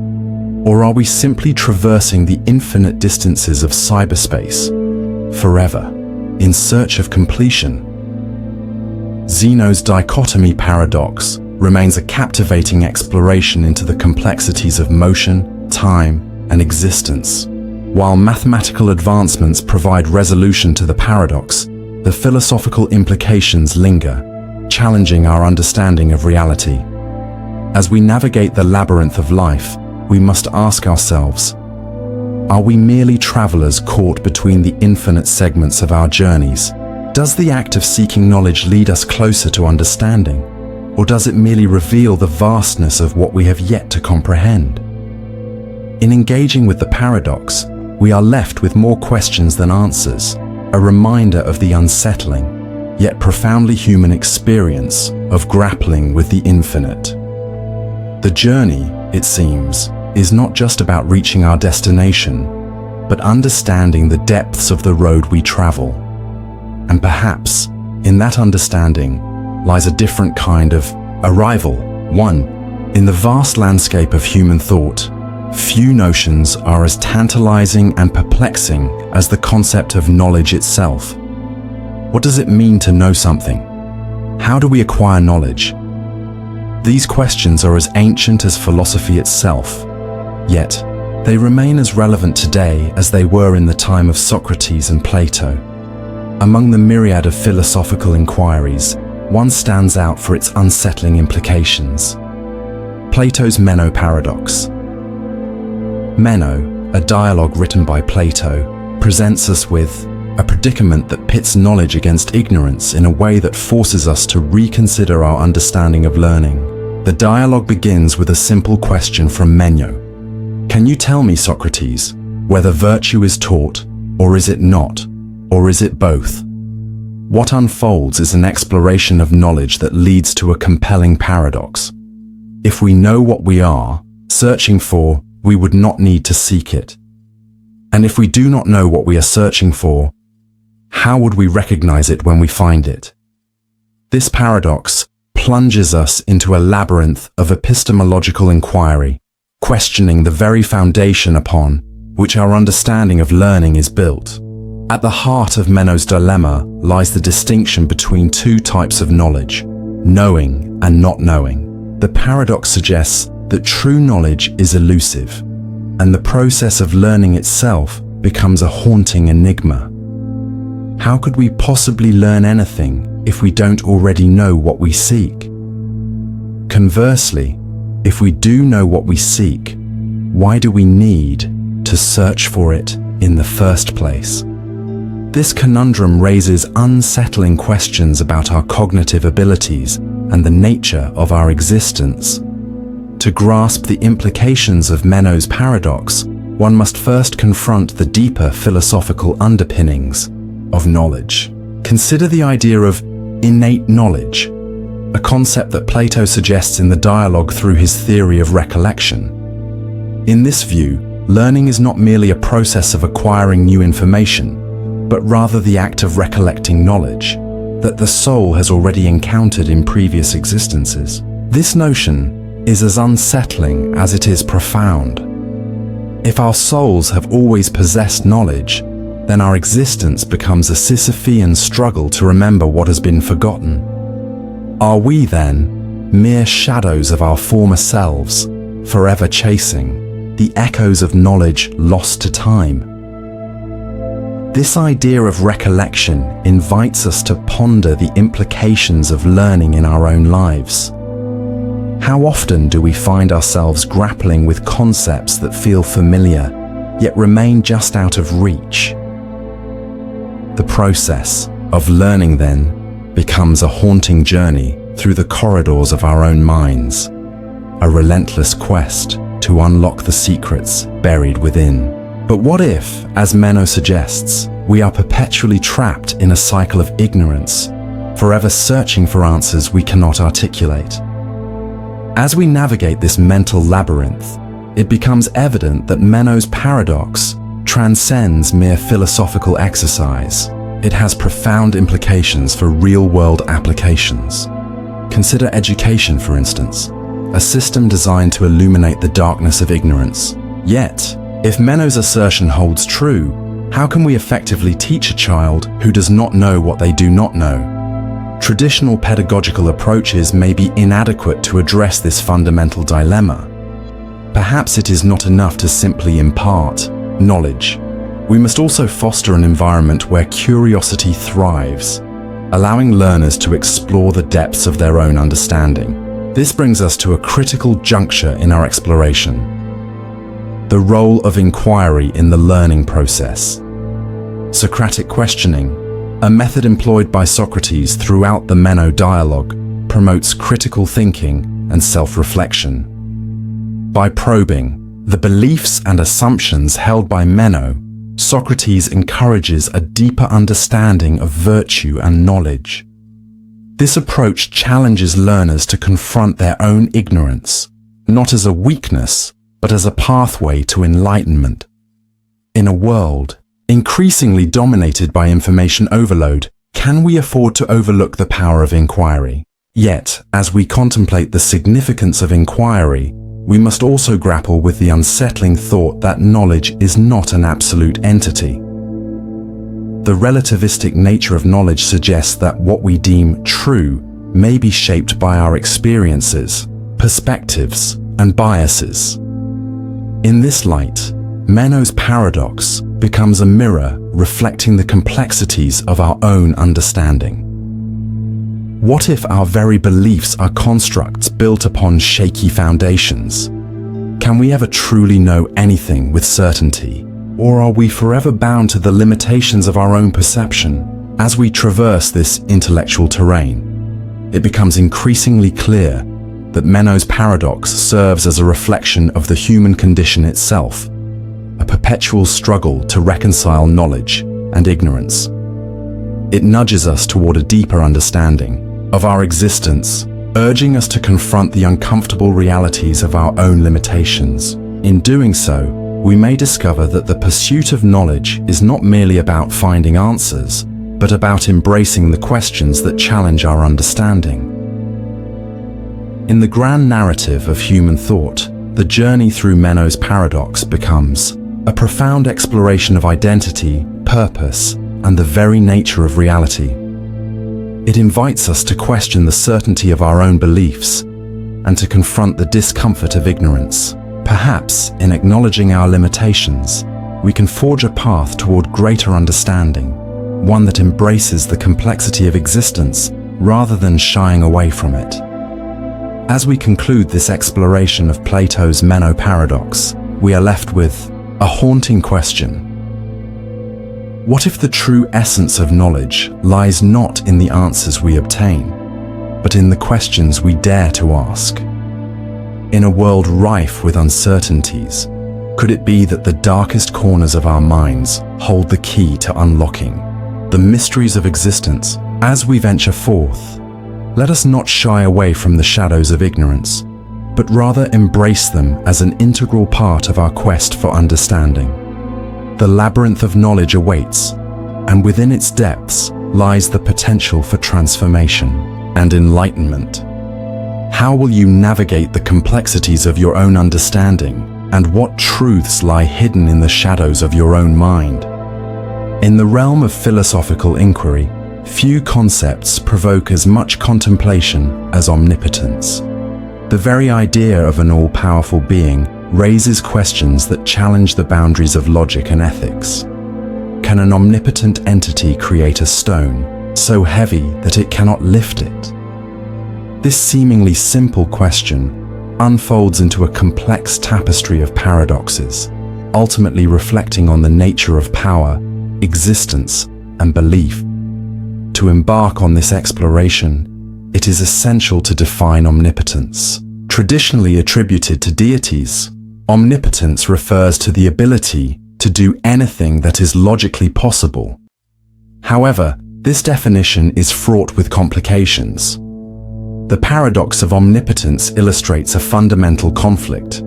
or are we simply traversing the infinite distances of cyberspace, forever, in search of completion? Zeno's Dichotomy Paradox remains a captivating exploration into the complexities of motion, time, and existence. While mathematical advancements provide resolution to the paradox, the philosophical implications linger, challenging our understanding of reality. As we navigate the labyrinth of life, we must ask ourselves, are we merely travelers caught between the infinite segments of our journeys? Does the act of seeking knowledge lead us closer to understanding? Or does it merely reveal the vastness of what we have yet to comprehend? In engaging with the paradox, we are left with more questions than answers, a reminder of the unsettling, yet profoundly human experience of grappling with the infinite. The journey, it seems, is not just about reaching our destination, but understanding the depths of the road we travel. And perhaps, in that understanding, lies a different kind of arrival. One, in the vast landscape of human thought, few notions are as tantalizing and perplexing as the concept of knowledge itself. What does it mean to know something? How do we acquire knowledge? These questions are as ancient as philosophy itself, yet they remain as relevant today as they were in the time of Socrates and Plato. Among the myriad of philosophical inquiries, one stands out for its unsettling implications. Plato's Meno paradox. Meno, a dialogue written by Plato, presents us with a predicament that pits knowledge against ignorance in a way that forces us to reconsider our understanding of learning. The dialogue begins with a simple question from Meno. Can you tell me, Socrates, whether virtue is taught, or is it not, or is it both? What unfolds is an exploration of knowledge that leads to a compelling paradox. If we know what we are searching for, we would not need to seek it. And if we do not know what we are searching for, how would we recognize it when we find it? This paradox plunges us into a labyrinth of epistemological inquiry, questioning the very foundation upon which our understanding of learning is built. At the heart of Meno's dilemma lies the distinction between two types of knowledge, knowing and not knowing. The paradox suggests that true knowledge is elusive, and the process of learning itself becomes a haunting enigma. How could we possibly learn anything if we don't already know what we seek? Conversely, If we do know what we seek, why do we need to search for it in the first place? This conundrum raises unsettling questions about our cognitive abilities and the nature of our existence. To grasp the implications of Meno's paradox, one must first confront the deeper philosophical underpinnings of knowledge. Consider the idea of innate knowledge, a concept that Plato suggests in the dialogue through his theory of recollection. In this view, learning is not merely a process of acquiring new information, but rather the act of recollecting knowledge that the soul has already encountered in previous existences. This notion is as unsettling as it is profound. If our souls have always possessed knowledge, then our existence becomes a Sisyphean struggle to remember what has been forgotten. Are we, then, mere shadows of our former selves, forever chasing the echoes of knowledge lost to time? This idea of recollection invites us to ponder the implications of learning in our own lives. How often do we find ourselves grappling with concepts that feel familiar, yet remain just out of reach? The process of learning, then, becomes a haunting journey through the corridors of our own minds, a relentless quest to unlock the secrets buried within. But what if, as Meno suggests, we are perpetually trapped in a cycle of ignorance, forever searching for answers we cannot articulate? As we navigate this mental labyrinth, it becomes evident that Meno's paradox transcends mere philosophical exercise. It has profound implications for real-world applications. Consider education, for instance, a system designed to illuminate the darkness of ignorance. Yet, if Meno's assertion holds true, how can we effectively teach a child who does not know what they do not know? Traditional pedagogical approaches may be inadequate to address this fundamental dilemma. Perhaps it is not enough to simply impart knowledge. We must also foster an environment where curiosity thrives, allowing learners to explore the depths of their own understanding. This brings us to a critical juncture in our exploration: the role of inquiry in the learning process. Socratic questioning, a method employed by Socrates throughout the Meno dialogue, promotes critical thinking and self-reflection. By probing the beliefs and assumptions held by Meno, Socrates encourages a deeper understanding of virtue and knowledge. This approach challenges learners to confront their own ignorance, not as a weakness, but as a pathway to enlightenment. In a world increasingly dominated by information overload, can we afford to overlook the power of inquiry? Yet, as we contemplate the significance of inquiry, we must also grapple with the unsettling thought that knowledge is not an absolute entity. The relativistic nature of knowledge suggests that what we deem true may be shaped by our experiences, perspectives, and biases. In this light, Meno's paradox becomes a mirror reflecting the complexities of our own understanding. What if our very beliefs are constructs built upon shaky foundations? Can we ever truly know anything with certainty? Or are we forever bound to the limitations of our own perception? As we traverse this intellectual terrain, it becomes increasingly clear that Meno's paradox serves as a reflection of the human condition itself, a perpetual struggle to reconcile knowledge and ignorance. It nudges us toward a deeper understanding of our existence, urging us to confront the uncomfortable realities of our own limitations. In doing so, we may discover that the pursuit of knowledge is not merely about finding answers, but about embracing the questions that challenge our understanding. In the grand narrative of human thought, the journey through Meno's paradox becomes a profound exploration of identity, purpose, and the very nature of reality. It invites us to question the certainty of our own beliefs and to confront the discomfort of ignorance. Perhaps, in acknowledging our limitations, we can forge a path toward greater understanding, one that embraces the complexity of existence rather than shying away from it. As we conclude this exploration of Plato's Meno paradox, we are left with a haunting question. What if the true essence of knowledge lies not in the answers we obtain, but in the questions we dare to ask? In a world rife with uncertainties, could it be that the darkest corners of our minds hold the key to unlocking the mysteries of existence? As we venture forth, let us not shy away from the shadows of ignorance, but rather embrace them as an integral part of our quest for understanding. The labyrinth of knowledge awaits, and within its depths lies the potential for transformation and enlightenment. How will you navigate the complexities of your own understanding, and what truths lie hidden in the shadows of your own mind? In the realm of philosophical inquiry, few concepts provoke as much contemplation as omnipotence. The very idea of an all-powerful being raises questions that challenge the boundaries of logic and ethics. Can an omnipotent entity create a stone so heavy that it cannot lift it? This seemingly simple question unfolds into a complex tapestry of paradoxes, ultimately reflecting on the nature of power, existence, and belief. To embark on this exploration, it is essential to define omnipotence. Traditionally attributed to deities, omnipotence refers to the ability to do anything that is logically possible. However, this definition is fraught with complications. The paradox of omnipotence illustrates a fundamental conflict.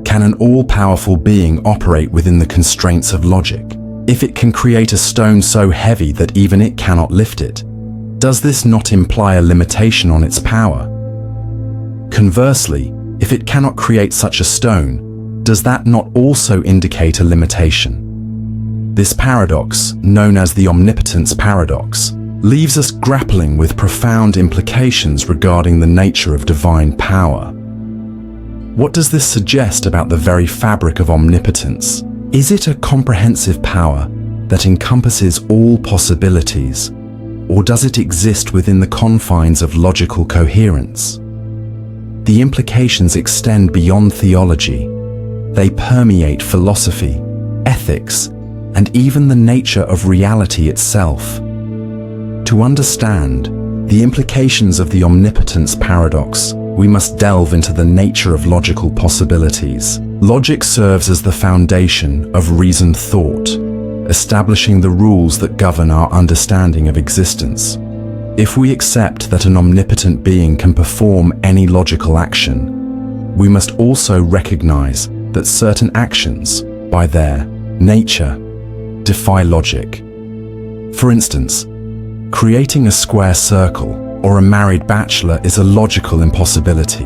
Can an all-powerful being operate within the constraints of logic? If it can create a stone so heavy that even it cannot lift it, does this not imply a limitation on its power? Conversely, if it cannot create such a stone, does that not also indicate a limitation? This paradox, known as the Omnipotence Paradox, leaves us grappling with profound implications regarding the nature of divine power. What does this suggest about the very fabric of omnipotence? Is it a comprehensive power that encompasses all possibilities, or does it exist within the confines of logical coherence? The implications extend beyond theology. They permeate philosophy, ethics, and even the nature of reality itself. To understand the implications of the Omnipotence Paradox, we must delve into the nature of logical possibilities. Logic serves as the foundation of reasoned thought, establishing the rules that govern our understanding of existence. If we accept that an omnipotent being can perform any logical action, we must also recognize that certain actions, by their nature, defy logic. For instance, creating a square circle or a married bachelor is a logical impossibility.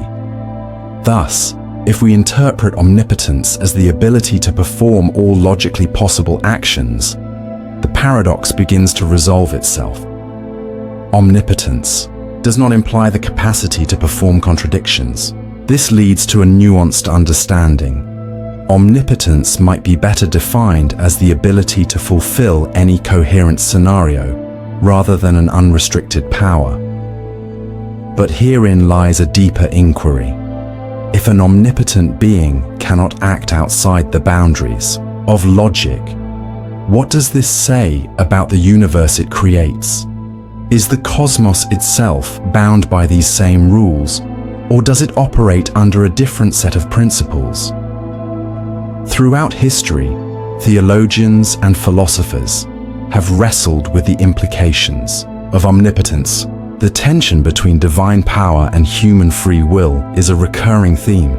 Thus, if we interpret omnipotence as the ability to perform all logically possible actions, the paradox begins to resolve itself. Omnipotence does not imply the capacity to perform contradictions. This leads to a nuanced understanding. Omnipotence might be better defined as the ability to fulfill any coherent scenario, rather than an unrestricted power. But herein lies a deeper inquiry. If an omnipotent being cannot act outside the boundaries of logic, what does this say about the universe it creates? Is the cosmos itself bound by these same rules, or does it operate under a different set of principles? Throughout history, theologians and philosophers have wrestled with the implications of omnipotence. The tension between divine power and human free will is a recurring theme.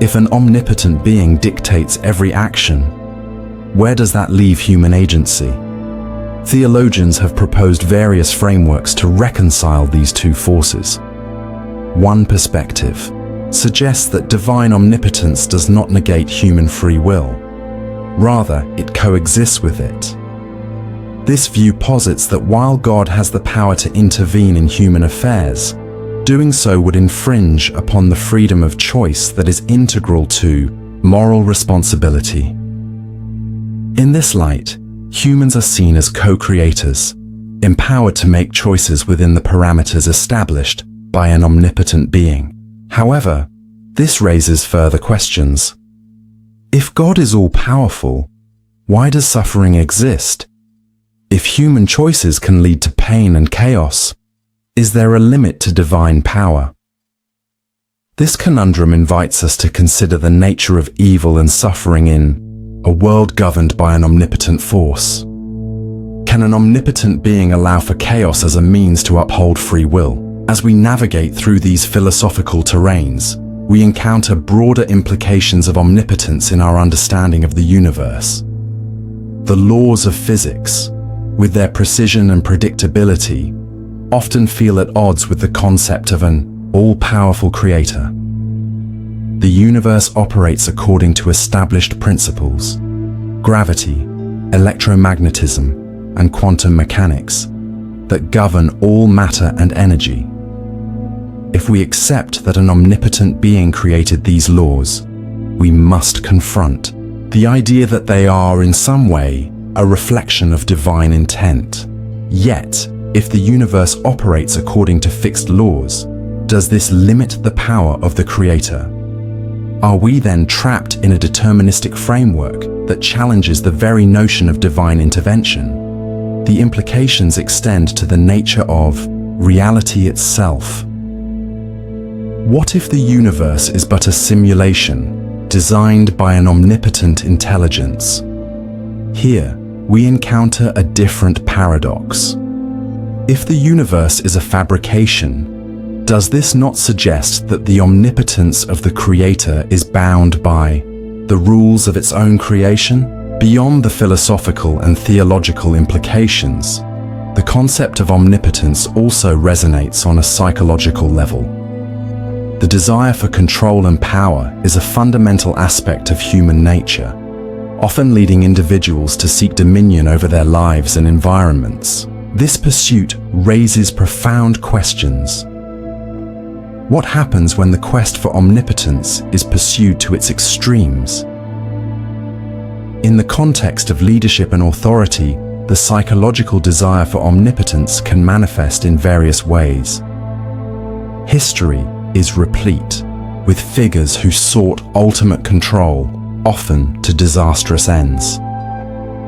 If an omnipotent being dictates every action, where does that leave human agency? Theologians have proposed various frameworks to reconcile these two forces. One perspective suggests that divine omnipotence does not negate human free will. Rather, it coexists with it. This view posits that while God has the power to intervene in human affairs, doing so would infringe upon the freedom of choice that is integral to moral responsibility. In this light, humans are seen as co-creators, empowered to make choices within the parameters established by an omnipotent being. However, this raises further questions. If God is all-powerful, why does suffering exist? If human choices can lead to pain and chaos, is there a limit to divine power? This conundrum invites us to consider the nature of evil and suffering in a world governed by an omnipotent force. Can an omnipotent being allow for chaos as a means to uphold free will? As we navigate through these philosophical terrains, we encounter broader implications of omnipotence in our understanding of the universe. The laws of physics, with their precision and predictability, often feel at odds with the concept of an all-powerful creator. The universe operates according to established principles: gravity, electromagnetism, and quantum mechanics that govern all matter and energy. If we accept that an omnipotent being created these laws, we must confront the idea that they are in some way a reflection of divine intent. Yet, if the universe operates according to fixed laws, does this limit the power of the creator? Are we then trapped in a deterministic framework that challenges the very notion of divine intervention? The implications extend to the nature of reality itself. What if the universe is but a simulation designed by an omnipotent intelligence? Here, we encounter a different paradox. If the universe is a fabrication, does this not suggest that the omnipotence of the creator is bound by the rules of its own creation? Beyond the philosophical and theological implications, the concept of omnipotence also resonates on a psychological level. The desire for control and power is a fundamental aspect of human nature, often leading individuals to seek dominion over their lives and environments. This pursuit raises profound questions. What happens when the quest for omnipotence is pursued to its extremes? In the context of leadership and authority, the psychological desire for omnipotence can manifest in various ways. History is replete with figures who sought ultimate control, often to disastrous ends.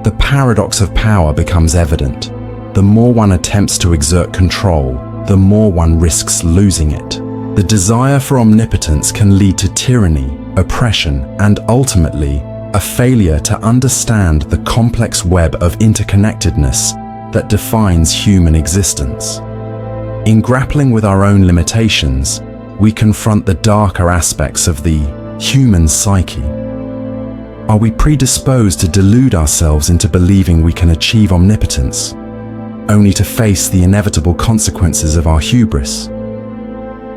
The paradox of power becomes evident. The more one attempts to exert control, the more one risks losing it. The desire for omnipotence can lead to tyranny, oppression, and ultimately, a failure to understand the complex web of interconnectedness that defines human existence. In grappling with our own limitations, we confront the darker aspects of the human psyche. Are we predisposed to delude ourselves into believing we can achieve omnipotence, only to face the inevitable consequences of our hubris?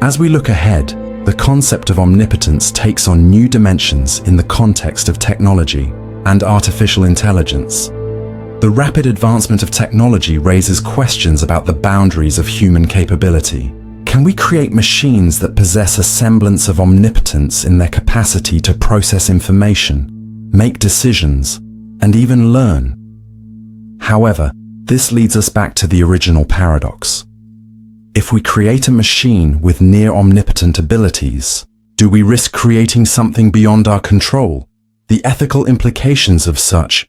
As we look ahead, the concept of omnipotence takes on new dimensions in the context of technology and artificial intelligence. The rapid advancement of technology raises questions about the boundaries of human capability. Can we create machines that possess a semblance of omnipotence in their capacity to process information, make decisions, and even learn? However, this leads us back to the original paradox. If we create a machine with near-omnipotent abilities, do we risk creating something beyond our control? The ethical implications of such.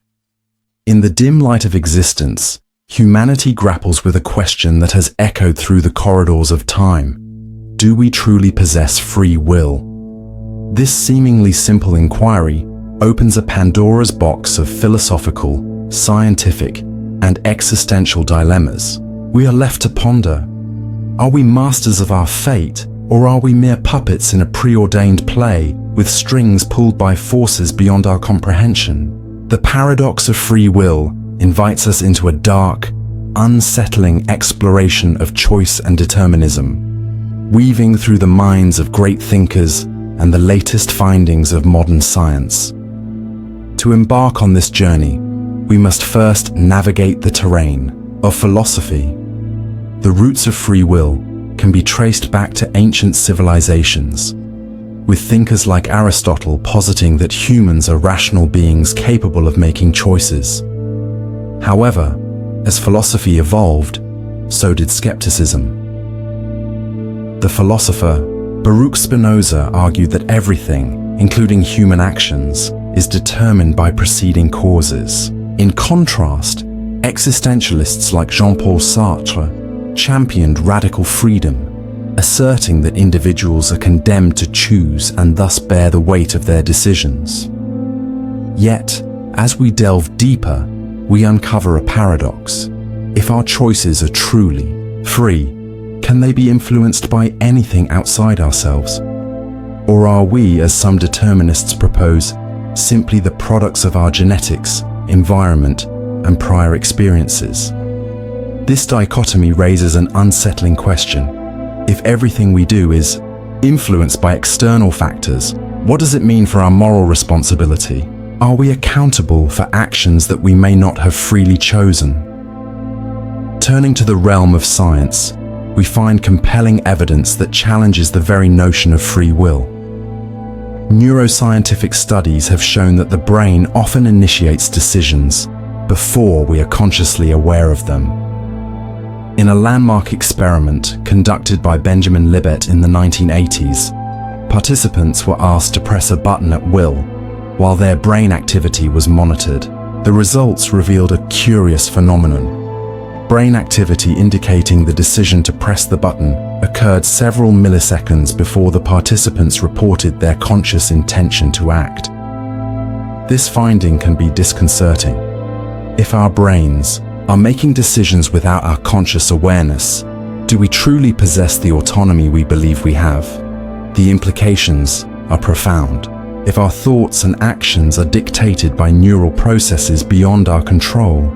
In the dim light of existence, humanity grapples with a question that has echoed through the corridors of time. Do we truly possess free will? This seemingly simple inquiry opens a Pandora's box of philosophical, scientific, and existential dilemmas. We are left to ponder. Are we masters of our fate, or are we mere puppets in a preordained play with strings pulled by forces beyond our comprehension? The paradox of free will invites us into a dark, unsettling exploration of choice and determinism, weaving through the minds of great thinkers and the latest findings of modern science. To embark on this journey, we must first navigate the terrain of philosophy. The roots of free will can be traced back to ancient civilizations, with thinkers like Aristotle positing that humans are rational beings capable of making choices. However, as philosophy evolved, so did skepticism. The philosopher Baruch Spinoza argued that everything, including human actions, is determined by preceding causes. In contrast, existentialists like Jean-Paul Sartre championed radical freedom, asserting that individuals are condemned to choose and thus bear the weight of their decisions. Yet, as we delve deeper, we uncover a paradox. If our choices are truly free, can they be influenced by anything outside ourselves? Or are we, as some determinists propose, simply the products of our genetics, environment, and prior experiences? This dichotomy raises an unsettling question. If everything we do is influenced by external factors, what does it mean for our moral responsibility? Are we accountable for actions that we may not have freely chosen? Turning to the realm of science, we find compelling evidence that challenges the very notion of free will. Neuroscientific studies have shown that the brain often initiates decisions before we are consciously aware of them. In a landmark experiment conducted by Benjamin Libet in the 1980s, participants were asked to press a button at will while their brain activity was monitored. The results revealed a curious phenomenon. Brain activity indicating the decision to press the button occurred several milliseconds before the participants reported their conscious intention to act. This finding can be disconcerting. If our brains are making decisions without our conscious awareness, do we truly possess the autonomy we believe we have? The implications are profound. If our thoughts and actions are dictated by neural processes beyond our control,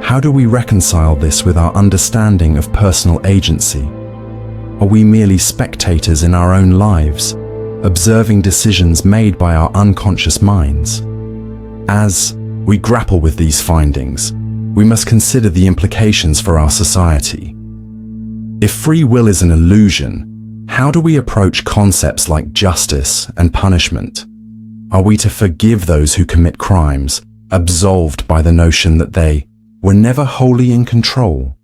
how do we reconcile this with our understanding of personal agency? Are we merely spectators in our own lives, observing decisions made by our unconscious minds? As we grapple with these findings, we must consider the implications for our society. If free will is an illusion, how do we approach concepts like justice and punishment? Are we to forgive those who commit crimes, absolved by the notion that they were never wholly in control?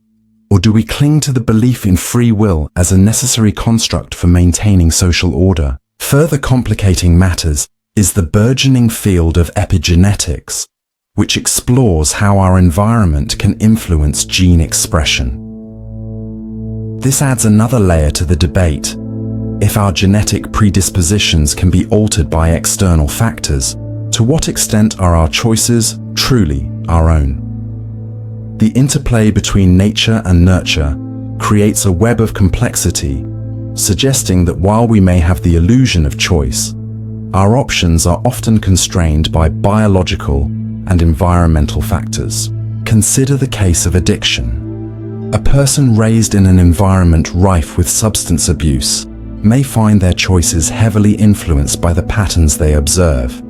Or do we cling to the belief in free will as a necessary construct for maintaining social order? Further complicating matters is the burgeoning field of epigenetics, which explores how our environment can influence gene expression. This adds another layer to the debate. If our genetic predispositions can be altered by external factors, to what extent are our choices truly our own? The interplay between nature and nurture creates a web of complexity, suggesting that while we may have the illusion of choice, our options are often constrained by biological and environmental factors. Consider the case of addiction. A person raised in an environment rife with substance abuse may find their choices heavily influenced by the patterns they observe.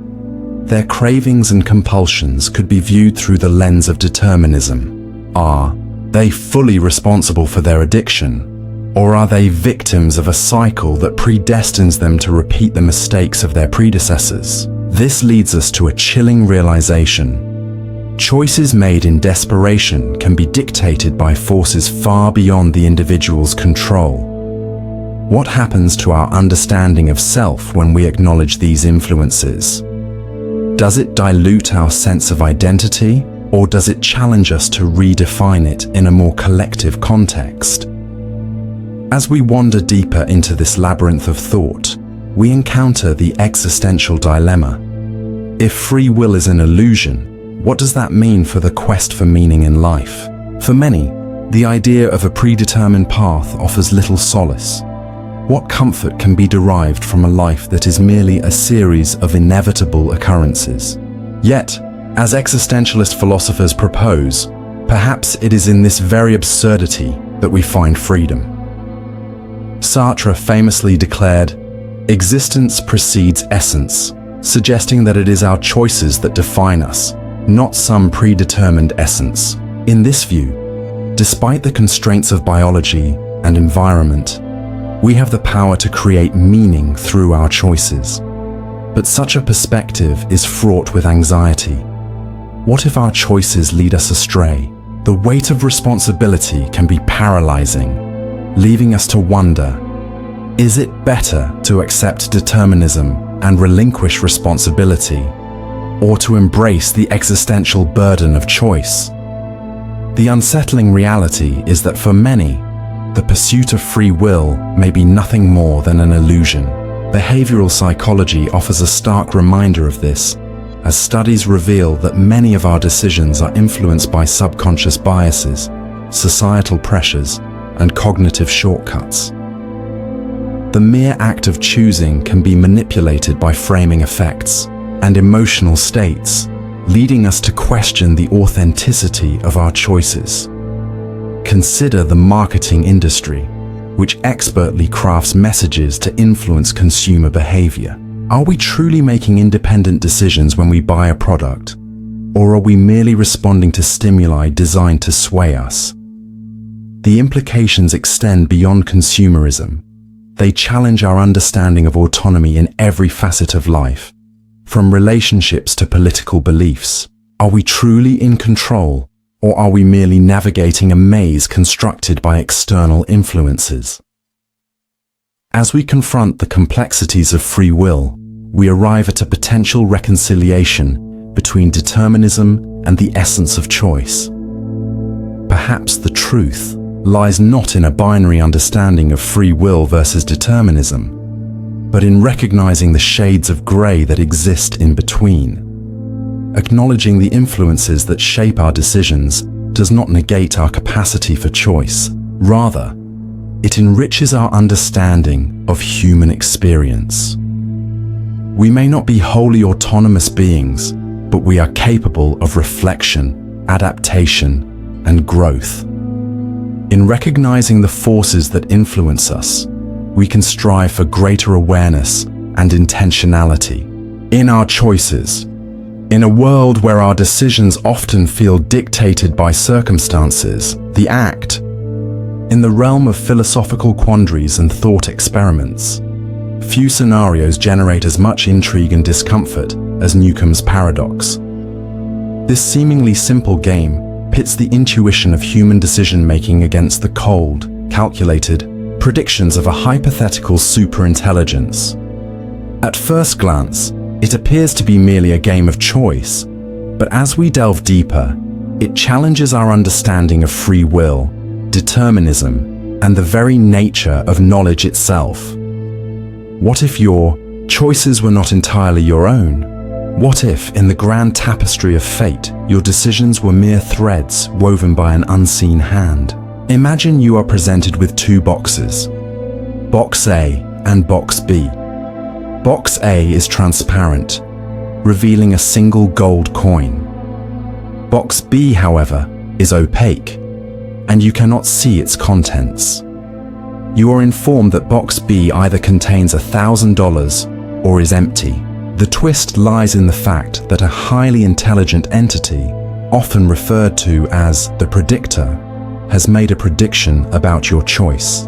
Their cravings and compulsions could be viewed through the lens of determinism. Are they fully responsible for their addiction, or are they victims of a cycle that predestines them to repeat the mistakes of their predecessors? This leads us to a chilling realization. Choices made in desperation can be dictated by forces far beyond the individual's control. What happens to our understanding of self when we acknowledge these influences? Does it dilute our sense of identity, or does it challenge us to redefine it in a more collective context? As we wander deeper into this labyrinth of thought, we encounter the existential dilemma. If free will is an illusion, what does that mean for the quest for meaning in life? For many, the idea of a predetermined path offers little solace. What comfort can be derived from a life that is merely a series of inevitable occurrences? Yet, as existentialist philosophers propose, perhaps it is in this very absurdity that we find freedom. Sartre famously declared, "Existence precedes essence," suggesting that it is our choices that define us, not some predetermined essence. In this view, despite the constraints of biology and environment, we have the power to create meaning through our choices. But such a perspective is fraught with anxiety. What if our choices lead us astray? The weight of responsibility can be paralyzing, leaving us to wonder, Is it better to accept determinism and relinquish responsibility, or to embrace the existential burden of choice? The unsettling reality is that for many, the pursuit of free will may be nothing more than an illusion. Behavioral psychology offers a stark reminder of this, as studies reveal that many of our decisions are influenced by subconscious biases, societal pressures, and cognitive shortcuts. The mere act of choosing can be manipulated by framing effects and emotional states, leading us to question the authenticity of our choices. Consider the marketing industry, which expertly crafts messages to influence consumer behavior. Are we truly making independent decisions when we buy a product, or are we merely responding to stimuli designed to sway us? The implications extend beyond consumerism. They challenge our understanding of autonomy in every facet of life, from relationships to political beliefs. Are we truly in control, or are we merely navigating a maze constructed by external influences? As we confront the complexities of free will, we arrive at a potential reconciliation between determinism and the essence of choice. Perhaps the truth lies not in a binary understanding of free will versus determinism, but in recognizing the shades of gray that exist in between. Acknowledging the influences that shape our decisions does not negate our capacity for choice. Rather, it enriches our understanding of human experience. We may not be wholly autonomous beings, but we are capable of reflection, adaptation, and growth. In recognizing the forces that influence us, we can strive for greater awareness and intentionality in our choices. In a world where our decisions often feel dictated by circumstances, the act. In the realm of philosophical quandaries and thought experiments, few scenarios generate as much intrigue and discomfort as Newcomb's paradox. This seemingly simple game pits the intuition of human decision-making against the cold, calculated predictions of a hypothetical superintelligence. At first glance, it appears to be merely a game of choice, but as we delve deeper, it challenges our understanding of free will, determinism, and the very nature of knowledge itself. What if your choices were not entirely your own? What if, in the grand tapestry of fate, your decisions were mere threads woven by an unseen hand? Imagine you are presented with two boxes, Box A and Box B. Box A is transparent, revealing a single gold coin. Box B, however, is opaque, and you cannot see its contents. You are informed that Box B either contains $1,000 or is empty. The twist lies in the fact that a highly intelligent entity, often referred to as the predictor, has made a prediction about your choice.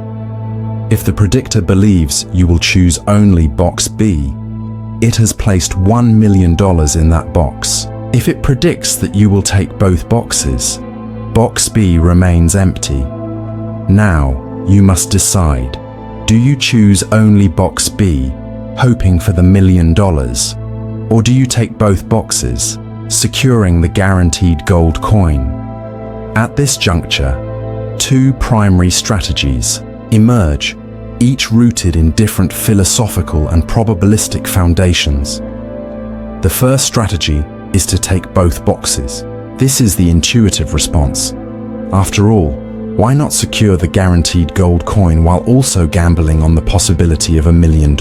If the predictor believes you will choose only Box B, it has placed $1 million in that box. If it predicts that you will take both boxes, Box B remains empty. Now, you must decide. Do you choose only Box B, hoping for the $1 million, or do you take both boxes, securing the guaranteed gold coin? At this juncture, two primary strategies emerge, each rooted in different philosophical and probabilistic foundations. The first strategy is to take both boxes. This is the intuitive response. After all, why not secure the guaranteed gold coin while also gambling on the possibility of $1 million?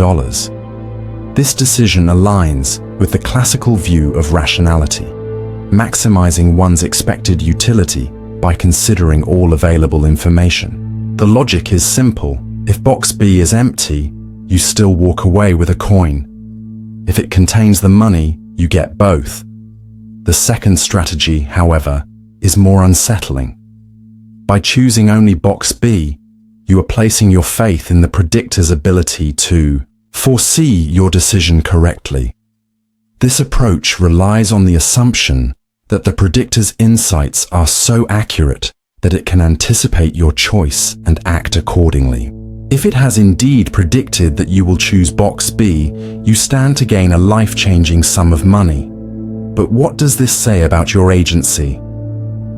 This decision aligns with the classical view of rationality, maximizing one's expected utility by considering all available information. The logic is simple. If Box B is empty, you still walk away with a coin. If it contains the money, you get both. The second strategy, however, is more unsettling. By choosing only Box B, you are placing your faith in the predictor's ability to foresee your decision correctly. This approach relies on the assumption that the predictor's insights are so accurate that it can anticipate your choice and act accordingly. If it has indeed predicted that you will choose box B, you stand to gain a life-changing sum of money. But what does this say about your agency?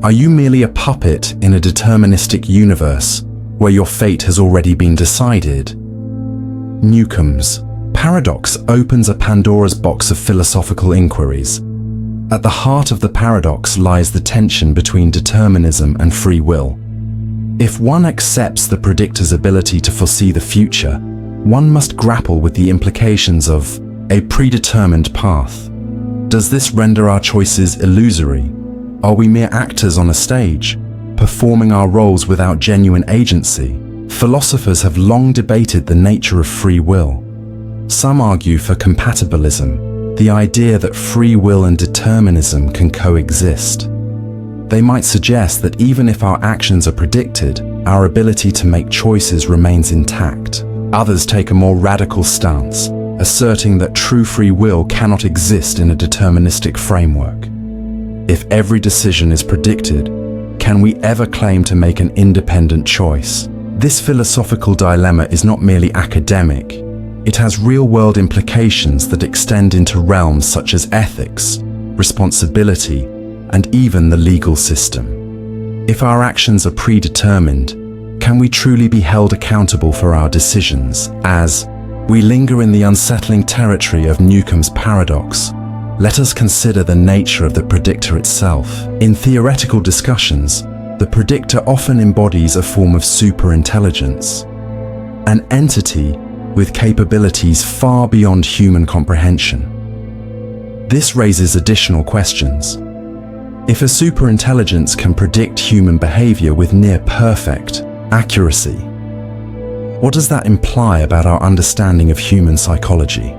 Are you merely a puppet in a deterministic universe where your fate has already been decided? Newcomb's paradox opens a Pandora's box of philosophical inquiries. At the heart of the paradox lies the tension between determinism and free will. If one accepts the predictor's ability to foresee the future, one must grapple with the implications of a predetermined path. Does this render our choices illusory? Are we mere actors on a stage, performing our roles without genuine agency? Philosophers have long debated the nature of free will. Some argue for compatibilism, the idea that free will and determinism can coexist. They might suggest that even if our actions are predicted, our ability to make choices remains intact. Others take a more radical stance, asserting that true free will cannot exist in a deterministic framework. If every decision is predicted, can we ever claim to make an independent choice? This philosophical dilemma is not merely academic. It has real-world implications that extend into realms such as ethics, responsibility, and even the legal system. If our actions are predetermined, can we truly be held accountable for our decisions? As we linger in the unsettling territory of Newcomb's paradox, let us consider the nature of the predictor itself. In theoretical discussions, the predictor often embodies a form of superintelligence, an entity with capabilities far beyond human comprehension. This raises additional questions. If a superintelligence can predict human behavior with near-perfect accuracy, what does that imply about our understanding of human psychology?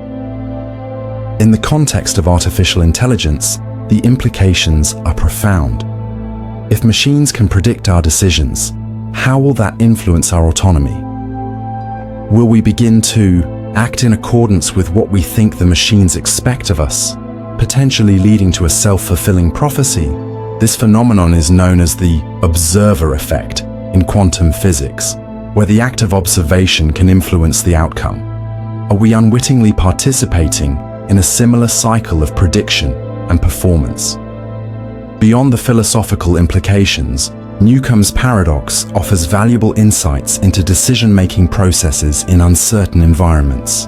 In the context of artificial intelligence, the implications are profound. If machines can predict our decisions, how will that influence our autonomy? Will we begin to act in accordance with what we think the machines expect of us, potentially leading to a self-fulfilling prophecy? This phenomenon is known as the observer effect in quantum physics, where the act of observation can influence the outcome. Are we unwittingly participating in a similar cycle of prediction and performance? Beyond the philosophical implications, Newcomb's paradox offers valuable insights into decision-making processes in uncertain environments.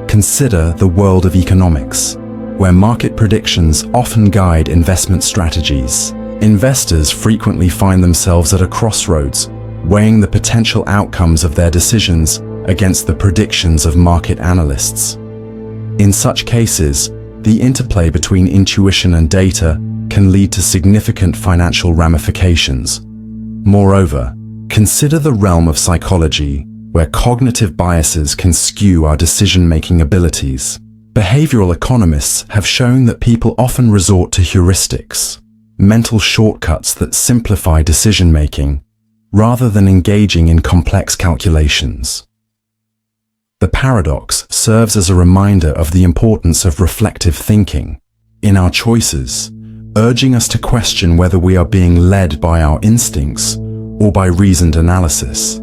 Consider the world of economics, where market predictions often guide investment strategies. Investors frequently find themselves at a crossroads, weighing the potential outcomes of their decisions against the predictions of market analysts. In such cases, the interplay between intuition and data can lead to significant financial ramifications. Moreover, consider the realm of psychology, where cognitive biases can skew our decision-making abilities. Behavioral economists have shown that people often resort to heuristics, mental shortcuts that simplify decision-making, rather than engaging in complex calculations. The paradox serves as a reminder of the importance of reflective thinking in our choices, urging us to question whether we are being led by our instincts or by reasoned analysis.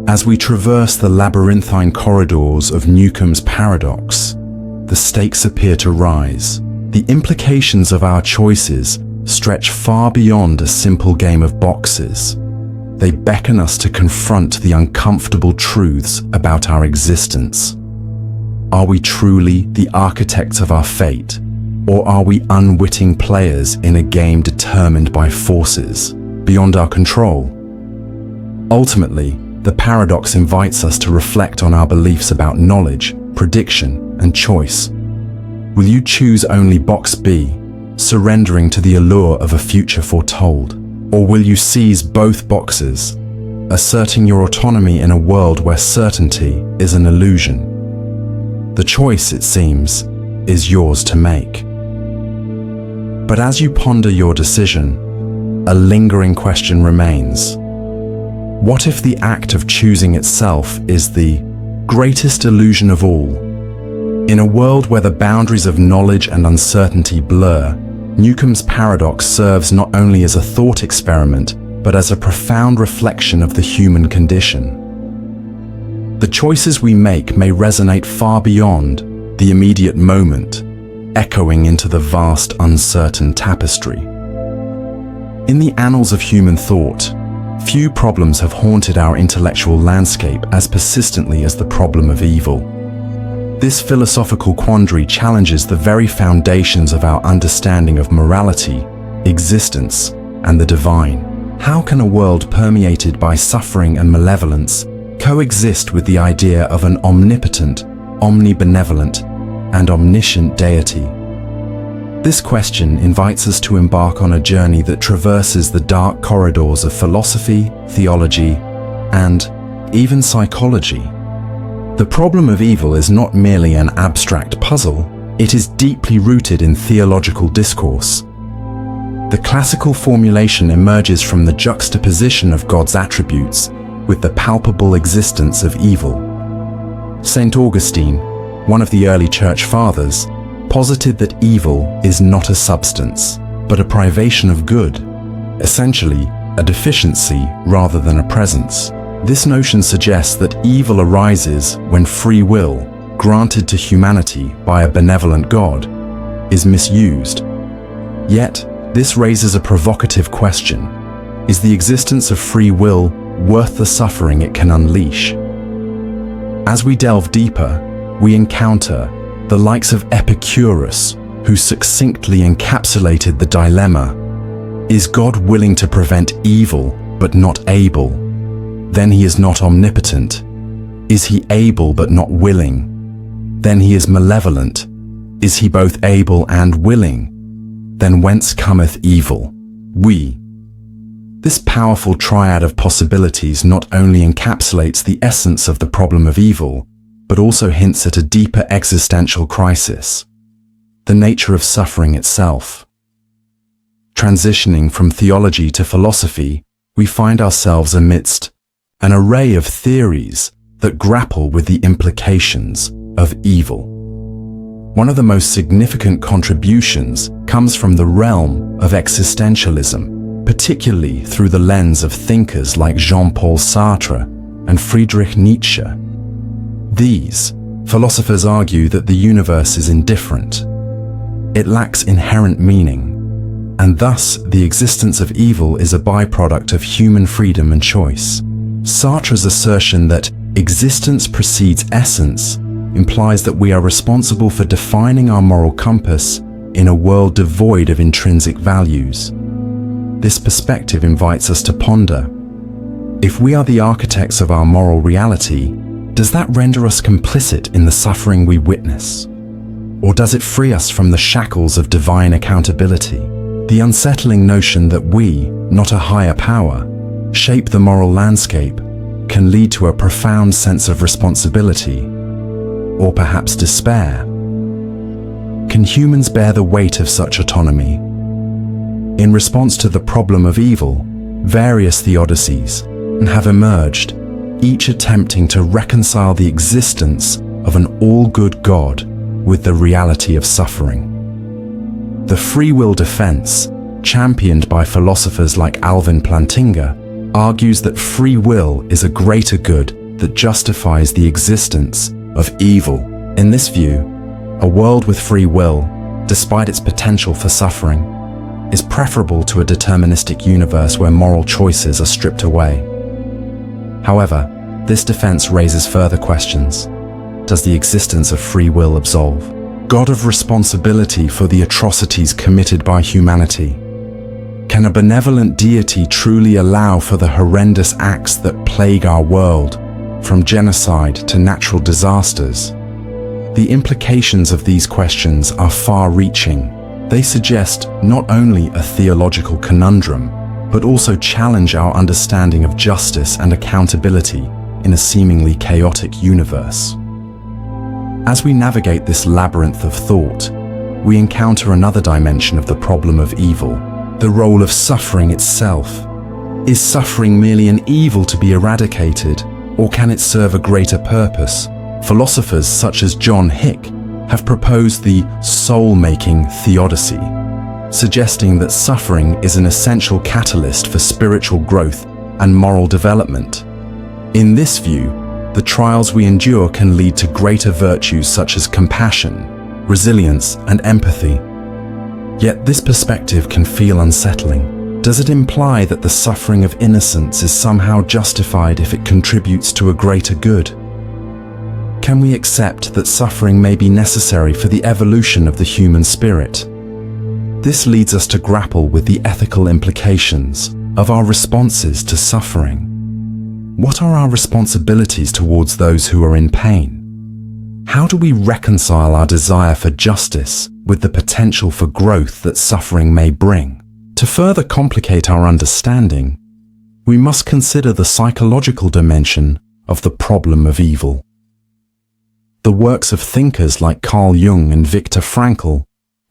As we traverse the labyrinthine corridors of Newcomb's paradox, the stakes appear to rise. The implications of our choices stretch far beyond a simple game of boxes. They beckon us to confront the uncomfortable truths about our existence. Are we truly the architects of our fate, or are we unwitting players in a game determined by forces beyond our control? Ultimately, the paradox invites us to reflect on our beliefs about knowledge, prediction, and choice. Will you choose only box B, surrendering to the allure of a future foretold? Or will you seize both boxes, asserting your autonomy in a world where certainty is an illusion? The choice, it seems, is yours to make. But as you ponder your decision, a lingering question remains. What if the act of choosing itself is the greatest illusion of all? In a world where the boundaries of knowledge and uncertainty blur, Newcomb's paradox serves not only as a thought experiment, but as a profound reflection of the human condition. The choices we make may resonate far beyond the immediate moment, echoing into the vast, uncertain tapestry. In the annals of human thought, few problems have haunted our intellectual landscape as persistently as the problem of evil. This philosophical quandary challenges the very foundations of our understanding of morality, existence, and the divine. How can a world permeated by suffering and malevolence coexist with the idea of an omnipotent, omnibenevolent, and omniscient deity? This question invites us to embark on a journey that traverses the dark corridors of philosophy, theology, and even psychology. The problem of evil is not merely an abstract puzzle, it is deeply rooted in theological discourse. The classical formulation emerges from the juxtaposition of God's attributes with the palpable existence of evil. St. Augustine, one of the early church fathers, posited that evil is not a substance, but a privation of good, essentially a deficiency rather than a presence. This notion suggests that evil arises when free will, granted to humanity by a benevolent God, is misused. Yet, this raises a provocative question. Is the existence of free will worth the suffering it can unleash? As we delve deeper, we encounter the likes of Epicurus, who succinctly encapsulated the dilemma: is God willing to prevent evil but not able? Then he is not omnipotent. Is he able but not willing? Then he is malevolent. Is he both able and willing? Then whence cometh evil? This powerful triad of possibilities not only encapsulates the essence of the problem of evil, but also hints at a deeper existential crisis: the nature of suffering itself. Transitioning from theology to philosophy, we find ourselves amidst an array of theories that grapple with the implications of evil. One of the most significant contributions comes from the realm of existentialism, particularly through the lens of thinkers like Jean-Paul Sartre and Friedrich Nietzsche. These philosophers argue that the universe is indifferent. It lacks inherent meaning, and thus the existence of evil is a byproduct of human freedom and choice. Sartre's assertion that existence precedes essence implies that we are responsible for defining our moral compass in a world devoid of intrinsic values. This perspective invites us to ponder: if we are the architects of our moral reality, does that render us complicit in the suffering we witness? Or does it free us from the shackles of divine accountability? The unsettling notion that we, not a higher power, shape the moral landscape can lead to a profound sense of responsibility, or perhaps despair. Can humans bear the weight of such autonomy? In response to the problem of evil, various theodicies have emerged, each attempting to reconcile the existence of an all-good God with the reality of suffering. The free will defense, championed by philosophers like Alvin Plantinga, argues that free will is a greater good that justifies the existence of evil. In this view, a world with free will, despite its potential for suffering, is preferable to a deterministic universe where moral choices are stripped away. However, this defense raises further questions. Does the existence of free will absolve God of responsibility for the atrocities committed by humanity? Can a benevolent deity truly allow for the horrendous acts that plague our world, from genocide to natural disasters? The implications of these questions are far-reaching. They suggest not only a theological conundrum, but also challenge our understanding of justice and accountability in a seemingly chaotic universe. As we navigate this labyrinth of thought, we encounter another dimension of the problem of evil: the role of suffering itself. Is suffering merely an evil to be eradicated, or can it serve a greater purpose? Philosophers such as John Hick have proposed the soul-making theodicy, suggesting that suffering is an essential catalyst for spiritual growth and moral development. In this view, the trials we endure can lead to greater virtues such as compassion, resilience, and empathy. Yet this perspective can feel unsettling. Does it imply that the suffering of innocence is somehow justified if it contributes to a greater good? Can we accept that suffering may be necessary for the evolution of the human spirit? This leads us to grapple with the ethical implications of our responses to suffering. What are our responsibilities towards those who are in pain? How do we reconcile our desire for justice with the potential for growth that suffering may bring? To further complicate our understanding, we must consider the psychological dimension of the problem of evil. The works of thinkers like Carl Jung and Viktor Frankl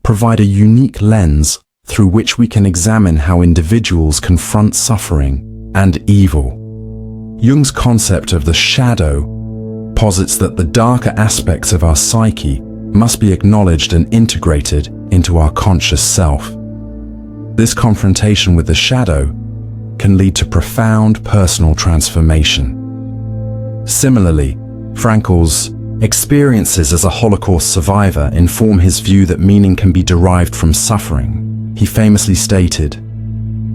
provide a unique lens through which we can examine how individuals confront suffering and evil. Jung's concept of the shadow posits that the darker aspects of our psyche must be acknowledged and integrated into our conscious self. This confrontation with the shadow can lead to profound personal transformation. Similarly, Frankl's experiences as a Holocaust survivor inform his view that meaning can be derived from suffering. He famously stated,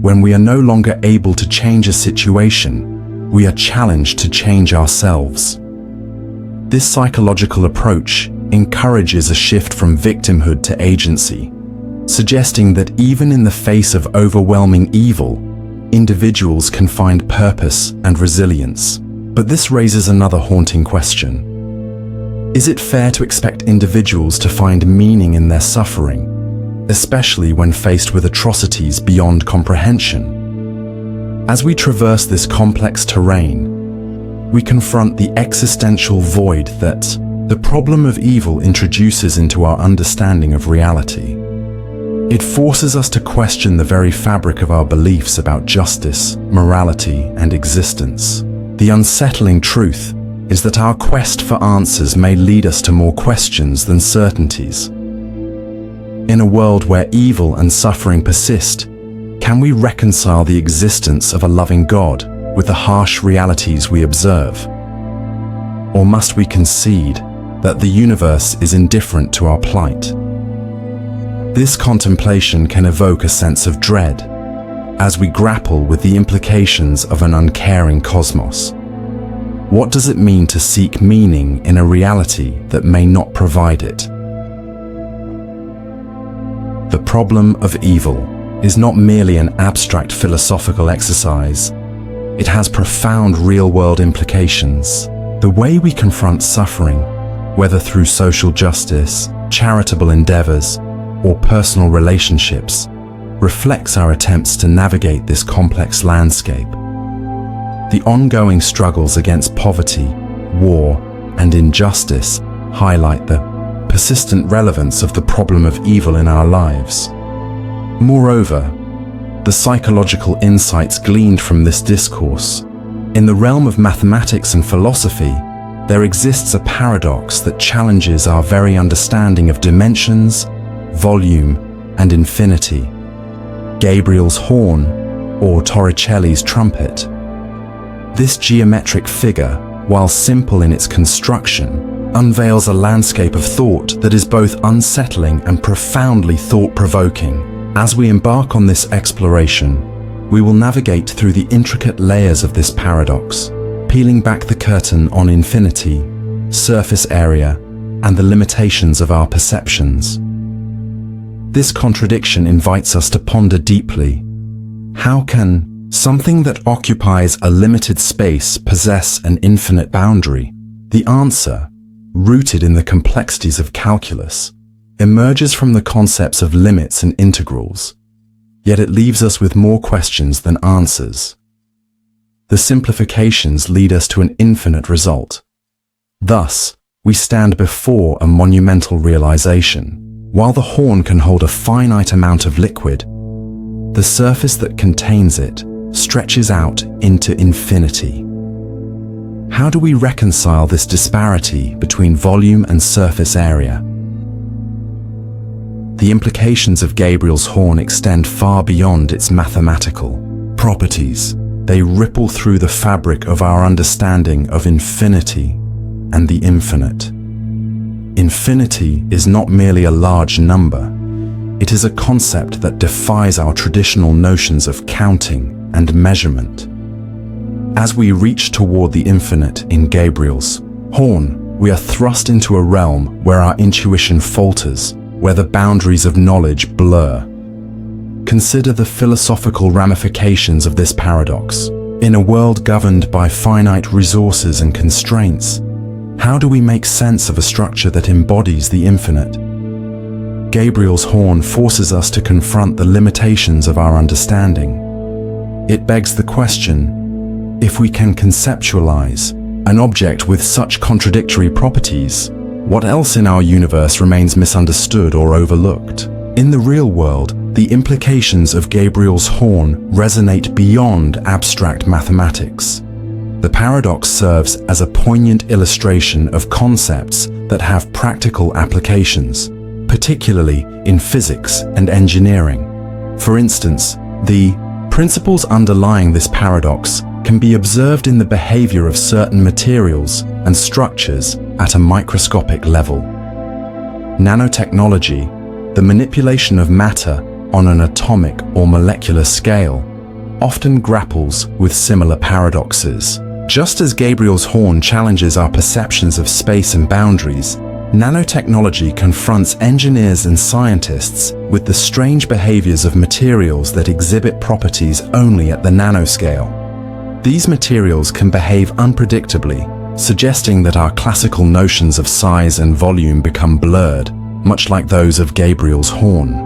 "When we are no longer able to change a situation, we are challenged to change ourselves." This psychological approach encourages a shift from victimhood to agency, suggesting that even in the face of overwhelming evil, individuals can find purpose and resilience. But this raises another haunting question. Is it fair to expect individuals to find meaning in their suffering, especially when faced with atrocities beyond comprehension? As we traverse this complex terrain, we confront the existential void that the problem of evil introduces into our understanding of reality. It forces us to question the very fabric of our beliefs about justice, morality, and existence. The unsettling truth is that our quest for answers may lead us to more questions than certainties. In a world where evil and suffering persist, can we reconcile the existence of a loving God with the harsh realities we observe? Or must we concede that the universe is indifferent to our plight? This contemplation can evoke a sense of dread as we grapple with the implications of an uncaring cosmos. What does it mean to seek meaning in a reality that may not provide it? The problem of evil is not merely an abstract philosophical exercise. It has profound real-world implications. The way we confront suffering, whether through social justice, charitable endeavors, or personal relationships, reflects our attempts to navigate this complex landscape. The ongoing struggles against poverty, war, and injustice highlight the persistent relevance of the problem of evil in our lives. Moreover, the psychological insights gleaned from this discourse. In the realm of mathematics and philosophy, there exists a paradox that challenges our very understanding of dimensions, volume, and infinity. Gabriel's horn, or Torricelli's trumpet. This geometric figure, while simple in its construction, unveils a landscape of thought that is both unsettling and profoundly thought-provoking. As we embark on this exploration, we will navigate through the intricate layers of this paradox, peeling back the curtain on infinity, surface area, and the limitations of our perceptions. This contradiction invites us to ponder deeply. How can something that occupies a limited space possess an infinite boundary? The answer, rooted in the complexities of calculus, emerges from the concepts of limits and integrals, yet it leaves us with more questions than answers. The simplifications lead us to an infinite result. Thus, we stand before a monumental realization. While the horn can hold a finite amount of liquid, the surface that contains it stretches out into infinity. How do we reconcile this disparity between volume and surface area? The implications of Gabriel's horn extend far beyond its mathematical properties. they ripple through the fabric of our understanding of infinity and the infinite. Infinity is not merely a large number. It is a concept that defies our traditional notions of counting and measurement. As we reach toward the infinite in Gabriel's horn, we are thrust into a realm where our intuition falters, where the boundaries of knowledge blur. Consider the philosophical ramifications of this paradox. In a world governed by finite resources and constraints, how do we make sense of a structure that embodies the infinite? Gabriel's horn forces us to confront the limitations of our understanding. It begs the question, if we can conceptualize an object with such contradictory properties, what else in our universe remains misunderstood or overlooked? In the real world, the implications of Gabriel's horn resonate beyond abstract mathematics. The paradox serves as a poignant illustration of concepts that have practical applications, particularly in physics and engineering. For instance, the principles underlying this paradox can be observed in the behavior of certain materials and structures at a microscopic level. Nanotechnology, the manipulation of matter on an atomic or molecular scale, often grapples with similar paradoxes. Just as Gabriel's horn challenges our perceptions of space and boundaries, nanotechnology confronts engineers and scientists with the strange behaviors of materials that exhibit properties only at the nanoscale. These materials can behave unpredictably, suggesting that our classical notions of size and volume become blurred, much like those of Gabriel's horn.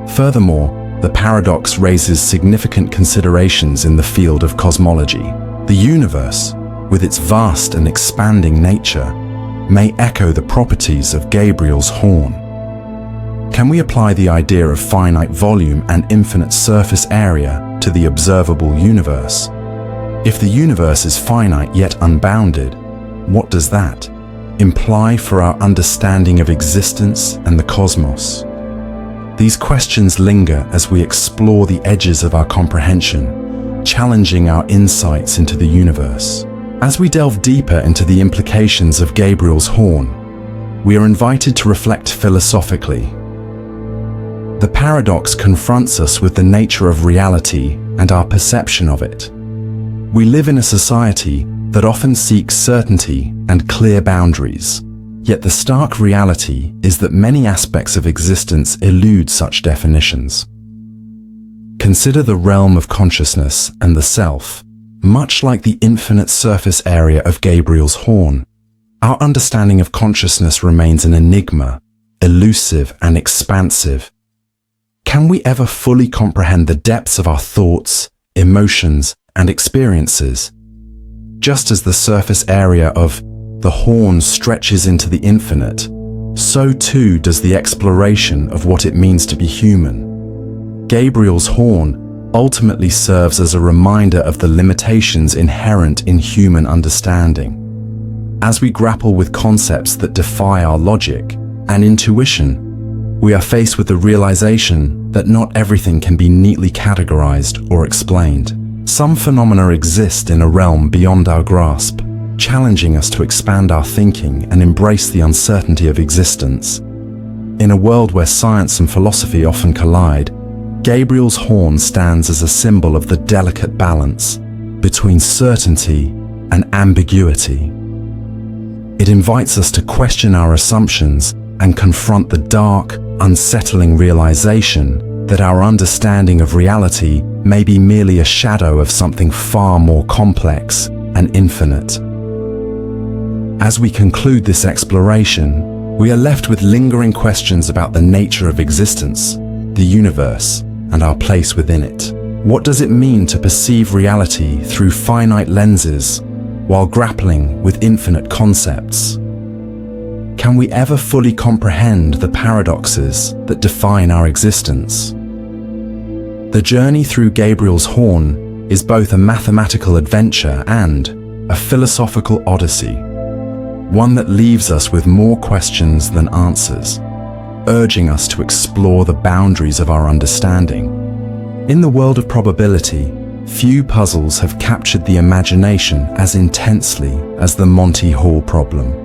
Furthermore, the paradox raises significant considerations in the field of cosmology. The universe, with its vast and expanding nature, may echo the properties of Gabriel's horn. Can we apply the idea of finite volume and infinite surface area to the observable universe? If the universe is finite yet unbounded, what does that imply for our understanding of existence and the cosmos? These questions linger as we explore the edges of our comprehension, challenging our insights into the universe. As we delve deeper into the implications of Gabriel's horn, we are invited to reflect philosophically. The paradox confronts us with the nature of reality and our perception of it. We live in a society that often seeks certainty and clear boundaries, yet the stark reality is that many aspects of existence elude such definitions. Consider the realm of consciousness and the self. Much like the infinite surface area of Gabriel's horn, our understanding of consciousness remains an enigma, elusive and expansive. Can we ever fully comprehend the depths of our thoughts, emotions, and experiences? Just as the surface area of the horn stretches into the infinite, so too does the exploration of what it means to be human. Gabriel's horn ultimately serves as a reminder of the limitations inherent in human understanding. As we grapple with concepts that defy our logic and intuition, we are faced with the realization that not everything can be neatly categorized or explained. Some phenomena exist in a realm beyond our grasp, challenging us to expand our thinking and embrace the uncertainty of existence. In a world where science and philosophy often collide, Gabriel's horn stands as a symbol of the delicate balance between certainty and ambiguity. It invites us to question our assumptions and confront the dark, unsettling realization that our understanding of reality may be merely a shadow of something far more complex and infinite. As we conclude this exploration, we are left with lingering questions about the nature of existence, the universe, and our place within it. What does it mean to perceive reality through finite lenses while grappling with infinite concepts? Can we ever fully comprehend the paradoxes that define our existence? The journey through Gabriel's horn is both a mathematical adventure and a philosophical odyssey, one that leaves us with more questions than answers, urging us to explore the boundaries of our understanding. In the world of probability, few puzzles have captured the imagination as intensely as the Monty Hall problem.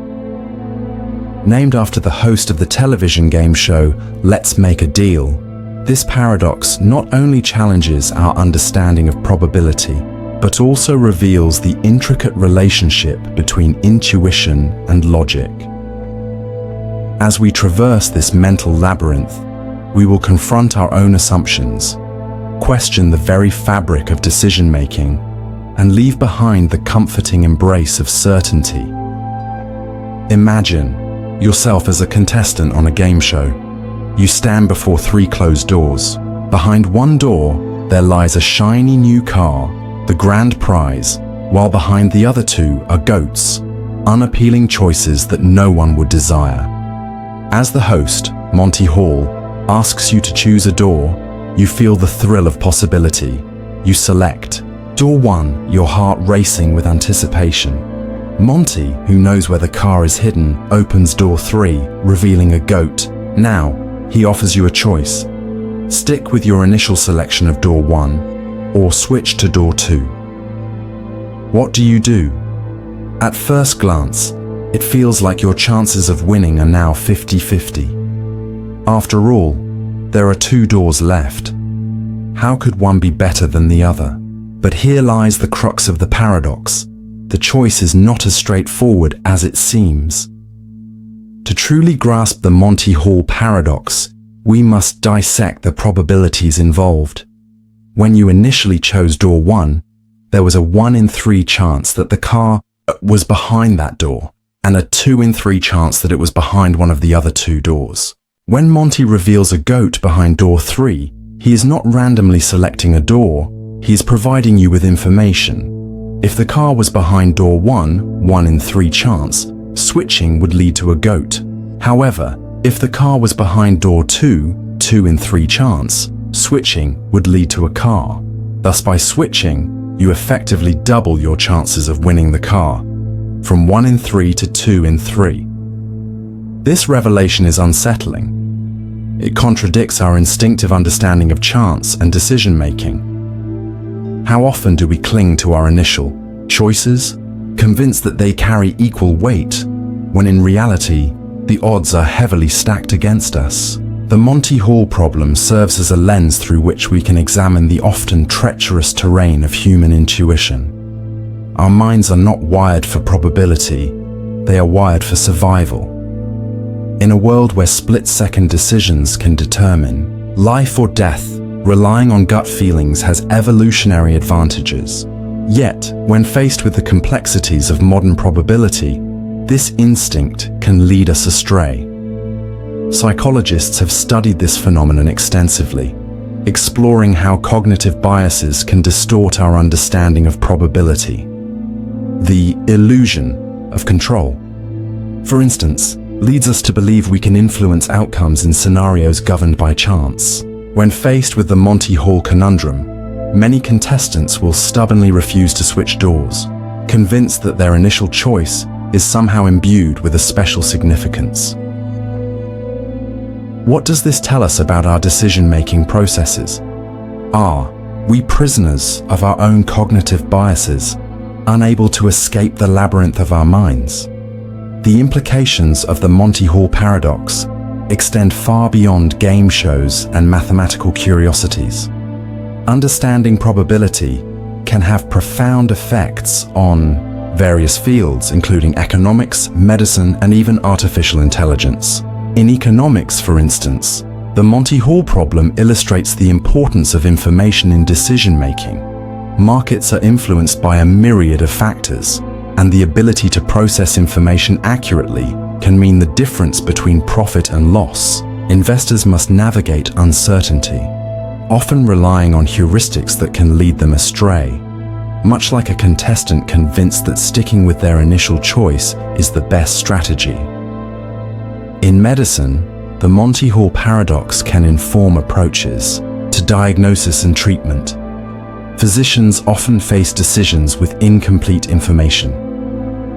Named after the host of the television game show Let's Make a Deal, this paradox not only challenges our understanding of probability, but also reveals the intricate relationship between intuition and logic. As we traverse this mental labyrinth, we will confront our own assumptions, question the very fabric of decision-making, and leave behind the comforting embrace of certainty. Imagine yourself as a contestant on a game show. You stand before 3 closed doors. Behind one door, there lies a shiny new car, the grand prize, while behind the other 2 are goats, unappealing choices that no one would desire. As the host, Monty Hall, asks you to choose a door, you feel the thrill of possibility. You select door 1, your heart racing with anticipation. Monty, who knows where the car is hidden, opens door 3, revealing a goat. Now, he offers you a choice. Stick with your initial selection of door 1, or switch to door 2. What do you do? At first glance, it feels like your chances of winning are now 50-50. After all, there are 2 doors left. How could one be better than the other? But here lies the crux of the paradox. The choice is not as straightforward as it seems. To truly grasp the Monty Hall Paradox, we must dissect the probabilities involved. When you initially chose door 1, there was a 1 in 3 chance that the car was behind that door, and a 2 in 3 chance that it was behind one of the other 2 doors. When Monty reveals a goat behind door 3, he is not randomly selecting a door, he is providing you with information. If the car was behind door 1, 1 in 3 chance, switching would lead to a goat. However, if the car was behind door 2, 2 in 3 chance, switching would lead to a car. Thus, by switching, you effectively double your chances of winning the car, from 1 in 3 to 2 in 3. This revelation is unsettling. It contradicts our instinctive understanding of chance and decision-making. How often do we cling to our initial choices, convinced that they carry equal weight, when in reality, the odds are heavily stacked against us? The Monty Hall problem serves as a lens through which we can examine the often treacherous terrain of human intuition. Our minds are not wired for probability, they are wired for survival. In a world where split-second decisions can determine life or death, relying on gut feelings has evolutionary advantages. Yet, when faced with the complexities of modern probability, this instinct can lead us astray. Psychologists have studied this phenomenon extensively, exploring how cognitive biases can distort our understanding of probability. The illusion of control, for instance, leads us to believe we can influence outcomes in scenarios governed by chance. When faced with the Monty Hall conundrum, many contestants will stubbornly refuse to switch doors, convinced that their initial choice is somehow imbued with a special significance. What does this tell us about our decision-making processes? Are we prisoners of our own cognitive biases, unable to escape the labyrinth of our minds? The implications of the Monty Hall Paradox extend far beyond game shows and mathematical curiosities. Understanding probability can have profound effects on various fields, including economics, medicine, and even artificial intelligence. In economics, for instance, the Monty Hall problem illustrates the importance of information in decision-making. Markets are influenced by a myriad of factors, and the ability to process information accurately can mean the difference between profit and loss. Investors must navigate uncertainty, often relying on heuristics that can lead them astray, much like a contestant convinced that sticking with their initial choice is the best strategy. In medicine, the Monty Hall Paradox can inform approaches to diagnosis and treatment. Physicians often face decisions with incomplete information.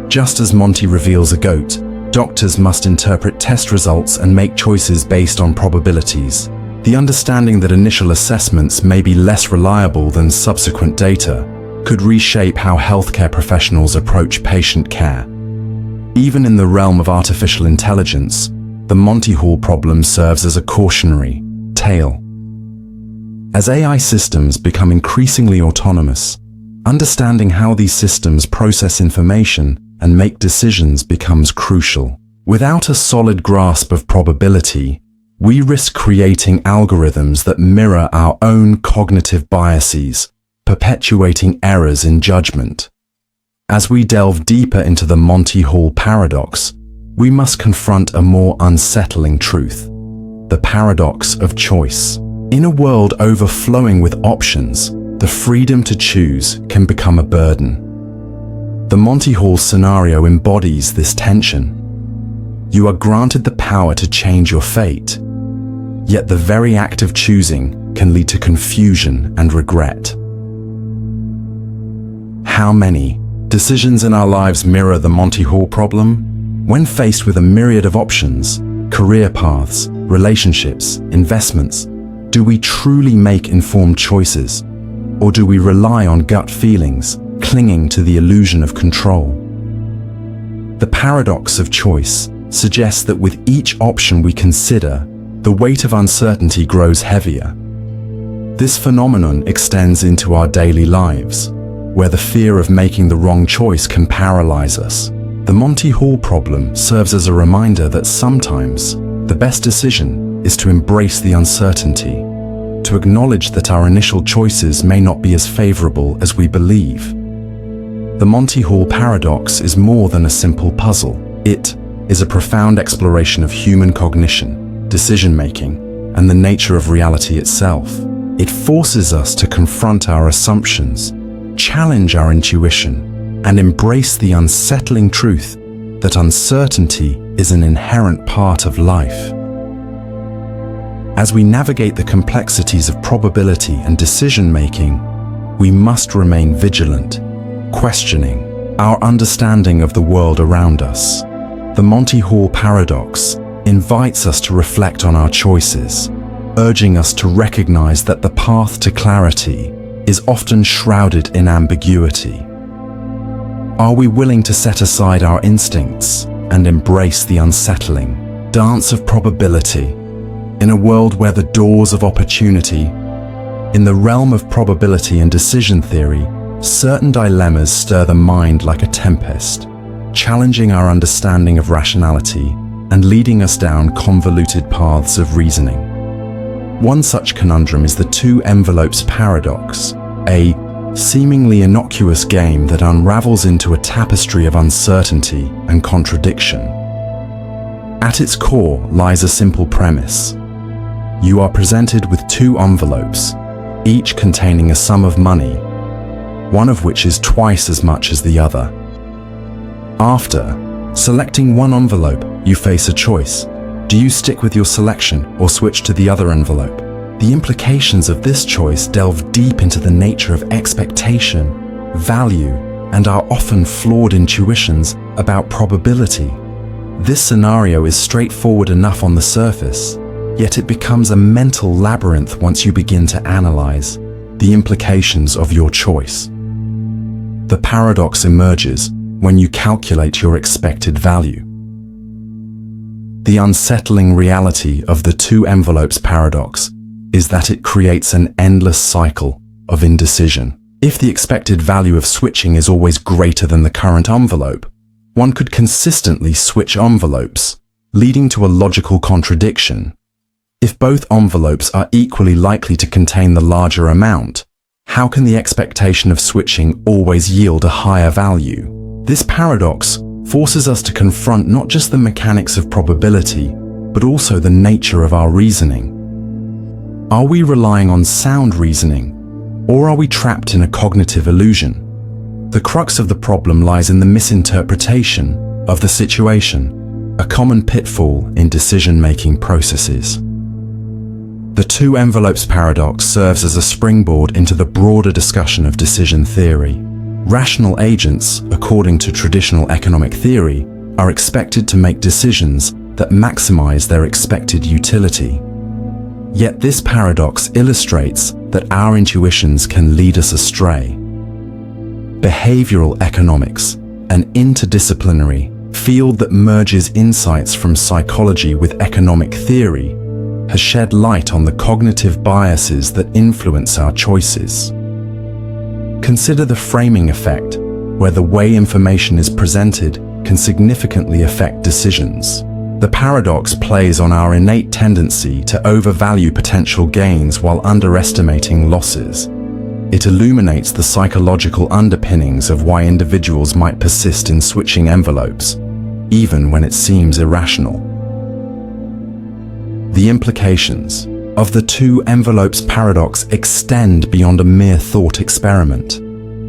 Just as Monty reveals a goat, doctors must interpret test results and make choices based on probabilities, The understanding that initial assessments may be less reliable than subsequent data could reshape how healthcare professionals approach patient care. Even in the realm of artificial intelligence, the Monty Hall problem serves as a cautionary tale. As AI systems become increasingly autonomous, understanding how these systems process information and make decisions becomes crucial. Without a solid grasp of probability, we risk creating algorithms that mirror our own cognitive biases, perpetuating errors in judgment. As we delve deeper into the Monty Hall Paradox, we must confront a more unsettling truth: the paradox of choice. In a world overflowing with options, the freedom to choose can become a burden. The Monty Hall scenario embodies this tension. You are granted the power to change your fate, yet the very act of choosing can lead to confusion and regret. How many decisions in our lives mirror the Monty Hall problem? When faced with a myriad of options, career paths, relationships, investments, do we truly make informed choices? Or do we rely on gut feelings, clinging to the illusion of control? The paradox of choice suggests that with each option we consider, the weight of uncertainty grows heavier. This phenomenon extends into our daily lives, where the fear of making the wrong choice can paralyze us. The Monty Hall problem serves as a reminder that sometimes the best decision is to embrace the uncertainty, to acknowledge that our initial choices may not be as favorable as we believe. The Monty Hall Paradox is more than a simple puzzle. It is a profound exploration of human cognition, decision-making, and the nature of reality itself. It forces us to confront our assumptions, challenge our intuition, and embrace the unsettling truth that uncertainty is an inherent part of life. As we navigate the complexities of probability and decision-making, we must remain vigilant, questioning our understanding of the world around us. The Monty Hall Paradox invites us to reflect on our choices, urging us to recognize that the path to clarity is often shrouded in ambiguity. Are we willing to set aside our instincts and embrace the unsettling dance of probability in a world where the doors of opportunity? In the realm of probability and decision theory, certain dilemmas stir the mind like a tempest, challenging our understanding of rationality and leading us down convoluted paths of reasoning. One such conundrum is the two envelopes paradox, a seemingly innocuous game that unravels into a tapestry of uncertainty and contradiction. At its core lies a simple premise. You are presented with two envelopes, each containing a sum of money, one of which is twice as much as the other. After selecting one envelope, you face a choice. Do you stick with your selection or switch to the other envelope? The implications of this choice delve deep into the nature of expectation, value, and our often flawed intuitions about probability. This scenario is straightforward enough on the surface, yet it becomes a mental labyrinth once you begin to analyze the implications of your choice. The paradox emerges when you calculate your expected value. The unsettling reality of the two envelopes paradox is that it creates an endless cycle of indecision. If the expected value of switching is always greater than the current envelope, one could consistently switch envelopes, leading to a logical contradiction. If both envelopes are equally likely to contain the larger amount, how can the expectation of switching always yield a higher value? This paradox forces us to confront not just the mechanics of probability, but also the nature of our reasoning. Are we relying on sound reasoning, or are we trapped in a cognitive illusion? The crux of the problem lies in the misinterpretation of the situation, a common pitfall in decision-making processes. The two envelopes paradox serves as a springboard into the broader discussion of decision theory. Rational agents, according to traditional economic theory, are expected to make decisions that maximize their expected utility. Yet this paradox illustrates that our intuitions can lead us astray. Behavioral economics, an interdisciplinary field that merges insights from psychology with economic theory, has shed light on the cognitive biases that influence our choices. Consider the framing effect, where the way information is presented can significantly affect decisions. The paradox plays on our innate tendency to overvalue potential gains while underestimating losses. It illuminates the psychological underpinnings of why individuals might persist in switching envelopes, even when it seems irrational. The implications of the two envelopes paradox extend beyond a mere thought experiment.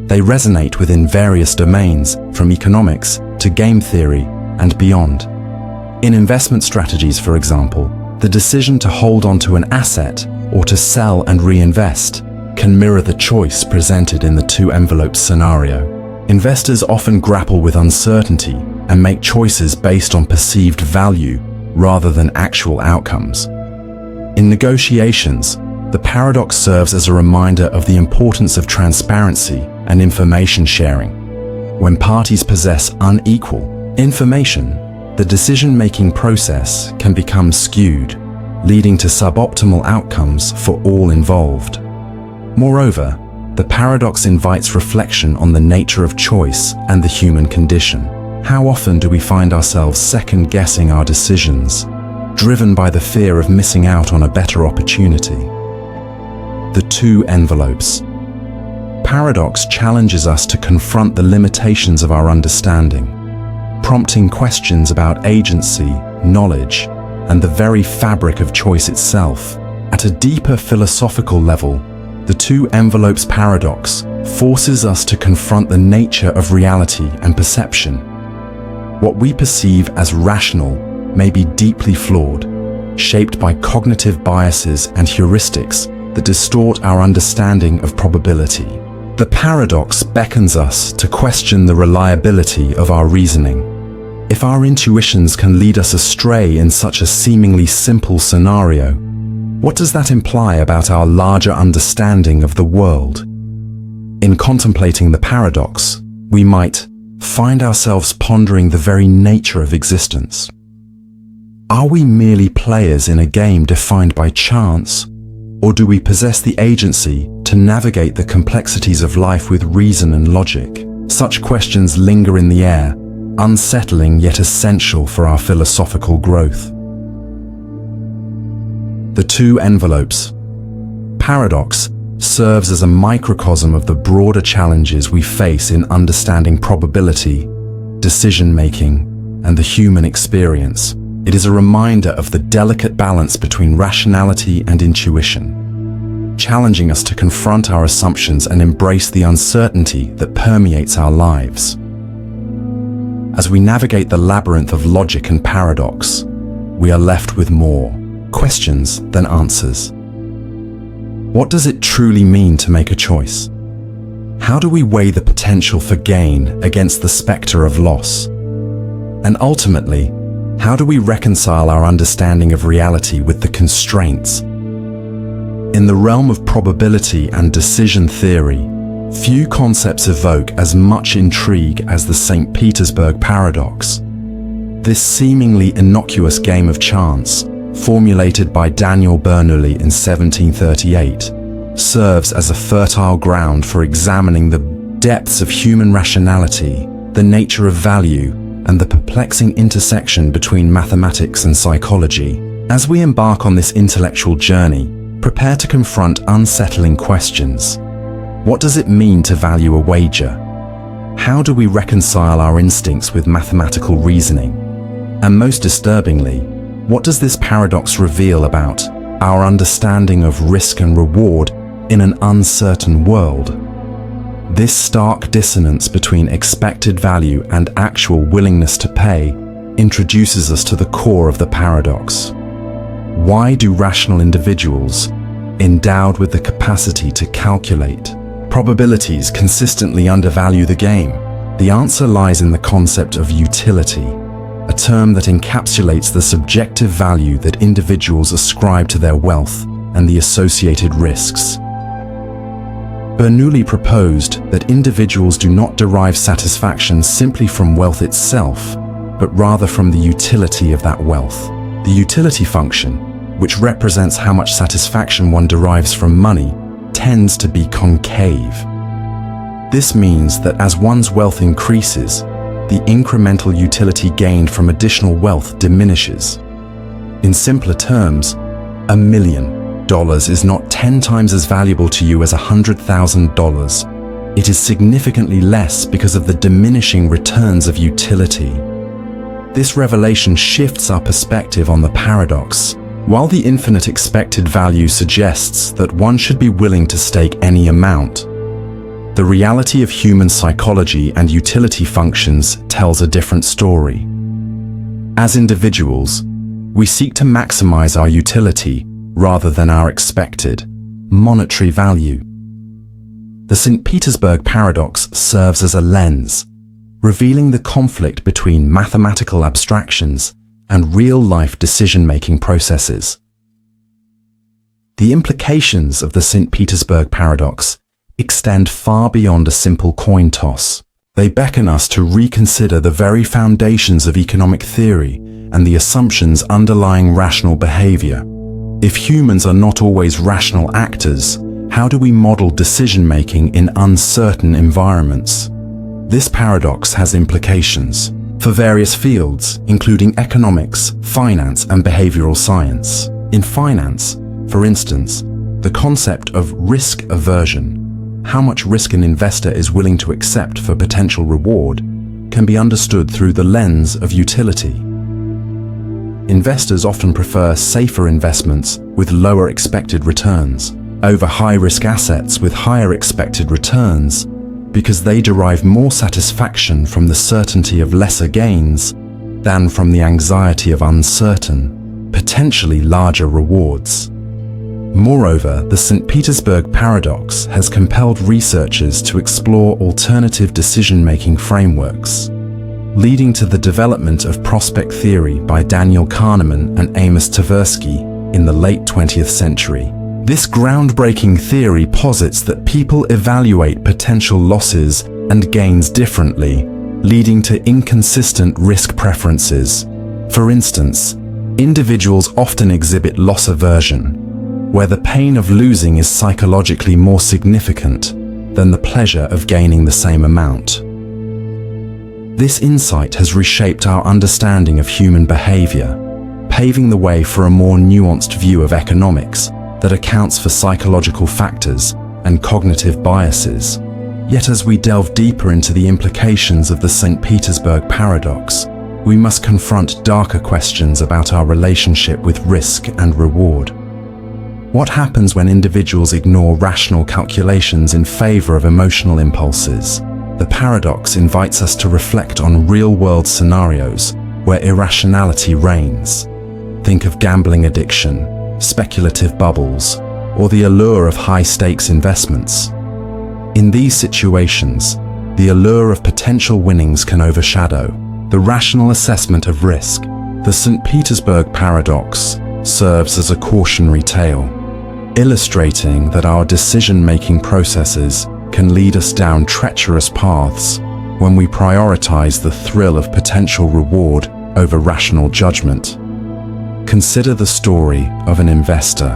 They resonate within various domains, from economics to game theory and beyond. In investment strategies, for example, the decision to hold on to an asset or to sell and reinvest can mirror the choice presented in the two envelopes scenario. Investors often grapple with uncertainty and make choices based on perceived value rather than actual outcomes. In negotiations, the paradox serves as a reminder of the importance of transparency and information sharing. When parties possess unequal information, the decision-making process can become skewed, leading to suboptimal outcomes for all involved. Moreover, the paradox invites reflection on the nature of choice and the human condition. How often do we find ourselves second-guessing our decisions, driven by the fear of missing out on a better opportunity? The two envelopes paradox challenges us to confront the limitations of our understanding, prompting questions about agency, knowledge, and the very fabric of choice itself. At a deeper philosophical level, the two envelopes paradox forces us to confront the nature of reality and perception. What we perceive as rational may be deeply flawed, shaped by cognitive biases and heuristics that distort our understanding of probability. The paradox beckons us to question the reliability of our reasoning. If our intuitions can lead us astray in such a seemingly simple scenario, what does that imply about our larger understanding of the world? In contemplating the paradox, we might find ourselves pondering the very nature of existence. Are we merely players in a game defined by chance, or do we possess the agency to navigate the complexities of life with reason and logic? Such questions linger in the air, unsettling yet essential for our philosophical growth. The two envelopes paradox serves as a microcosm of the broader challenges we face in understanding probability, decision-making, and the human experience. It is a reminder of the delicate balance between rationality and intuition, challenging us to confront our assumptions and embrace the uncertainty that permeates our lives. As we navigate the labyrinth of logic and paradox, we are left with more questions than answers. What does it truly mean to make a choice? How do we weigh the potential for gain against the specter of loss? And ultimately, how do we reconcile our understanding of reality with the constraints? In the realm of probability and decision theory, few concepts evoke as much intrigue as the St. Petersburg Paradox. This seemingly innocuous game of chance, formulated by Daniel Bernoulli in 1738, serves as a fertile ground for examining the depths of human rationality, the nature of value, and the perplexing intersection between mathematics and psychology. As we embark on this intellectual journey, prepare to confront unsettling questions. What does it mean to value a wager? How do we reconcile our instincts with mathematical reasoning? And most disturbingly, what does this paradox reveal about our understanding of risk and reward in an uncertain world? This stark dissonance between expected value and actual willingness to pay introduces us to the core of the paradox. Why do rational individuals, endowed with the capacity to calculate probabilities, consistently undervalue the game? The answer lies in the concept of utility, a term that encapsulates the subjective value that individuals ascribe to their wealth, and the associated risks. Bernoulli proposed that individuals do not derive satisfaction simply from wealth itself, but rather from the utility of that wealth. The utility function, which represents how much satisfaction one derives from money, tends to be concave. This means that as one's wealth increases, the incremental utility gained from additional wealth diminishes. In simpler terms, $1 million is not 10 times as valuable to you as $100,000. It is significantly less because of the diminishing returns of utility. This revelation shifts our perspective on the paradox. While the infinite expected value suggests that one should be willing to stake any amount, the reality of human psychology and utility functions tells a different story. As individuals, we seek to maximize our utility rather than our expected monetary value. The St. Petersburg Paradox serves as a lens, revealing the conflict between mathematical abstractions and real-life decision-making processes. The implications of the St. Petersburg Paradox extend far beyond a simple coin toss. They beckon us to reconsider the very foundations of economic theory and the assumptions underlying rational behavior. If humans are not always rational actors, how do we model decision-making in uncertain environments? This paradox has implications for various fields, including economics, finance, and behavioral science. In finance, for instance, the concept of risk aversion, how much risk an investor is willing to accept for potential reward, can be understood through the lens of utility. Investors often prefer safer investments with lower expected returns over high-risk assets with higher expected returns because they derive more satisfaction from the certainty of lesser gains than from the anxiety of uncertain, potentially larger rewards. Moreover, the St. Petersburg Paradox has compelled researchers to explore alternative decision-making frameworks, leading to the development of prospect theory by Daniel Kahneman and Amos Tversky in the late 20th century. This groundbreaking theory posits that people evaluate potential losses and gains differently, leading to inconsistent risk preferences. For instance, individuals often exhibit loss aversion, where the pain of losing is psychologically more significant than the pleasure of gaining the same amount. This insight has reshaped our understanding of human behavior, paving the way for a more nuanced view of economics that accounts for psychological factors and cognitive biases. Yet as we delve deeper into the implications of the St. Petersburg Paradox, we must confront darker questions about our relationship with risk and reward. What happens when individuals ignore rational calculations in favor of emotional impulses? The paradox invites us to reflect on real-world scenarios where irrationality reigns. Think of gambling addiction, speculative bubbles, or the allure of high-stakes investments. In these situations, the allure of potential winnings can overshadow the rational assessment of risk. The St. Petersburg Paradox serves as a cautionary tale, illustrating that our decision-making processes can lead us down treacherous paths when we prioritize the thrill of potential reward over rational judgment. Consider the story of an investor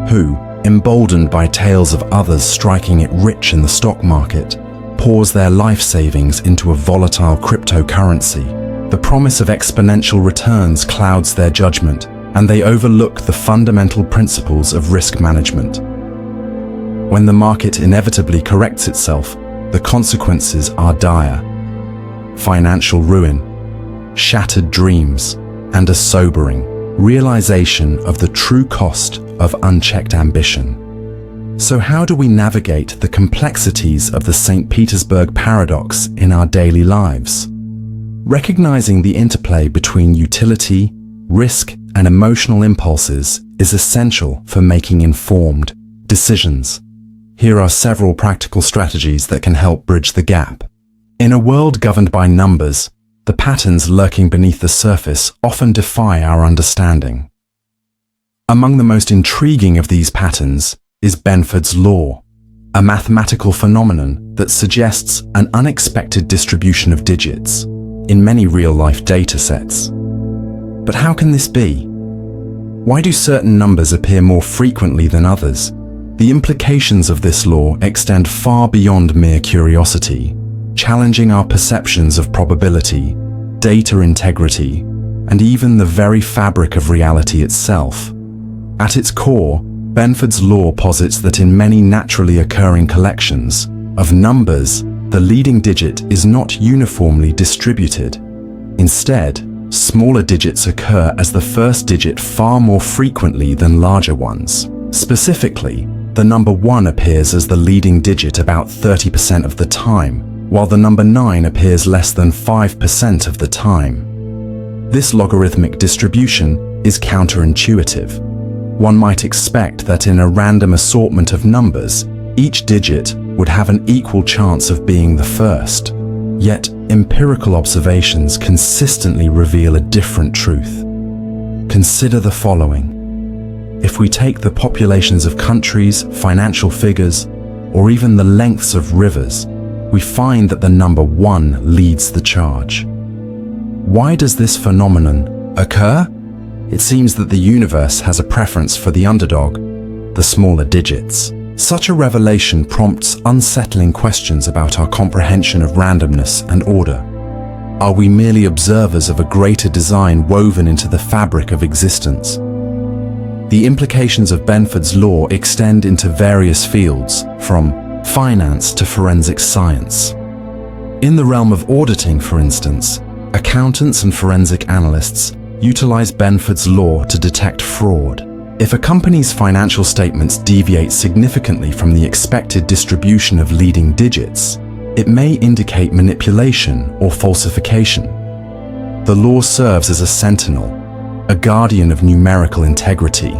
who, emboldened by tales of others striking it rich in the stock market, pours their life savings into a volatile cryptocurrency. The promise of exponential returns clouds their judgment, and they overlook the fundamental principles of risk management. When the market inevitably corrects itself, the consequences are dire: financial ruin, shattered dreams, and a sobering realization of the true cost of unchecked ambition. So how do we navigate the complexities of the St. Petersburg Paradox in our daily lives? Recognizing the interplay between utility, risk, and emotional impulses is essential for making informed decisions. Here are several practical strategies that can help bridge the gap. In a world governed by numbers, the patterns lurking beneath the surface often defy our understanding. Among the most intriguing of these patterns is Benford's law, a mathematical phenomenon that suggests an unexpected distribution of digits in many real-life datasets. But how can this be? Why do certain numbers appear more frequently than others? The implications of this law extend far beyond mere curiosity, challenging our perceptions of probability, data integrity, and even the very fabric of reality itself. At its core, Benford's law posits that in many naturally occurring collections of numbers, the leading digit is not uniformly distributed. Instead, smaller digits occur as the first digit far more frequently than larger ones. Specifically, the number 1 appears as the leading digit about 30% of the time, while the number 9 appears less than 5% of the time. This logarithmic distribution is counterintuitive. One might expect that in a random assortment of numbers, each digit would have an equal chance of being the first. Yet, empirical observations consistently reveal a different truth. Consider the following. If we take the populations of countries, financial figures, or even the lengths of rivers, we find that the number 1 leads the charge. Why does this phenomenon occur? It seems that the universe has a preference for the underdog, the smaller digits. Such a revelation prompts unsettling questions about our comprehension of randomness and order. Are we merely observers of a greater design woven into the fabric of existence? The implications of Benford's law extend into various fields, from finance to forensic science. In the realm of auditing, for instance, accountants and forensic analysts utilize Benford's law to detect fraud. If a company's financial statements deviate significantly from the expected distribution of leading digits, it may indicate manipulation or falsification. The law serves as a sentinel, a guardian of numerical integrity.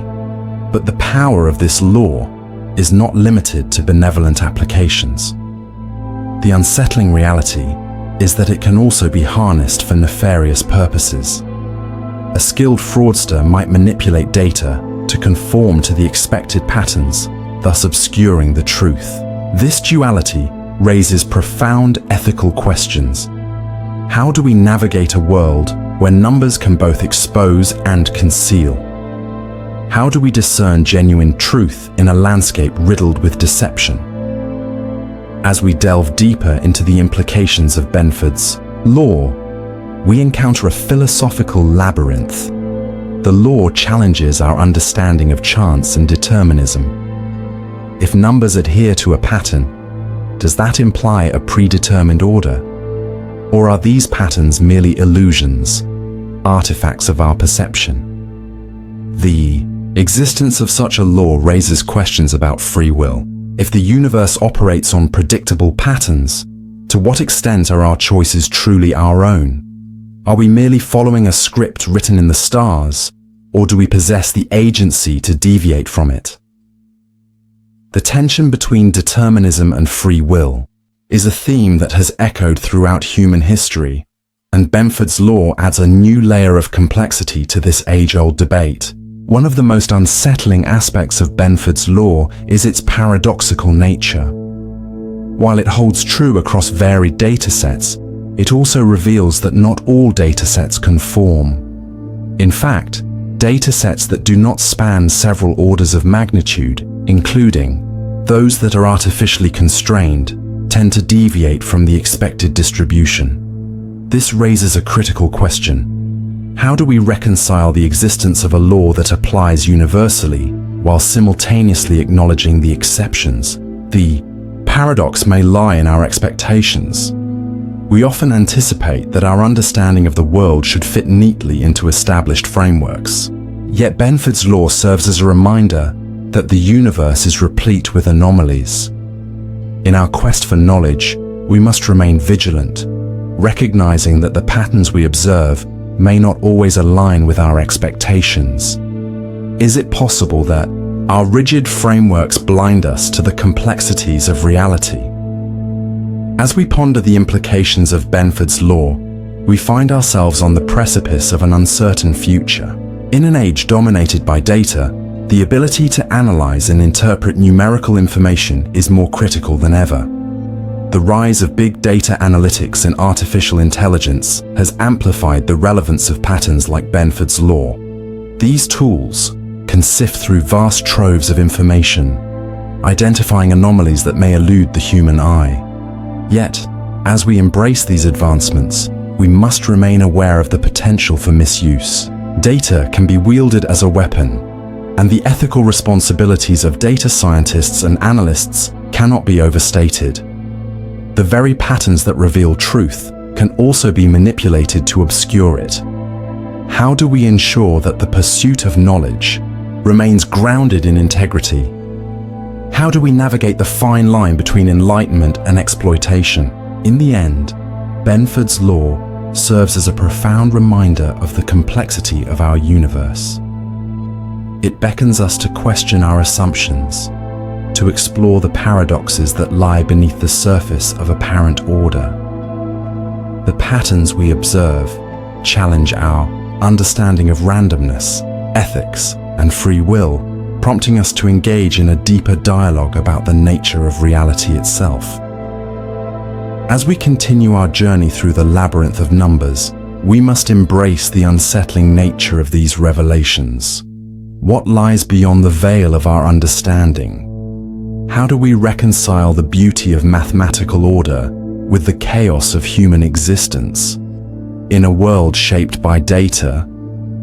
But the power of this law is not limited to benevolent applications. The unsettling reality is that it can also be harnessed for nefarious purposes. A skilled fraudster might manipulate data to conform to the expected patterns, thus obscuring the truth. This duality raises profound ethical questions. How do we navigate a world where numbers can both expose and conceal? How do we discern genuine truth in a landscape riddled with deception? As we delve deeper into the implications of Benford's law, we encounter a philosophical labyrinth. The law challenges our understanding of chance and determinism. If numbers adhere to a pattern, does that imply a predetermined order? Or are these patterns merely illusions, artifacts of our perception? The existence of such a law raises questions about free will. If the universe operates on predictable patterns, to what extent are our choices truly our own? Are we merely following a script written in the stars, or do we possess the agency to deviate from it? The tension between determinism and free will is a theme that has echoed throughout human history, and Benford's law adds a new layer of complexity to this age-old debate. One of the most unsettling aspects of Benford's law is its paradoxical nature. While it holds true across varied datasets, it also reveals that not all datasets conform. In fact, datasets that do not span several orders of magnitude, including those that are artificially constrained, tend to deviate from the expected distribution. This raises a critical question. How do we reconcile the existence of a law that applies universally while simultaneously acknowledging the exceptions? The paradox may lie in our expectations. We often anticipate that our understanding of the world should fit neatly into established frameworks. Yet Benford's law serves as a reminder that the universe is replete with anomalies. In our quest for knowledge, we must remain vigilant, recognizing that the patterns we observe may not always align with our expectations. Is it possible that our rigid frameworks blind us to the complexities of reality? As we ponder the implications of Benford's law, we find ourselves on the precipice of an uncertain future. In an age dominated by data, the ability to analyze and interpret numerical information is more critical than ever. The rise of big data analytics and artificial intelligence has amplified the relevance of patterns like Benford's law. These tools can sift through vast troves of information, identifying anomalies that may elude the human eye. Yet, as we embrace these advancements, we must remain aware of the potential for misuse. Data can be wielded as a weapon, and the ethical responsibilities of data scientists and analysts cannot be overstated. The very patterns that reveal truth can also be manipulated to obscure it. How do we ensure that the pursuit of knowledge remains grounded in integrity? How do we navigate the fine line between enlightenment and exploitation? In the end, Benford's law serves as a profound reminder of the complexity of our universe. It beckons us to question our assumptions, to explore the paradoxes that lie beneath the surface of apparent order. The patterns we observe challenge our understanding of randomness, ethics, and free will, prompting us to engage in a deeper dialogue about the nature of reality itself. As we continue our journey through the labyrinth of numbers, we must embrace the unsettling nature of these revelations. What lies beyond the veil of our understanding? How do we reconcile the beauty of mathematical order with the chaos of human existence? In a world shaped by data,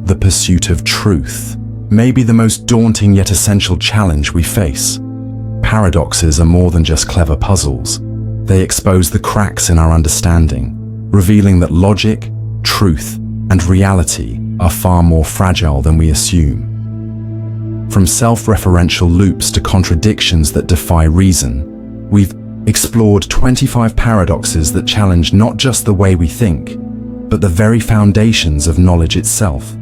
the pursuit of truth may be the most daunting yet essential challenge we face. Paradoxes are more than just clever puzzles. They expose the cracks in our understanding, revealing that logic, truth, and reality are far more fragile than we assume. From self-referential loops to contradictions that defy reason, we've explored 25 paradoxes that challenge not just the way we think, but the very foundations of knowledge itself.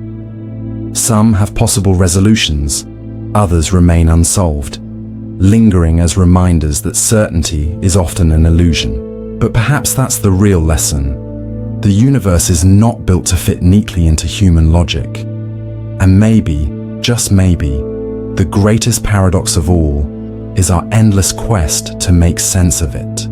Some have possible resolutions, others remain unsolved, lingering as reminders that certainty is often an illusion. But perhaps that's the real lesson. The universe is not built to fit neatly into human logic. And maybe, just maybe, the greatest paradox of all is our endless quest to make sense of it.